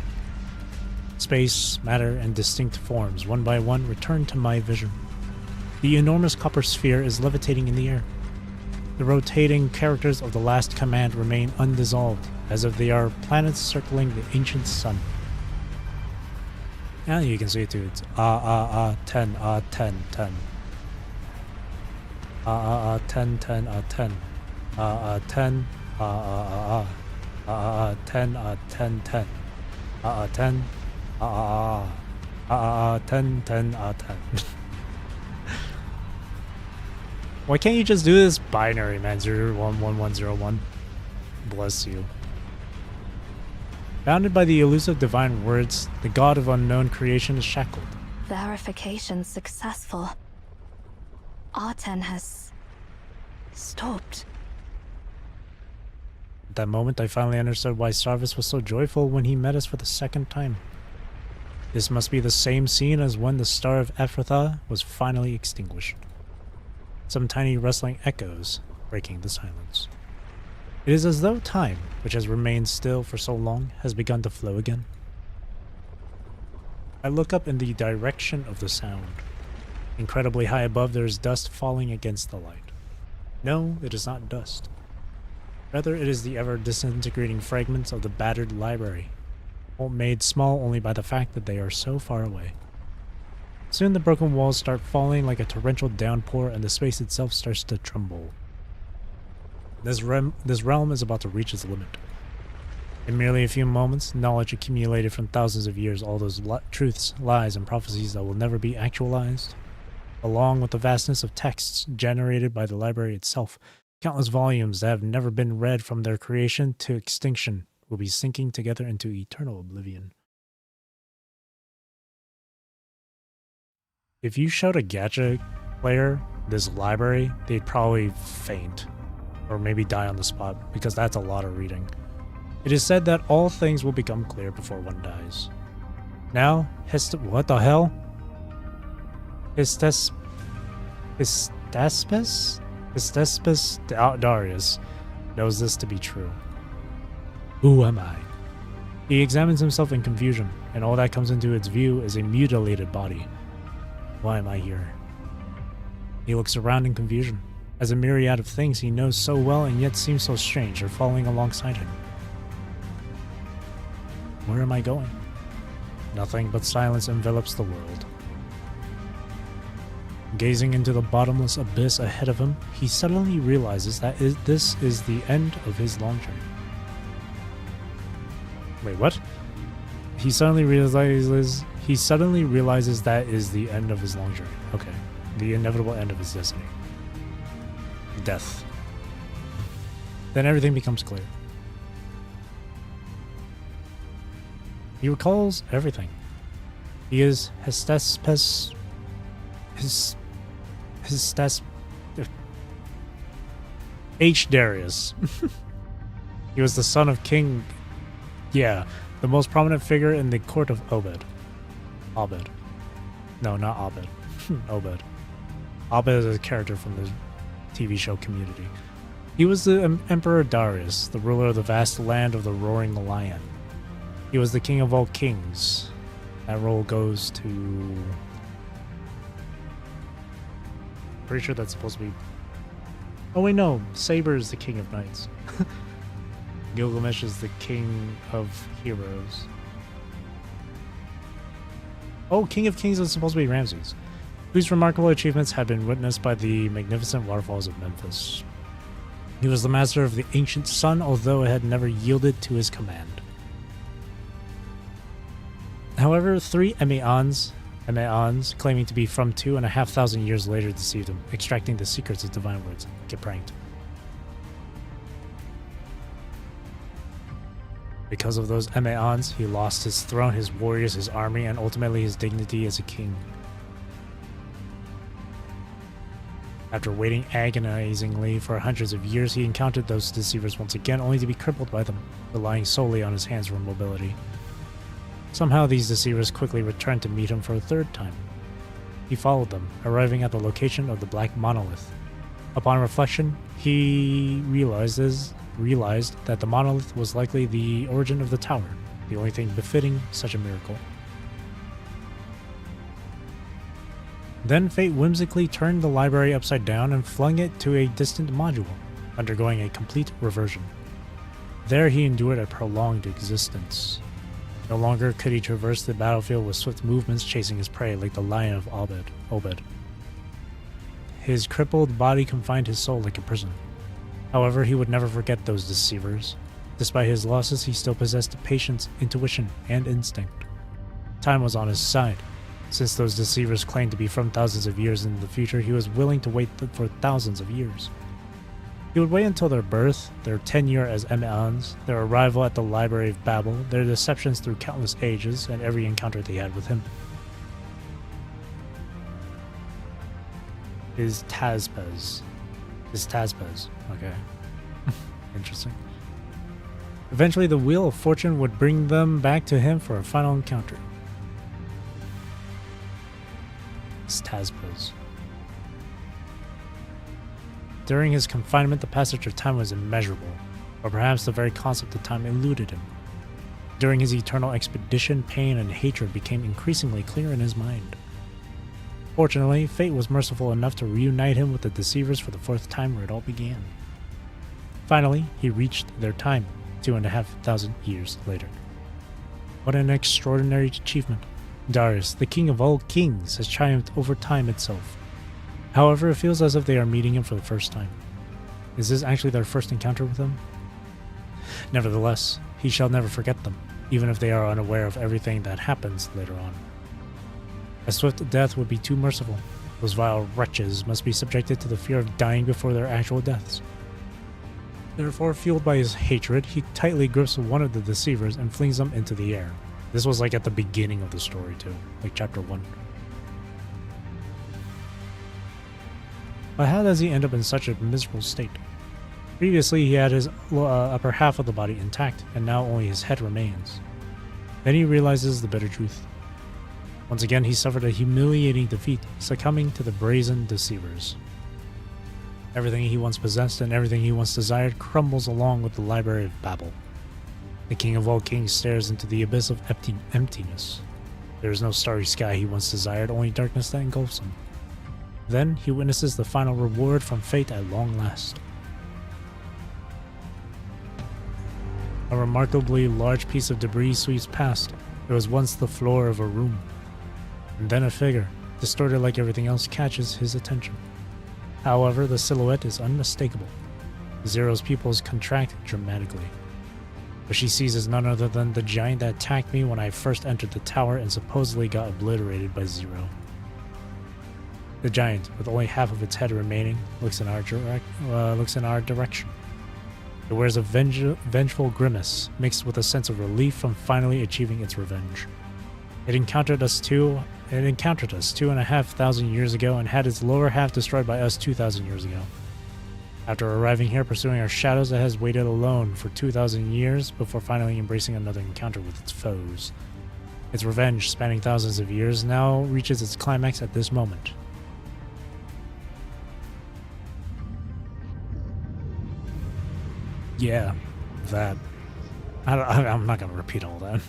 Space, matter, and distinct forms, one by one, return to my vision. The enormous copper sphere is levitating in the air. The rotating characters of the last command remain undissolved, as if they are planets circling the ancient sun. Now you can see it too. It's 10, 10, 10. 10, 10, 10. 10, 10, 10, 10. 10, 10, 10, 10. Why can't you just do this binary, man? 011101. Bless you. Bounded by the elusive divine words, the god of unknown creation is shackled. Verification successful. Arten has stopped. At that moment, I finally understood why Sarvis was so joyful when he met us for the second time. This must be the same scene as when the star of Ephrathah was finally extinguished. Some tiny rustling echoes breaking the silence. It is as though time, which has remained still for so long, has begun to flow again. I look up in the direction of the sound. Incredibly high above, there is dust falling against the light. No, it is not dust. Rather, it is the ever-disintegrating fragments of the battered library, made small only by the fact that they are so far away. Soon the broken walls start falling like a torrential downpour and the space itself starts to tremble. This realm is about to reach its limit. In merely a few moments, knowledge accumulated from thousands of years, all those truths, lies, and prophecies that will never be actualized, along with the vastness of texts generated by the library itself, countless volumes that have never been read from their creation to extinction, will be sinking together into eternal oblivion. If you showed a gacha player this library, they'd probably faint, or maybe die on the spot, because that's a lot of reading. It is said that all things will become clear before one dies. Now, what the hell? Histespes Darius knows this to be true. Who am I? He examines himself in confusion, and all that comes into its view is a mutilated body. Why am I here? He looks around in confusion, as a myriad of things he knows so well and yet seem so strange are falling alongside him. Where am I going? Nothing but silence envelops the world. Gazing into the bottomless abyss ahead of him, he suddenly realizes that this is the end of his long journey. Wait, what? He suddenly realizes that is the end of his long journey. Okay. The inevitable end of his destiny. Death. Then everything becomes clear. He recalls everything. He is Histespes. H. Darius. He was the son of King. Yeah, the most prominent figure in the court of Obed. Obed. No, not Obed. Obed. Obed is a character from the TV show Community. He was the Emperor Darius, the ruler of the vast land of the Roaring Lion. He was the king of all kings. That role goes to... Pretty sure that's supposed to be... Oh wait, no. Saber is the king of knights. Gilgamesh is the king of heroes. Oh, King of Kings is supposed to be Ramses, whose remarkable achievements had been witnessed by the magnificent waterfalls of Memphis. He was the master of the ancient sun, although it had never yielded to his command. However, 3 Emeons, claiming to be from 2,500 years later, deceived him, extracting the secrets of divine words. Get pranked. Because of those Emeons, he lost his throne, his warriors, his army, and ultimately his dignity as a king. After waiting agonizingly for hundreds of years, he encountered those deceivers once again, only to be crippled by them, relying solely on his hands for mobility. Somehow these deceivers quickly returned to meet him for a third time. He followed them, arriving at the location of the Black Monolith. Upon reflection, he realized that the monolith was likely the origin of the tower, the only thing befitting such a miracle. Then fate whimsically turned the library upside down and flung it to a distant module, undergoing a complete reversion. There he endured a prolonged existence. No longer could he traverse the battlefield with swift movements chasing his prey like the lion of Obed. His crippled body confined his soul like a prison. However, he would never forget those deceivers. Despite his losses, he still possessed patience, intuition, and instinct. Time was on his side. Since those deceivers claimed to be from thousands of years in the future, he was willing to wait for thousands of years. He would wait until their birth, their tenure as Emeons, their arrival at the Library of Babel, their deceptions through countless ages, and every encounter they had with him. His Tazpes. Okay. Interesting. Eventually, the Wheel of Fortune would bring them back to him for a final encounter. His Tazpes. During his confinement, the passage of time was immeasurable, or perhaps the very concept of time eluded him. During his eternal expedition, pain and hatred became increasingly clear in his mind. Fortunately, fate was merciful enough to reunite him with the deceivers for the fourth time where it all began. Finally, he reached their time, 2,500 years later. What an extraordinary achievement. Darius, the king of all kings, has triumphed over time itself. However, it feels as if they are meeting him for the first time. Is this actually their first encounter with him? Nevertheless, he shall never forget them, even if they are unaware of everything that happens later on. A swift death would be too merciful. Those vile wretches must be subjected to the fear of dying before their actual deaths. Therefore, fueled by his hatred, he tightly grips one of the deceivers and flings them into the air. This was like at the beginning of the story too, like chapter 1. But how does he end up in such a miserable state? Previously, he had his upper half of the body intact, and now only his head remains. Then he realizes the bitter truth. Once again, he suffered a humiliating defeat, succumbing to the brazen deceivers. Everything he once possessed and everything he once desired crumbles along with the Library of Babel. The king of all kings stares into the abyss of emptiness. There is no starry sky he once desired, only darkness that engulfs him. Then he witnesses the final reward from fate at long last. A remarkably large piece of debris sweeps past. It was once the floor of a room. And then a figure, distorted like everything else, catches his attention. However, the silhouette is unmistakable. Zero's pupils contract dramatically. What she sees is none other than the giant that attacked me when I first entered the tower and supposedly got obliterated by Zero. The giant, with only half of its head remaining, looks in our direction. It wears a vengeful grimace, mixed with a sense of relief from finally achieving its revenge. It encountered us 2,500 years ago and had its lower half destroyed by us 2,000 years ago. After arriving here pursuing our shadows, it has waited alone for 2,000 years before finally embracing another encounter with its foes. Its revenge, spanning thousands of years, now reaches its climax at this moment. Yeah, that. I'm not going to repeat all that.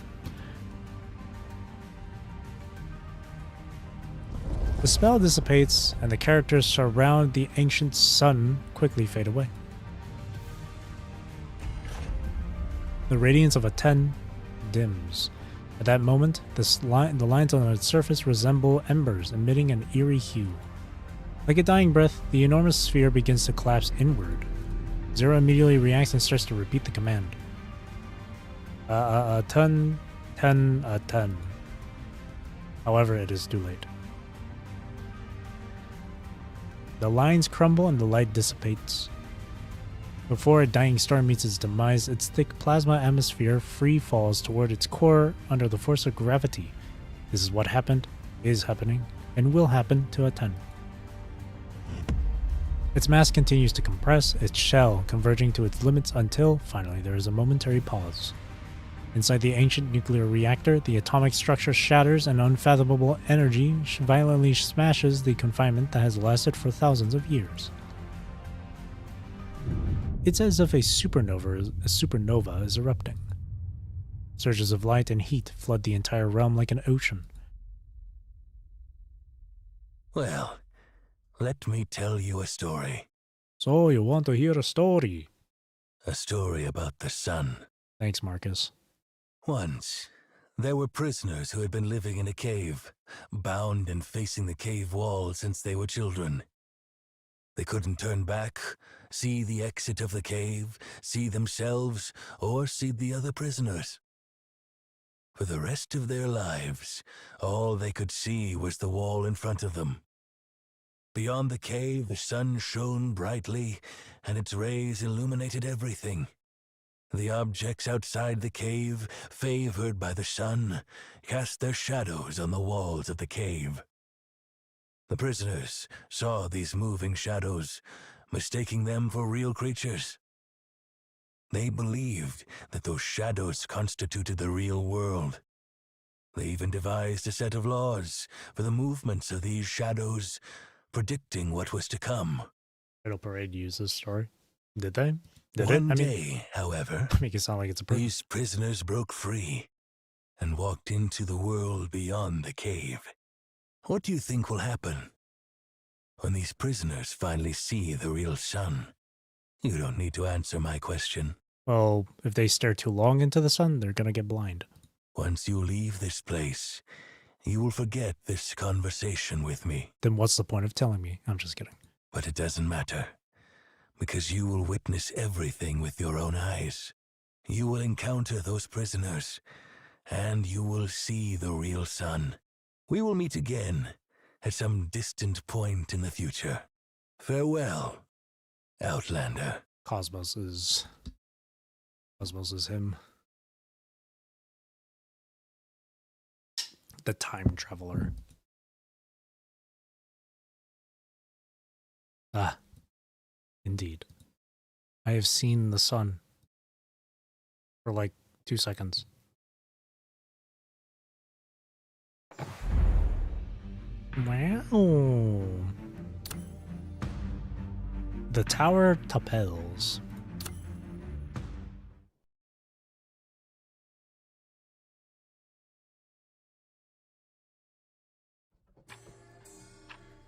The spell dissipates, and the characters surround the ancient sun quickly fade away. The radiance of Aten dims. At that moment, the lines on its surface resemble embers, emitting an eerie hue. Like a dying breath, the enormous sphere begins to collapse inward. Zero immediately reacts and starts to repeat the command. Aten. However, it is too late. The lines crumble and the light dissipates. Before a dying star meets its demise, its thick plasma atmosphere free falls toward its core under the force of gravity. This is what happened, is happening, and will happen to a 10. Its mass continues to compress, its shell converging to its limits until, finally, there is a momentary pause. Inside the ancient nuclear reactor, the atomic structure shatters and unfathomable energy violently smashes the confinement that has lasted for thousands of years. It's as if a supernova is erupting. Surges of light and heat flood the entire realm like an ocean. Well, let me tell you a story. So you want to hear a story? A story about the sun. Thanks, Marcus. Once, there were prisoners who had been living in a cave, bound and facing the cave wall since they were children. They couldn't turn back, see the exit of the cave, see themselves, or see the other prisoners. For the rest of their lives, all they could see was the wall in front of them. Beyond the cave, the sun shone brightly, and its rays illuminated everything. The objects outside the cave, favored by the sun, cast their shadows on the walls of the cave. The prisoners saw these moving shadows, mistaking them for real creatures. They believed that those shadows constituted the real world. They even devised a set of laws for the movements of these shadows, predicting what was to come. Riddle Parade used this story. Did they? Did One it? day, however, Make it sound like it's a person. these prisoners broke free and walked into the world beyond the cave. What do you think will happen when these prisoners finally see the real sun? You don't need to answer my question. Well, if they stare too long into the sun, they're gonna get blind. Once you leave this place, you will forget this conversation with me. Then what's the point of telling me? I'm just kidding. But it doesn't matter, because you will witness everything with your own eyes. You will encounter those prisoners, and you will see the real sun. We will meet again at some distant point in the future. Farewell, Outlander. Cosmos is him. The time traveler. Ah, indeed. I have seen the sun for like 2 seconds. Wow. The Tower Tapels.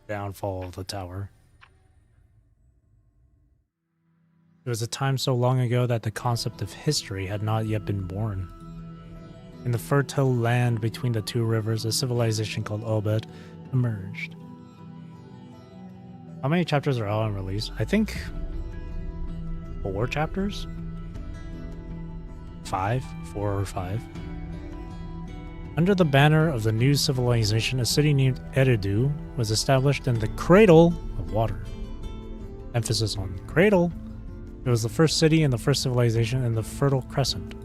Downfall of the tower. There was a time so long ago that the concept of history had not yet been born. In the fertile land between the two rivers, a civilization called Obed emerged. How many chapters are out on release? I think 4 chapters? 4 or 5. Under the banner of the new civilization, a city named Eridu was established in the Cradle of Water. Emphasis on cradle. It was the first city and the first civilization in the Fertile Crescent.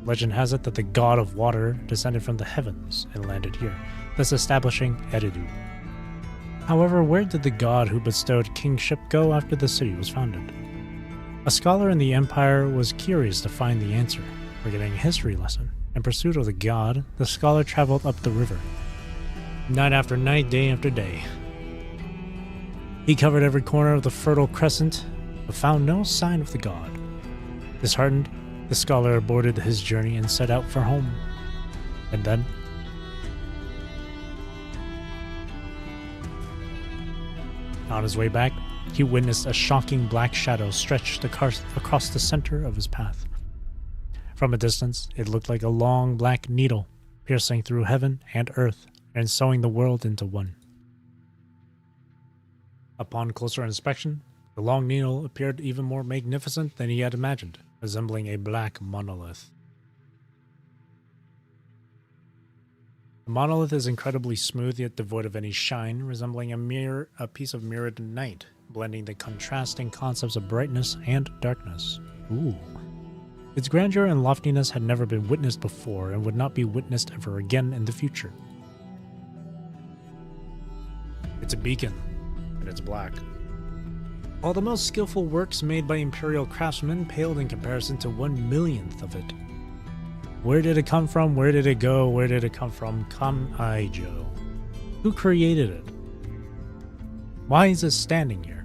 Legend has it that the god of water descended from the heavens and landed here, thus establishing Eridu. However, where did the god who bestowed kingship go after the city was founded? A scholar in the empire was curious to find the answer. We're getting a history lesson. In pursuit of the god, the scholar traveled up the river. Night after night, day after day. He covered every corner of the Fertile Crescent, but found no sign of the god. Disheartened, the scholar aborted his journey and set out for home. And then... on his way back, he witnessed a shocking black shadow stretched across the center of his path. From a distance, it looked like a long black needle, piercing through heaven and earth and sewing the world into one. Upon closer inspection, the long needle appeared even more magnificent than he had imagined, resembling a black monolith. The monolith is incredibly smooth yet devoid of any shine, resembling a piece of mirrored night, blending the contrasting concepts of brightness and darkness. Ooh. Its grandeur and loftiness had never been witnessed before and would not be witnessed ever again in the future. It's a beacon, and it's black. All the most skillful works made by Imperial craftsmen paled in comparison to 1/1,000,000th of it. Where did it come from? Where did it go? Where did it come from? Kanaijo. Who created it? Why is it standing here?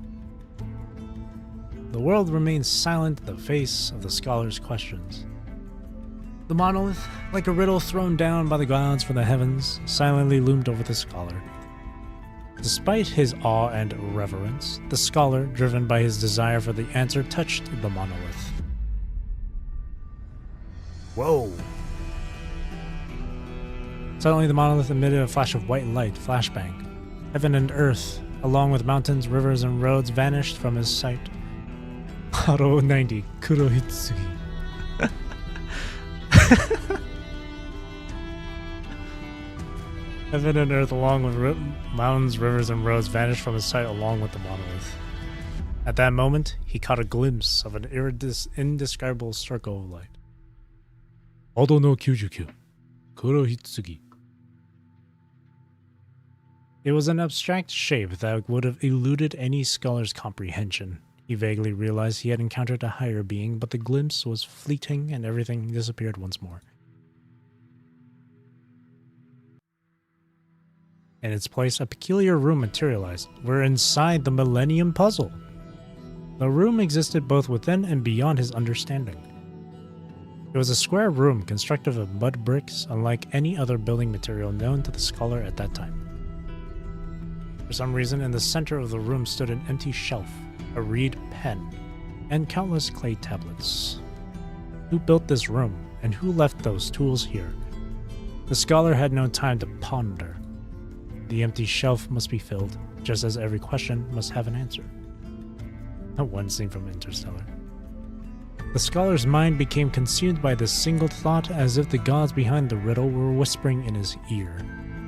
The world remains silent in the face of the scholar's questions. The monolith, like a riddle thrown down by the gods from the heavens, silently loomed over the scholar. Despite his awe and reverence, the scholar, driven by his desire for the answer, touched the monolith. Whoa! Suddenly the monolith emitted a flash of white light, flashbang. Heaven and earth, along with mountains, rivers, and roads, vanished from his sight. Haro 90, Kurohitsugi. Heaven and earth, along with mountains, rivers, and roads, vanished from his sight along with the monolith. At that moment, he caught a glimpse of an indescribable circle of light. Odo no 99, Kurohitsugi. It was an abstract shape that would have eluded any scholar's comprehension. He vaguely realized he had encountered a higher being, but the glimpse was fleeting and everything disappeared once more. In its place, a peculiar room materialized. We're inside the Millennium Puzzle. The room existed both within and beyond his understanding. It was a square room constructed of mud bricks, unlike any other building material known to the scholar at that time. For some reason, in the center of the room stood an empty shelf, a reed pen, and countless clay tablets. Who built this room, and who left those tools here? The scholar had no time to ponder. The empty shelf must be filled, just as every question must have an answer. One scene from Interstellar. The scholar's mind became consumed by this single thought, as if the gods behind the riddle were whispering in his ear.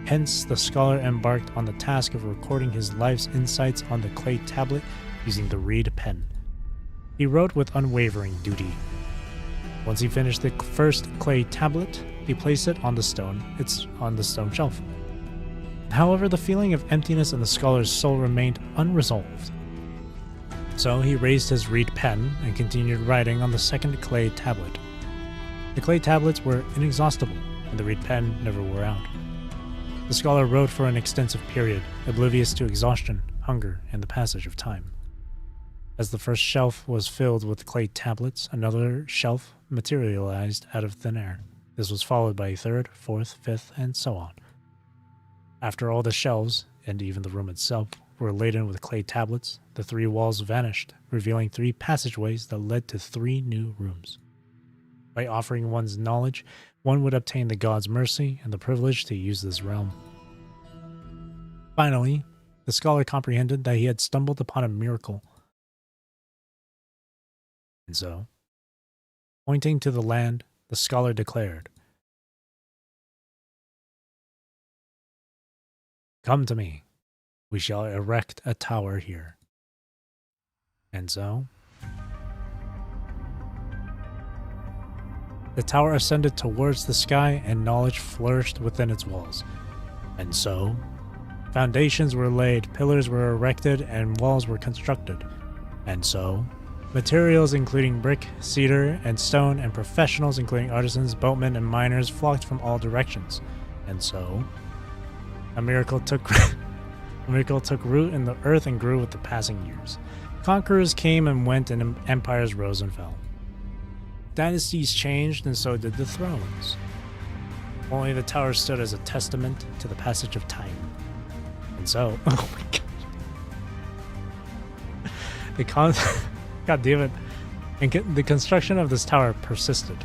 Hence, the scholar embarked on the task of recording his life's insights on the clay tablet using the reed pen. He wrote with unwavering duty. Once he finished the first clay tablet, he placed it on the stone shelf. However, the feeling of emptiness in the scholar's soul remained unresolved. So he raised his reed pen and continued writing on the second clay tablet. The clay tablets were inexhaustible, and the reed pen never wore out. The scholar wrote for an extensive period, oblivious to exhaustion, hunger, and the passage of time. As the first shelf was filled with clay tablets, another shelf materialized out of thin air. This was followed by a third, fourth, fifth, and so on. After all the shelves, and even the room itself, were laden with clay tablets, the three walls vanished, revealing three passageways that led to three new rooms. By offering one's knowledge, one would obtain the god's mercy and the privilege to use this realm. Finally, the scholar comprehended that he had stumbled upon a miracle. And so, pointing to the land, the scholar declared, "Come to me. We shall erect a tower here." And so, the tower ascended towards the sky and knowledge flourished within its walls. And so, foundations were laid, pillars were erected, and walls were constructed. And so, materials including brick, cedar, and stone, and professionals including artisans, boatmen, and miners flocked from all directions. And so, a miracle took root in the earth and grew with the passing years. Conquerors came and went, and empires rose and fell. Dynasties changed, and so did the thrones. Only the tower stood as a testament to the passage of time. And so, oh my god. God damn it. And the construction of this tower persisted.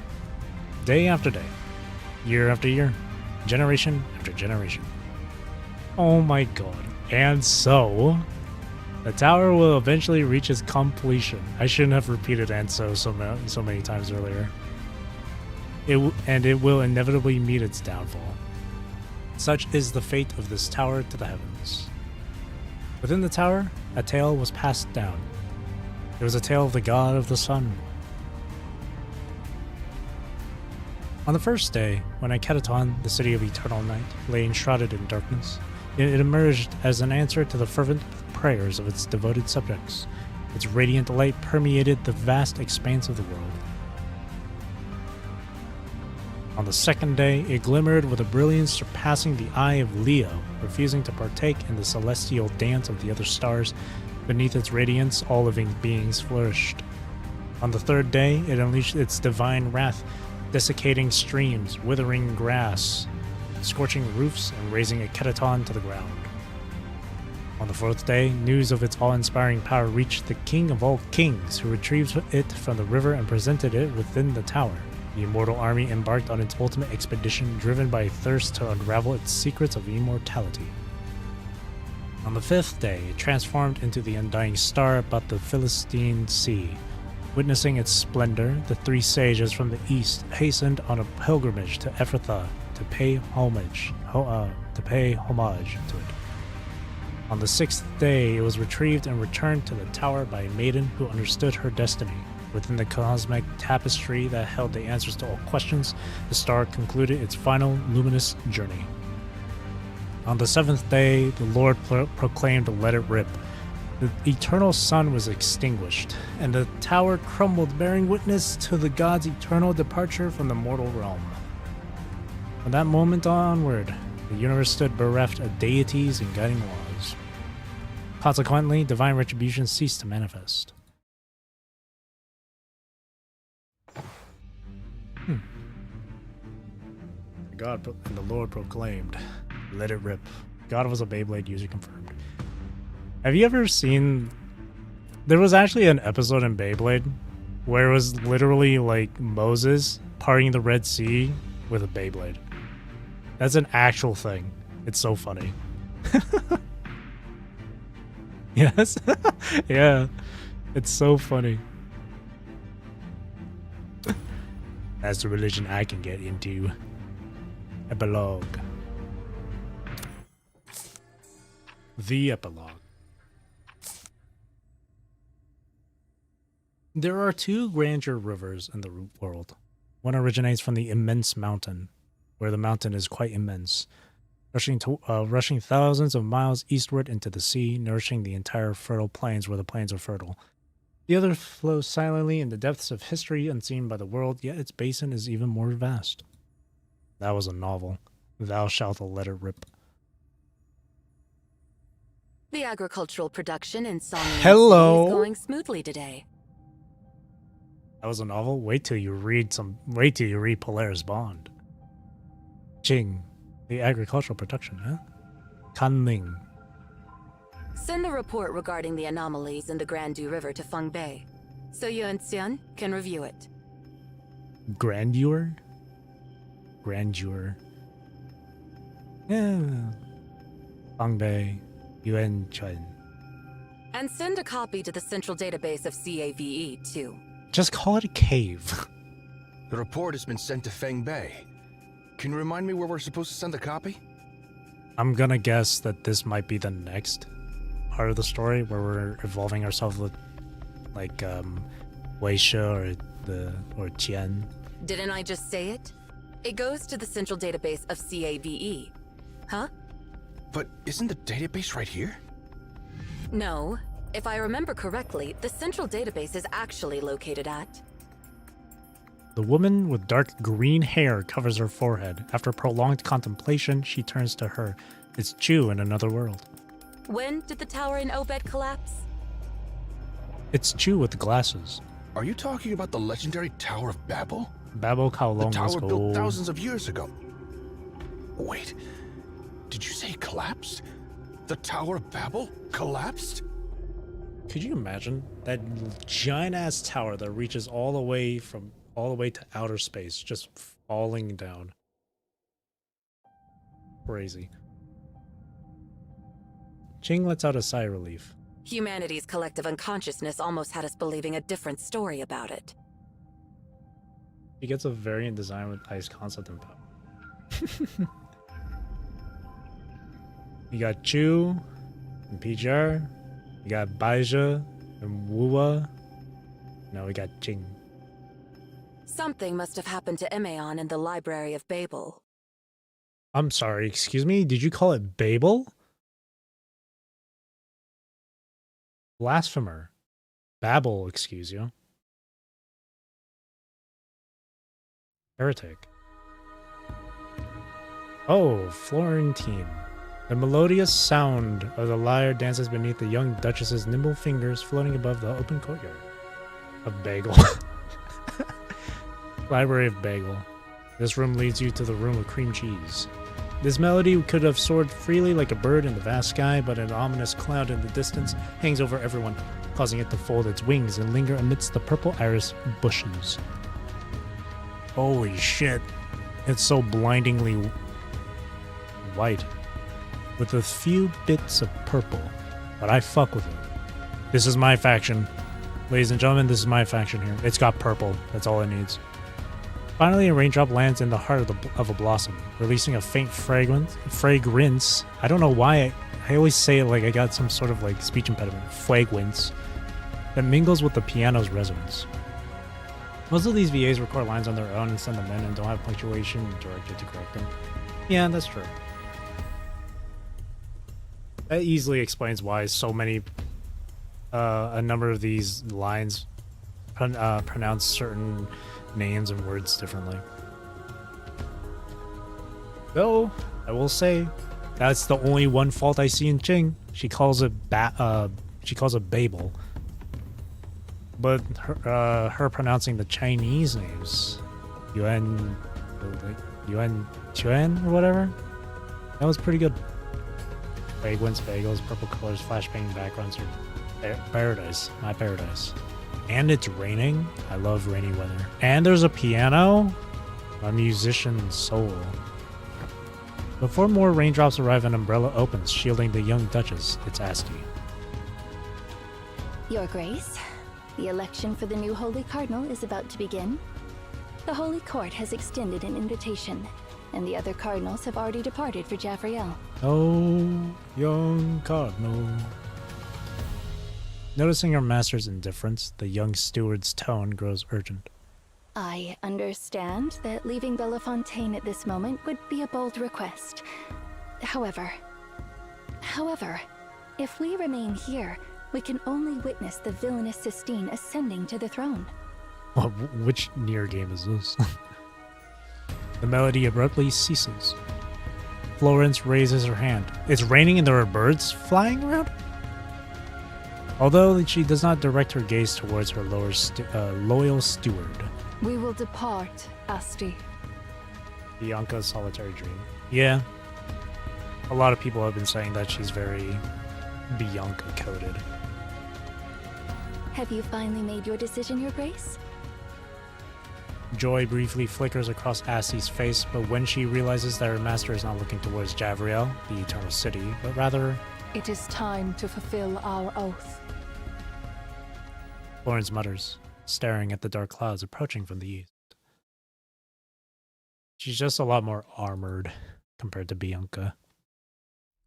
Day after day, year after year, generation after generation. Oh my god. And so, the tower will eventually reach its completion. I shouldn't have repeated "and so many times earlier. It will inevitably meet its downfall. Such is the fate of this tower to the heavens. Within the tower, a tale was passed down. It was a tale of the god of the sun. On the first day, when Akhenaton, the city of eternal night, lay enshrouded in darkness, it emerged as an answer to the fervent prayers of its devoted subjects. Its radiant light permeated the vast expanse of the world. On the second day, it glimmered with a brilliance surpassing the eye of Leo, refusing to partake in the celestial dance of the other stars. Beneath its radiance, all living beings flourished. On the third day, it unleashed its divine wrath, desiccating streams, withering grass, scorching roofs, and razing Akhenaton to the ground. On the fourth day, news of its awe-inspiring power reached the king of all kings, who retrieved it from the river and presented it within the tower. The immortal army embarked on its ultimate expedition, driven by a thirst to unravel its secrets of immortality. On the fifth day, it transformed into the undying star above the Philistine Sea. Witnessing its splendor, the three sages from the east hastened on a pilgrimage to Ephrathah to pay homage to it. On the sixth day, it was retrieved and returned to the tower by a maiden who understood her destiny. Within the cosmic tapestry that held the answers to all questions, the star concluded its final luminous journey. On the seventh day, the Lord proclaimed, "Let it rip." The eternal sun was extinguished, and the tower crumbled, bearing witness to the god's eternal departure from the mortal realm. From that moment onward, the universe stood bereft of deities and guiding laws. Consequently, divine retribution ceased to manifest. God and the Lord proclaimed, "Let it rip." God was a Beyblade user confirmed. Have you ever seen... There was actually an episode in Beyblade where it was literally like Moses parting the Red Sea with a Beyblade. That's an actual thing. It's so funny. Yes? Yeah. It's so funny. That's the religion I can get into. Epilogue. The epilogue. There are two grandeur rivers in the world. One originates from the immense mountain, where the mountain is quite immense, rushing thousands of miles eastward into the sea, nourishing the entire fertile plains where the plains are fertile. The other flows silently in the depths of history, unseen by the world, yet its basin is even more vast. That was a novel. Thou shalt let it rip. The agricultural production in Song Hello. is going smoothly today. That was a novel? Wait till you read Polaris Bond. Jing. The agricultural production, huh? Kanling. Send the report regarding the anomalies in the Grand Du River to Feng Bei, so you and Xian can review it. Grandeur? Grandeur. Yeah. Feng Bei. Yuan Chen. And send a copy to the central database of CAVE, too. Just call it a cave. The report has been sent to Feng Bei. Can you remind me where we're supposed to send the copy? I'm gonna guess that this might be the next part of the story where we're evolving ourselves with like Weisha or Qian. Didn't I just say it? It goes to the central database of CAVE. Huh? But isn't the database right here? No. If I remember correctly, the central database is actually located at... The woman with dark green hair covers her forehead. After prolonged contemplation, she turns to her. It's Chu in another world. When did the tower in Obed collapse? It's Chu with the glasses. Are you talking about the legendary Tower of Babel? Babel Kowloon. The tower built thousands of years ago. Wait, did you say collapsed? The Tower of Babel collapsed? Could you imagine that giant ass tower that reaches all the way to outer space just falling down? Crazy. Ching lets out a sigh of relief. Humanity's collective unconsciousness almost had us believing a different story about it. He gets a variant design with ice concept and power. You got Chu, In PGR, we got Baija and Wua. Now we got Jing. Something must have happened to Emeon in the Library of Babel. I'm sorry, excuse me? Did you call it Babel? Blasphemer. Babel, excuse you. Heretic. Oh, Florentine. The melodious sound of the lyre dances beneath the young duchess's nimble fingers floating above the open courtyard of Bagel. Library of Bagel. This room leads you to the room of cream cheese. This melody could have soared freely like a bird in the vast sky, but an ominous cloud in the distance hangs over everyone, causing it to fold its wings and linger amidst the purple iris bushes. Holy shit. It's so blindingly white, with a few bits of purple, but I fuck with it. This is my faction. Ladies and gentlemen, this is my faction here. It's got purple. That's all it needs. Finally, a raindrop lands in the heart of a blossom, releasing a faint fragrance. I don't know why I always say it like I got some sort of like speech impediment. Fragrance that mingles with the piano's resonance. Most of these VAs record lines on their own and send them in and don't have punctuation directed to correct them. Yeah, that's true. That easily explains why so many, a number of these lines pronounce certain names and words differently. Though, I will say, that's the only one fault I see in Ching. She calls it Babel. But her pronouncing the Chinese names, Yuan Chuan or whatever, that was pretty good. Fragrance, bagels, purple colors, flashbang backgrounds are paradise, my paradise. And it's raining. I love rainy weather. And there's a piano, a musician's soul. Before more raindrops arrive, an umbrella opens, shielding the young duchess. It's Asti. Your Grace, the election for the new Holy Cardinal is about to begin. The Holy Court has extended an invitation, and the other cardinals have already departed for Javriel. Oh, young cardinal. Noticing her master's indifference, the young steward's tone grows urgent. I understand that leaving Bellefontaine at this moment would be a bold request. However, if we remain here, we can only witness the villainous Sistine ascending to the throne. Well, which Nier game is this? The melody abruptly ceases. Florence raises her hand. It's raining and there are birds flying around? Although she does not direct her gaze towards her loyal steward. We will depart, Asti. Bianca's solitary dream. Yeah. A lot of people have been saying that she's very Bianca-coded. Have you finally made your decision, Your Grace? Joy briefly flickers across Asti's face, but when she realizes that her master is not looking towards Javriel, the Eternal City, but rather... It is time to fulfill our oath. Florence mutters, staring at the dark clouds approaching from the east. She's just a lot more armored compared to Bianca.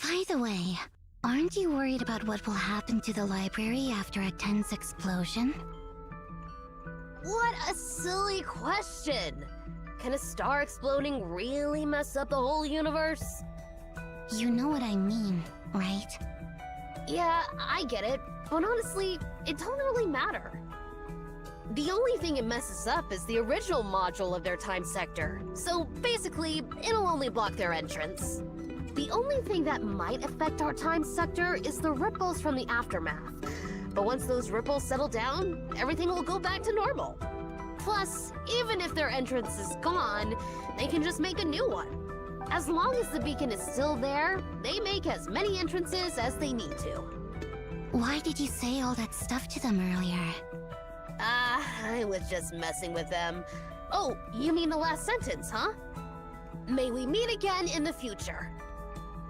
By the way, aren't you worried about what will happen to the library after a tense explosion? What a silly question! Can a star exploding really mess up the whole universe? You know what I mean, right? Yeah, I get it, but honestly, it don't really matter. The only thing it messes up is the original module of their time sector, so basically, it'll only block their entrance. The only thing that might affect our time sector is the ripples from the aftermath. But once those ripples settle down, everything will go back to normal. Plus, even if their entrance is gone, they can just make a new one. As long as the beacon is still there, they make as many entrances as they need to. Why did you say all that stuff to them earlier? I was just messing with them. Oh, you mean the last sentence, huh? May we meet again in the future.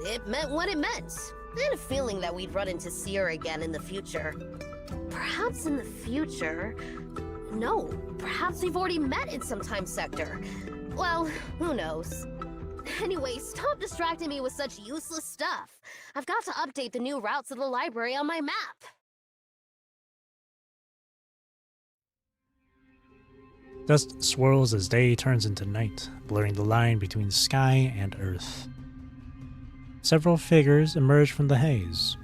It meant what it meant. I had a feeling that we'd run into Seer again in the future. Perhaps in the future... No, perhaps we've already met in some time sector. Well, who knows? Anyway, stop distracting me with such useless stuff. I've got to update the new routes to the library on my map. Dust swirls as day turns into night, blurring the line between sky and earth. Several figures emerge from the haze.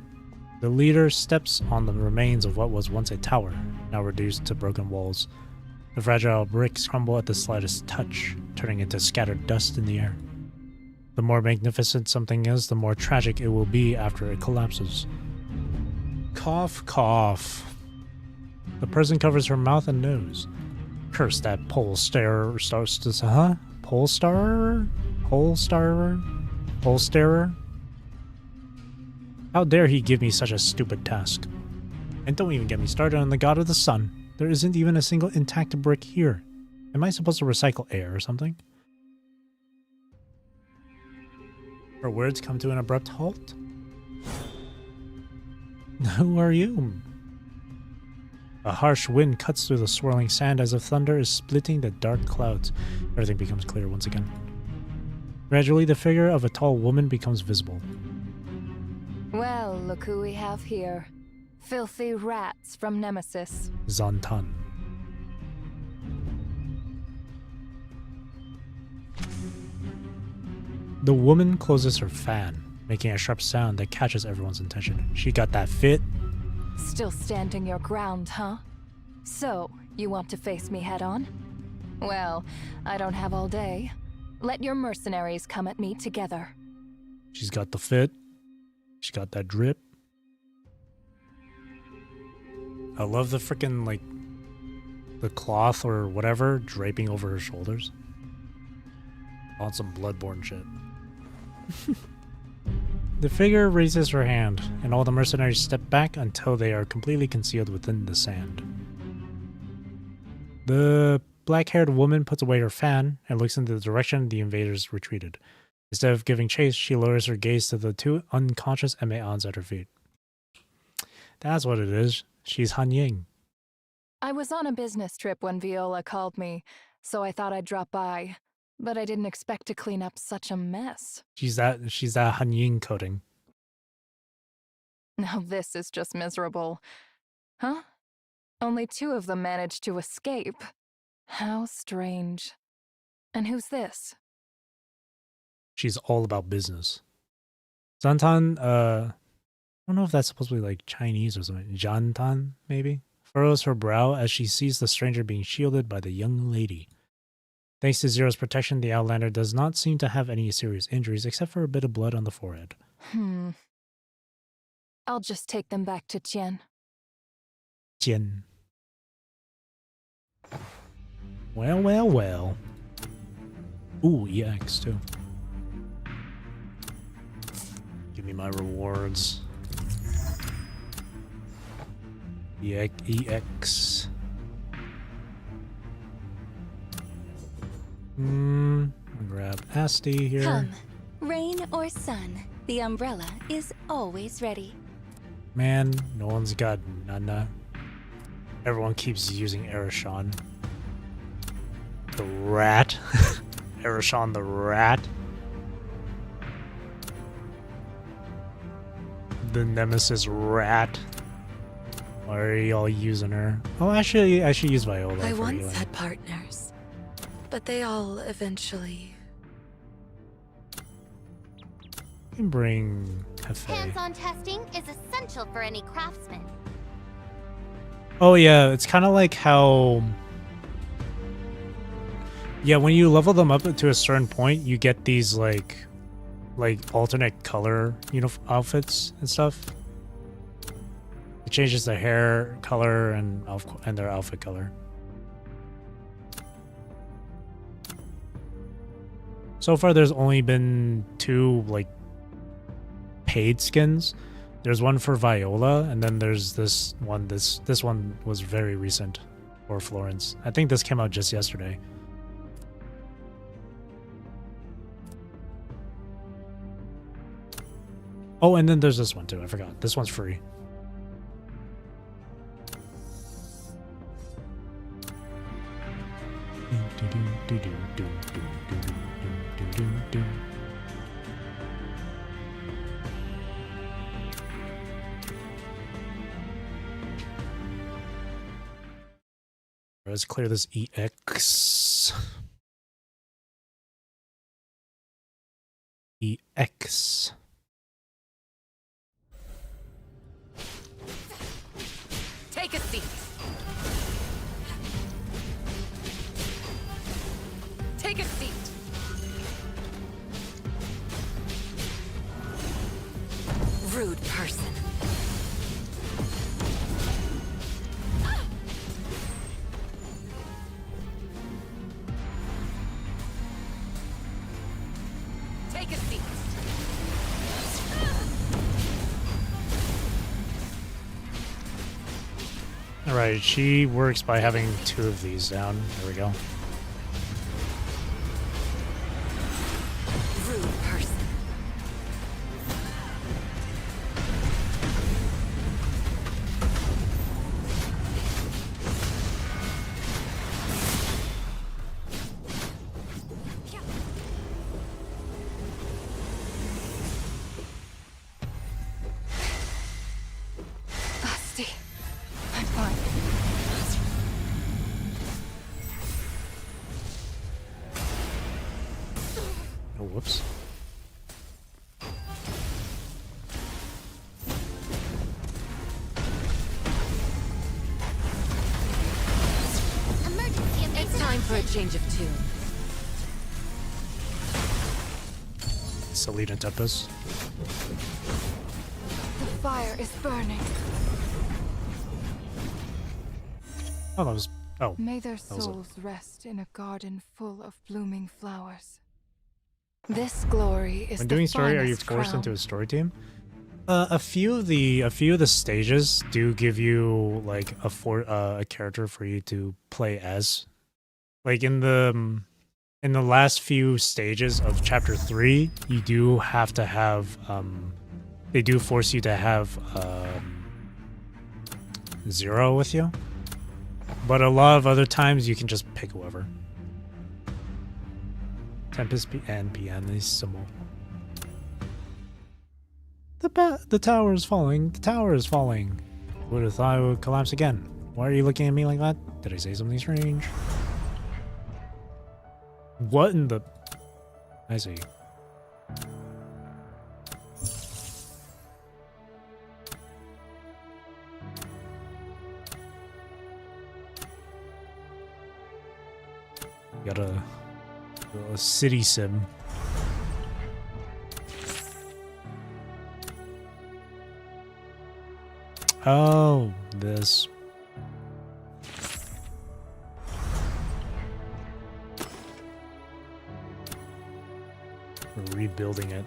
The leader steps on the remains of what was once a tower, now reduced to broken walls. The fragile bricks crumble at the slightest touch, turning into scattered dust in the air. The more magnificent something is, the more tragic it will be after it collapses. Cough, cough. The person covers her mouth and nose. Curse that pole starer starts to Pole starer? Pole starer? Pole starer? How dare he give me such a stupid task? And don't even get me started on the god of the sun. There isn't even a single intact brick here. Am I supposed to recycle air or something? Her words come to an abrupt halt. Who are you? A harsh wind cuts through the swirling sand as if thunder is splitting the dark clouds. Everything becomes clear once again. Gradually, the figure of a tall woman becomes visible. Well, look who we have here. Filthy rats from Nemesis. Zantan. The woman closes her fan, making a sharp sound that catches everyone's attention. She got that fit. Still standing your ground, huh? So, you want to face me head on? Well, I don't have all day. Let your mercenaries come at me together. She's got the fit. She got that drip. I love the freaking, like, the cloth or whatever draping over her shoulders. On some Bloodborne shit. The figure raises her hand, and all the mercenaries step back until they are completely concealed within the sand. The black-haired woman puts away her fan and looks in the direction the invaders retreated. Instead of giving chase, she lowers her gaze to the two unconscious Emeons at her feet. That's what it is. She's Han Ying. I was on a business trip when Viola called me, so I thought I'd drop by. But I didn't expect to clean up such a mess. She's that Han Ying coating. Now this is just miserable. Huh? Only 2 of them managed to escape. How strange. And who's this? She's all about business. Zantan, I don't know if that's supposed to be like Chinese or something. Jantan, maybe? Furrows her brow as she sees the stranger being shielded by the young lady. Thanks to Zero's protection, the Outlander does not seem to have any serious injuries except for a bit of blood on the forehead. I'll just take them back to Tien. Tien. Well, well, well. Ooh, EX too. Give me my rewards. EX. Grab Asti here. Come, rain or sun, the umbrella is always ready. Man, no one's got Nana. Everyone keeps using Ereshkigal. The rat. Ereshkigal the rat. The Nemesis rat. Why are y'all using her? Oh, actually, I should use Viola. I once had partners, but they all eventually... Bring Hefe. Hands-on testing is essential for any craftsman. Oh yeah, it's kind of like how... Yeah, when you level them up to a certain point, you get these like alternate color, outfits and stuff. It changes their hair color and their outfit color. So far, there's only been 2 like paid skins. There's one for Viola, and then there's this one. This one was very recent for Florence. I think this came out just yesterday. Oh, and then there's this one too. I forgot. This one's free. let's clear this EX. EX. Take a seat. Take a seat. Rude person. Take a seat. Alright, she works by having 2 of these down. There we go. Rude person. Asti, I'm fine. Oh, whoops. It's time for a change of tune. Selena Tempest. The fire is burning. Oh, that was... Oh. May their That was it. souls rest in a garden full of blooming flowers. This glory is When the doing story, are you finest forced crown. into a story team? A few of the stages do give you like a character for you to play as. Like in the last few stages of chapter 3, you do have to have they do force you to have Zero with you. But a lot of other times you can just pick whoever. Tempest and Pianissimo. The tower is falling. The tower is falling. Would have thought it would collapse again. Why are you looking at me like that? Did I say something strange? What in the... I see. Got a city sim. Oh, this. We're rebuilding it.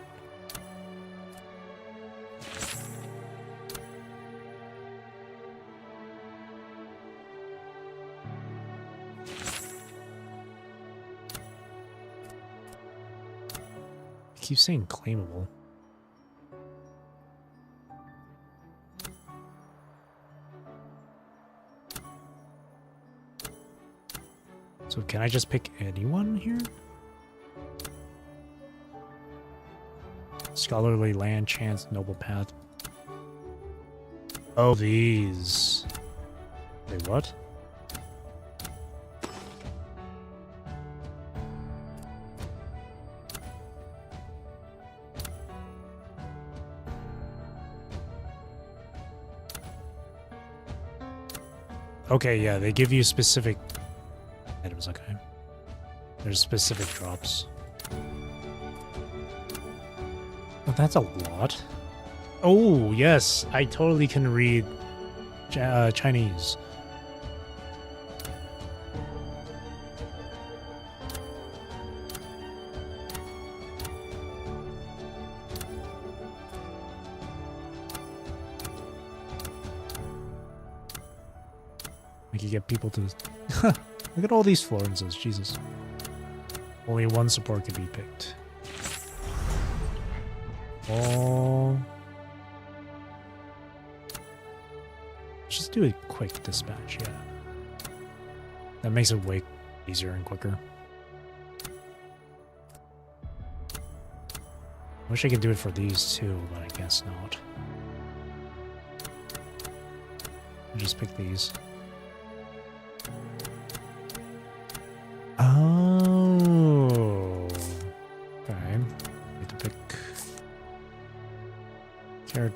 I keep saying claimable. So can I just pick anyone here? Scholarly land, chance, noble path. Oh, these. Wait, what? Okay, yeah, they give you specific items, okay. There's specific drops. Oh, that's a lot. Oh, yes, I totally can read Chinese. I could get people to... Look at all these Florences, Jesus. Only one support can be picked. Oh... Just do a quick dispatch, yeah. That makes it way easier and quicker. Wish I could do it for these too, but I guess not. I'll just pick these.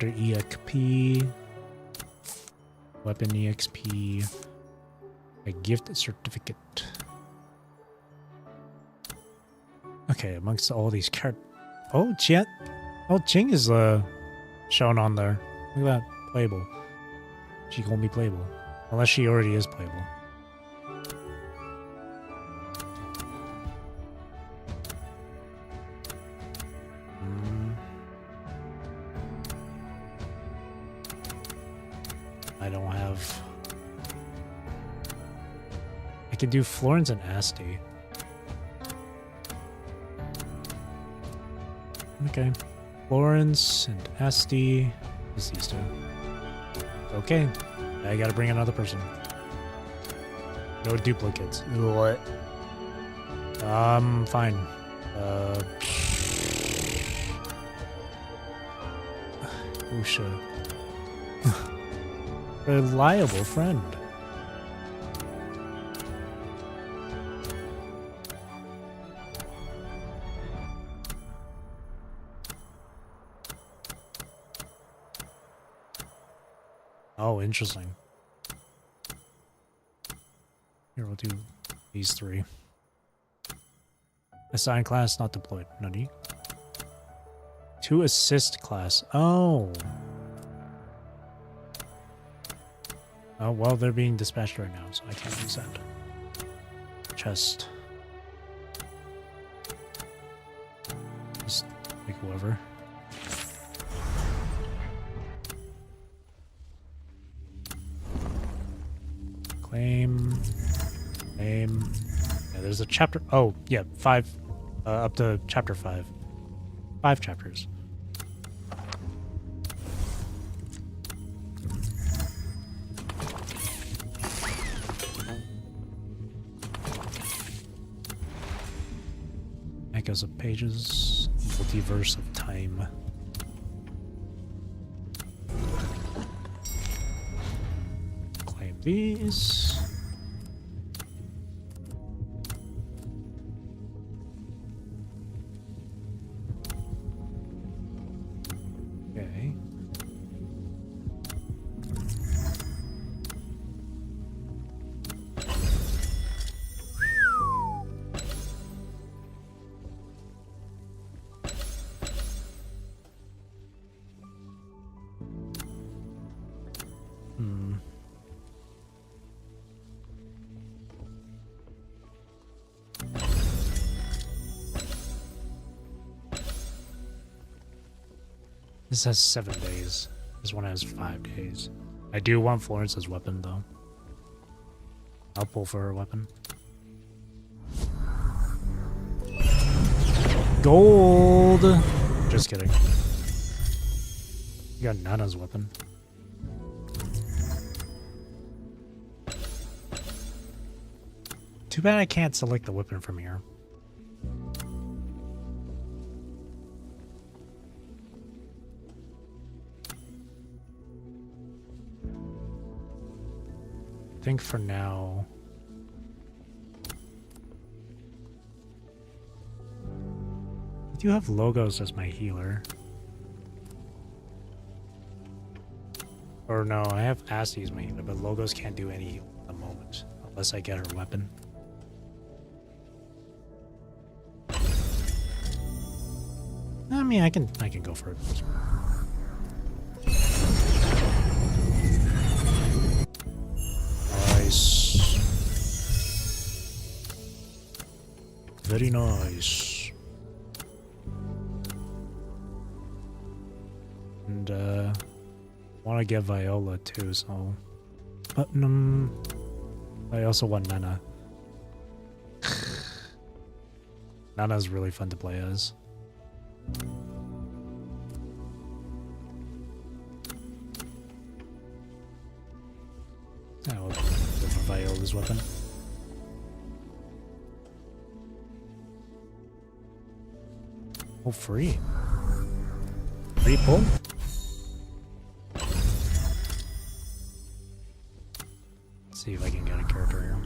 character EXP. Weapon EXP. A gift certificate. Okay, amongst all these characters. Oh, Ching is shown on there. Look at that. Playable. She gonna be playable. Unless she already is playable. I don't have... I can do Florence and Asti. Okay. Florence and Asti. Just these two. Okay. I gotta bring another person. No duplicates. What? Fine. Usha. Reliable friend. Oh, interesting. Here, we'll do these three. Assign class not deployed. Nani? To assist class. Oh. Oh, well, they're being dispatched right now, so I can't use that. Chest. Just pick whoever. Claim. Claim. Yeah, there's a chapter. Oh, yeah, 5. Up to chapter 5. 5 chapters. Echoes of pages. Multiverse of time. Claim these. Okay. This has 7 days. This one has 5 days. I do want Florence's weapon, though. I'll pull for her weapon. Gold! Just kidding. You got Nana's weapon. Too bad I can't select the weapon from here. I think for now... I do have Logos as my healer. Or no, I have Asti as my healer, but Logos can't do any heal at the moment. Unless I get her weapon. I mean, I can go for it. Nice. Very nice. And want to get Viola too, so Putnam. I also want Nana. Nana's really fun to play as. I will go for Viola's weapon. Oh, free. Free pull? Let's see if I can get a character here.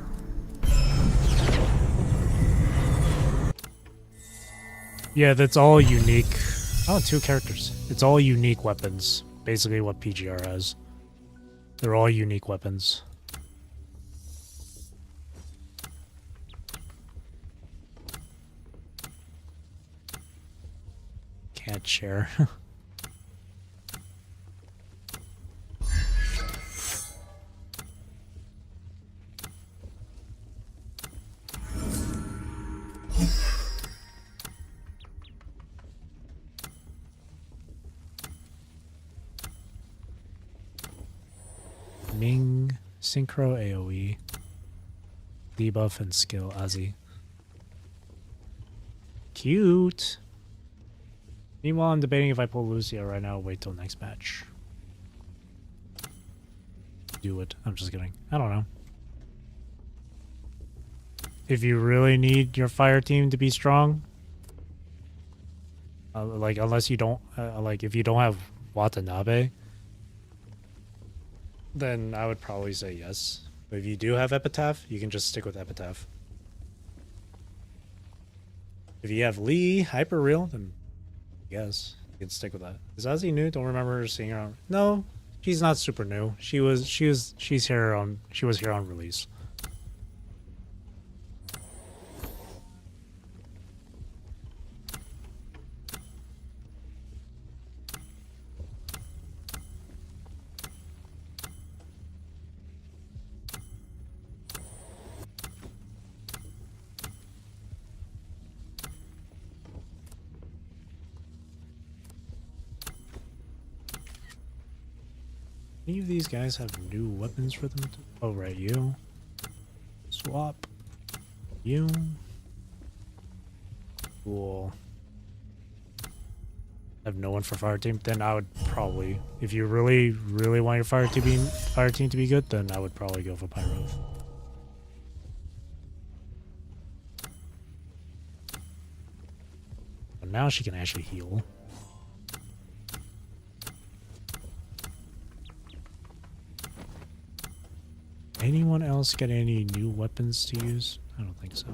Yeah, that's all unique. Oh, 2 characters. It's all unique weapons. basically what PGR has. They're all unique weapons. Can't share. Ming, Synchro AoE, debuff and skill Azzy. Cute. Meanwhile, I'm debating if I pull Lucia right now or wait till next match. Do it. I'm just kidding. I don't know. If you really need your fire team to be strong, like unless you don't, like if you don't have Watanabe, then I would probably say yes. But if you do have Epitaph, you can just stick with Epitaph. If you have Lee, Hyper Real, then yes, you can stick with that. Is Azzy new? Don't remember seeing her on. No, she's not super new. She was here on release. Any of these guys have new weapons for them? Oh, right, you. Swap. You. Cool. Have no one for fire team. Then I would probably, if you really, really want your fire team to be good, then I would probably go for Pyro. But now she can actually heal. Anyone else got any new weapons to use? I don't think so.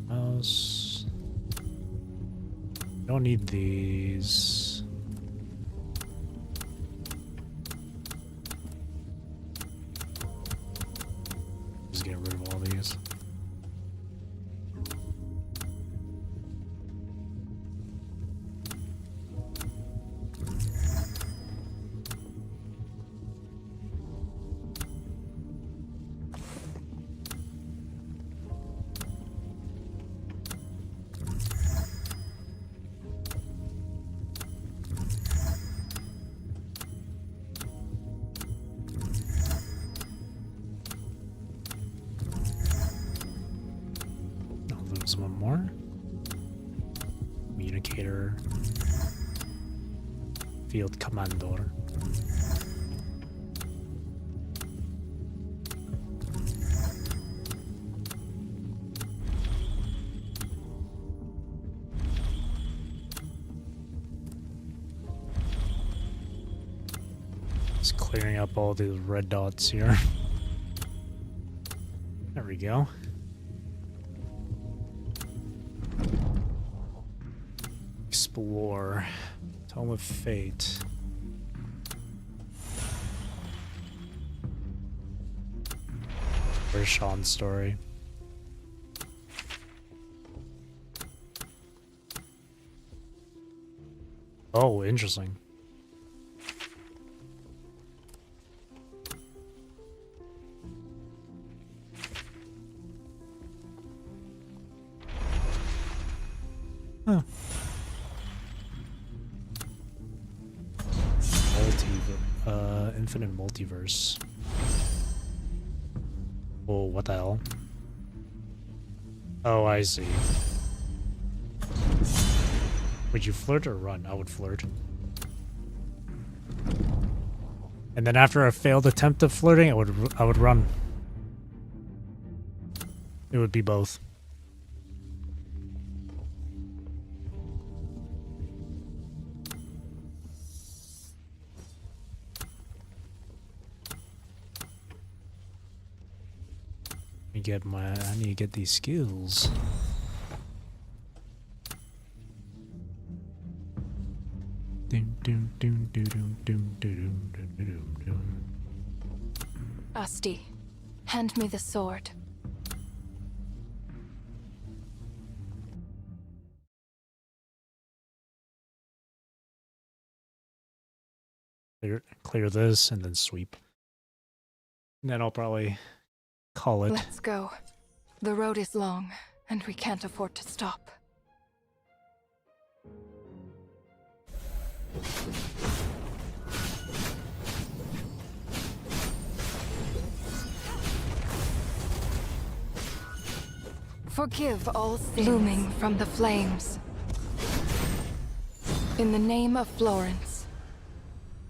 Mouse. Don't need these. Just get rid of all these. One more. Communicator. Field Commander. Just clearing up all these red dots here. There we go. Explore. Tome of Fate. Where's Sean's story? Oh, interesting. Huh. Infinite multiverse. Oh, what the hell? Oh, I see. Would you flirt or run? I would flirt. And then after a failed attempt of flirting, I would run. It would be both. I need to get these skills. Asti, hand me the sword. Clear this and then sweep. And then I'll probably call it. Let's go. The road is long, and we can't afford to stop. Forgive all sins. Blooming from the flames. In the name of Florence.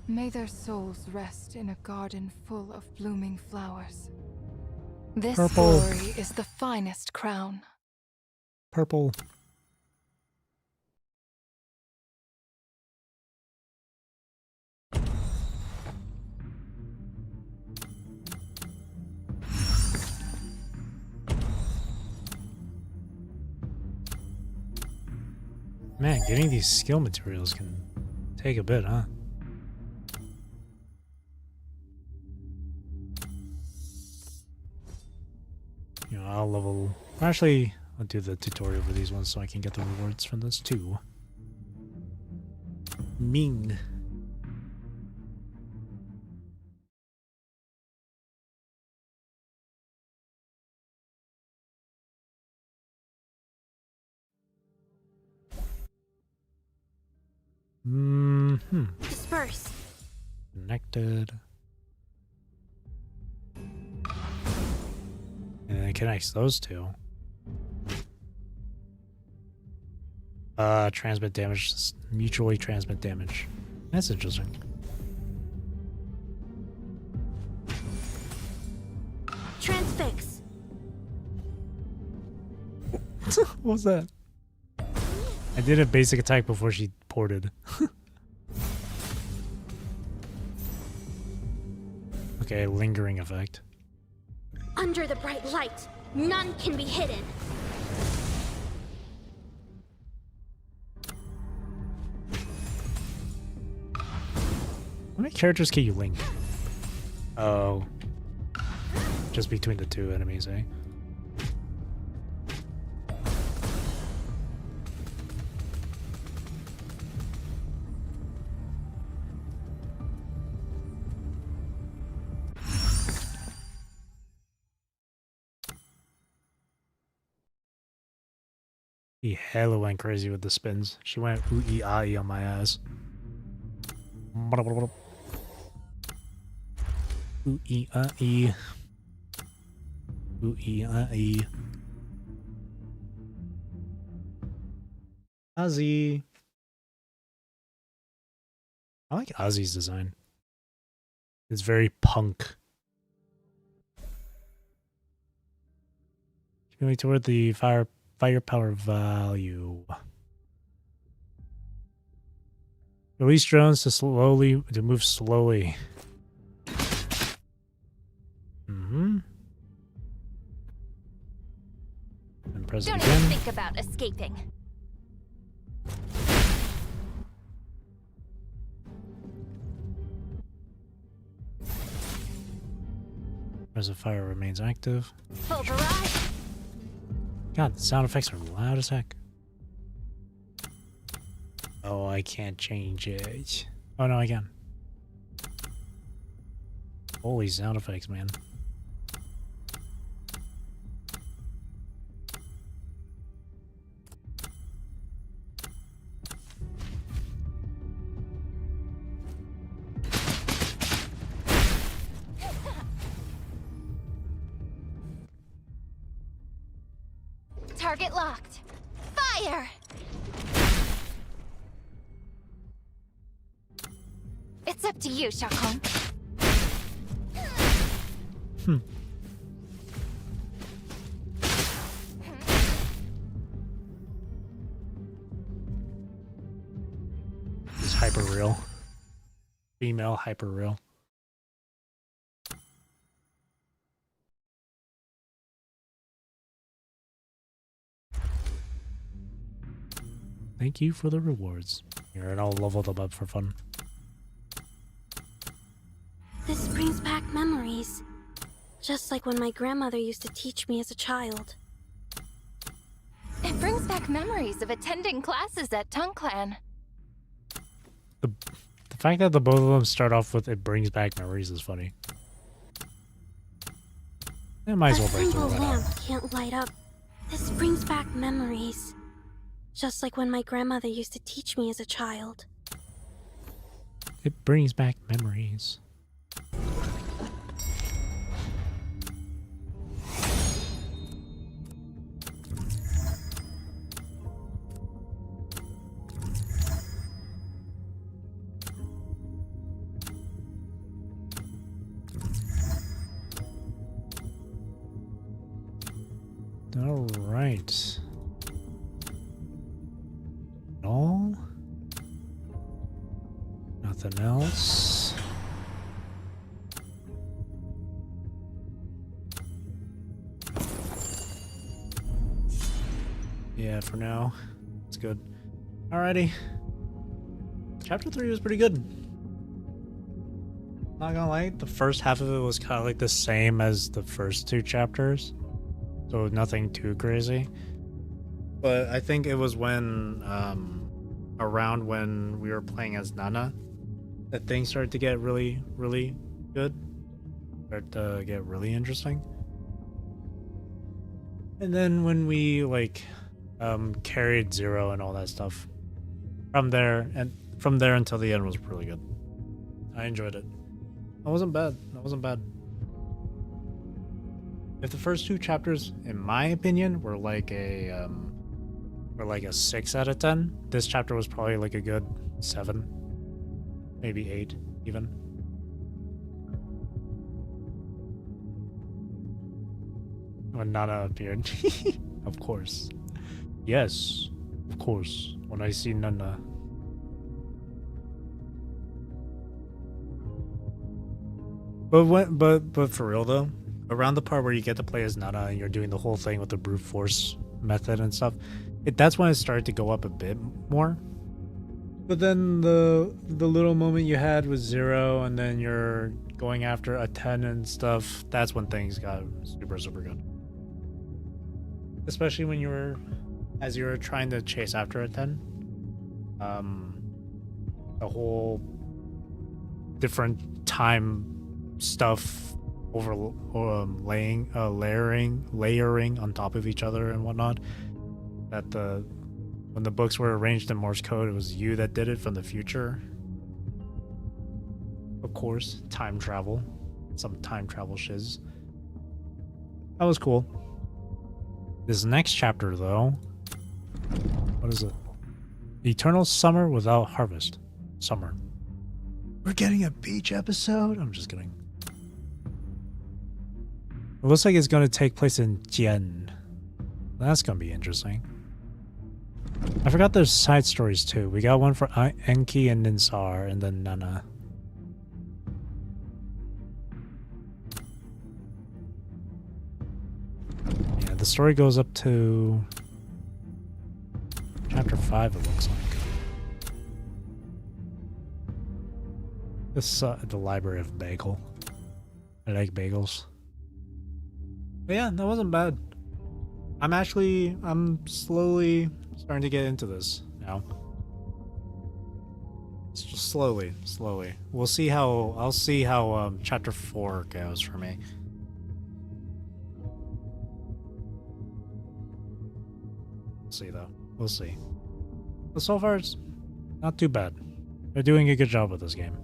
May their souls rest in a garden full of blooming flowers. This Purple. glory is the finest crown. Purple. Man, getting these skill materials can take a bit, huh? You know, I'll level... Actually, I'll do the tutorial for these ones so I can get the rewards from this too. Ming. Disperse. Connected. And then it connects those two. Transmit damage, mutually transmit damage. That's interesting. Transfix. What was that? I did a basic attack before she ported. Okay, lingering effect. Under the bright light, none can be hidden. How many characters can you link? Oh. Just between the two enemies, eh? He hella went crazy with the spins. She went ooh-ee-ah-ee on my ass. Ooh-ee-ah-ee. Ooh-ee-ah-ee. Ozzy. I like Ozzy's design. It's very punk. Going toward the firepower value. Release drones to move slowly. And press it Don't again. even think about escaping. Press the fire remains active. Override. God, the sound effects are loud as heck. Oh, I can't change it. Oh no, I can. Holy sound effects, man. Target locked. Fire! It's up to you, Shakong. This is hyper real. Female hyper real. Thank you for the rewards. Here, and I'll level them up for fun. This brings back memories. Just like when my grandmother used to teach me as a child. It brings back memories of attending classes at Tongue Clan. The fact that the both of them start off with "it brings back memories" is funny. I might as well break through A that lamp out. can't light up. This brings back memories. Just like when my grandmother used to teach me as a child. It brings back memories. All right. No. Nothing else. Yeah, for now, it's good. Alrighty. Chapter 3 was pretty good. Not gonna lie, the first half of it was kind of like the same as the first 2 chapters. So nothing too crazy. But I think it was when, around when we were playing as Nana, that things started to get really, really good. Started to get really interesting. And then when we, like, carried Zero and all that stuff, from there until the end was really good. I enjoyed it. That wasn't bad. That wasn't bad. If the first 2 chapters, in my opinion, were like a 6 out of 10, this chapter was probably like a good 7, maybe 8 even. When Nana appeared. Of course. Yes, of course. When I see Nana. But for real though, around the part where you get to play as Nana and you're doing the whole thing with the brute force method and stuff, that's when it started to go up a bit more. But then the little moment you had with Zero and then you're going after a 10 and stuff, that's when things got super, super good. Especially when you were trying to chase after a 10. The whole different time stuff layering on top of each other and whatnot. That when the books were arranged in Morse code, it was you that did it from the future. Of course, time travel. Some time travel shiz. That was cool. This next chapter, though. What is it? Eternal Summer Without Harvest. Summer. We're getting a beach episode? I'm just kidding. It looks like it's going to take place in Jian. That's going to be interesting. I forgot there's side stories too. We got one for Enki and Ninsar, and then Nana. Yeah, the story goes up to chapter 5, it looks like. This the Library of Bagel. I like bagels. But yeah, that wasn't bad. I'm slowly starting to get into this now. It's just slowly. I'll see how chapter 4 goes for me. We'll see though. We'll see. But so far it's not too bad. They're doing a good job with this game.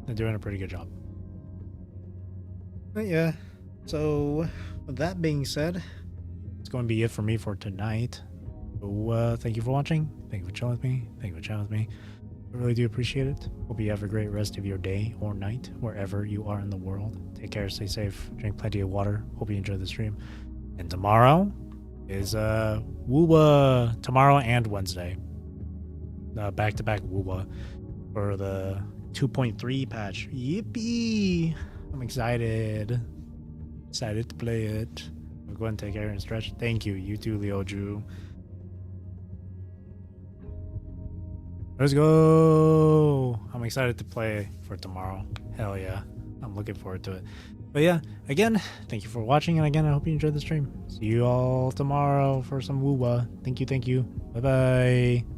They're doing a pretty good job. But yeah, so with that being said, it's going to be it for me for tonight. So thank you for watching. Thank you for chilling with me. Thank you for chatting with me. I really do appreciate it. Hope you have a great rest of your day or night, wherever you are in the world. Take care, stay safe, drink plenty of water. Hope you enjoy the stream. And tomorrow is Woowa. Tomorrow and Wednesday. Back-to-back Woowa for the 2.3 patch. Yippee! I'm excited. Excited to play it. I'll go ahead and take care and stretch. Thank you. You too, Leoju. Let's go. I'm excited to play for tomorrow. Hell yeah. I'm looking forward to it. But yeah, again, thank you for watching, and again, I hope you enjoyed the stream. See you all tomorrow for some woo-wah. Thank you, thank you. Bye-bye.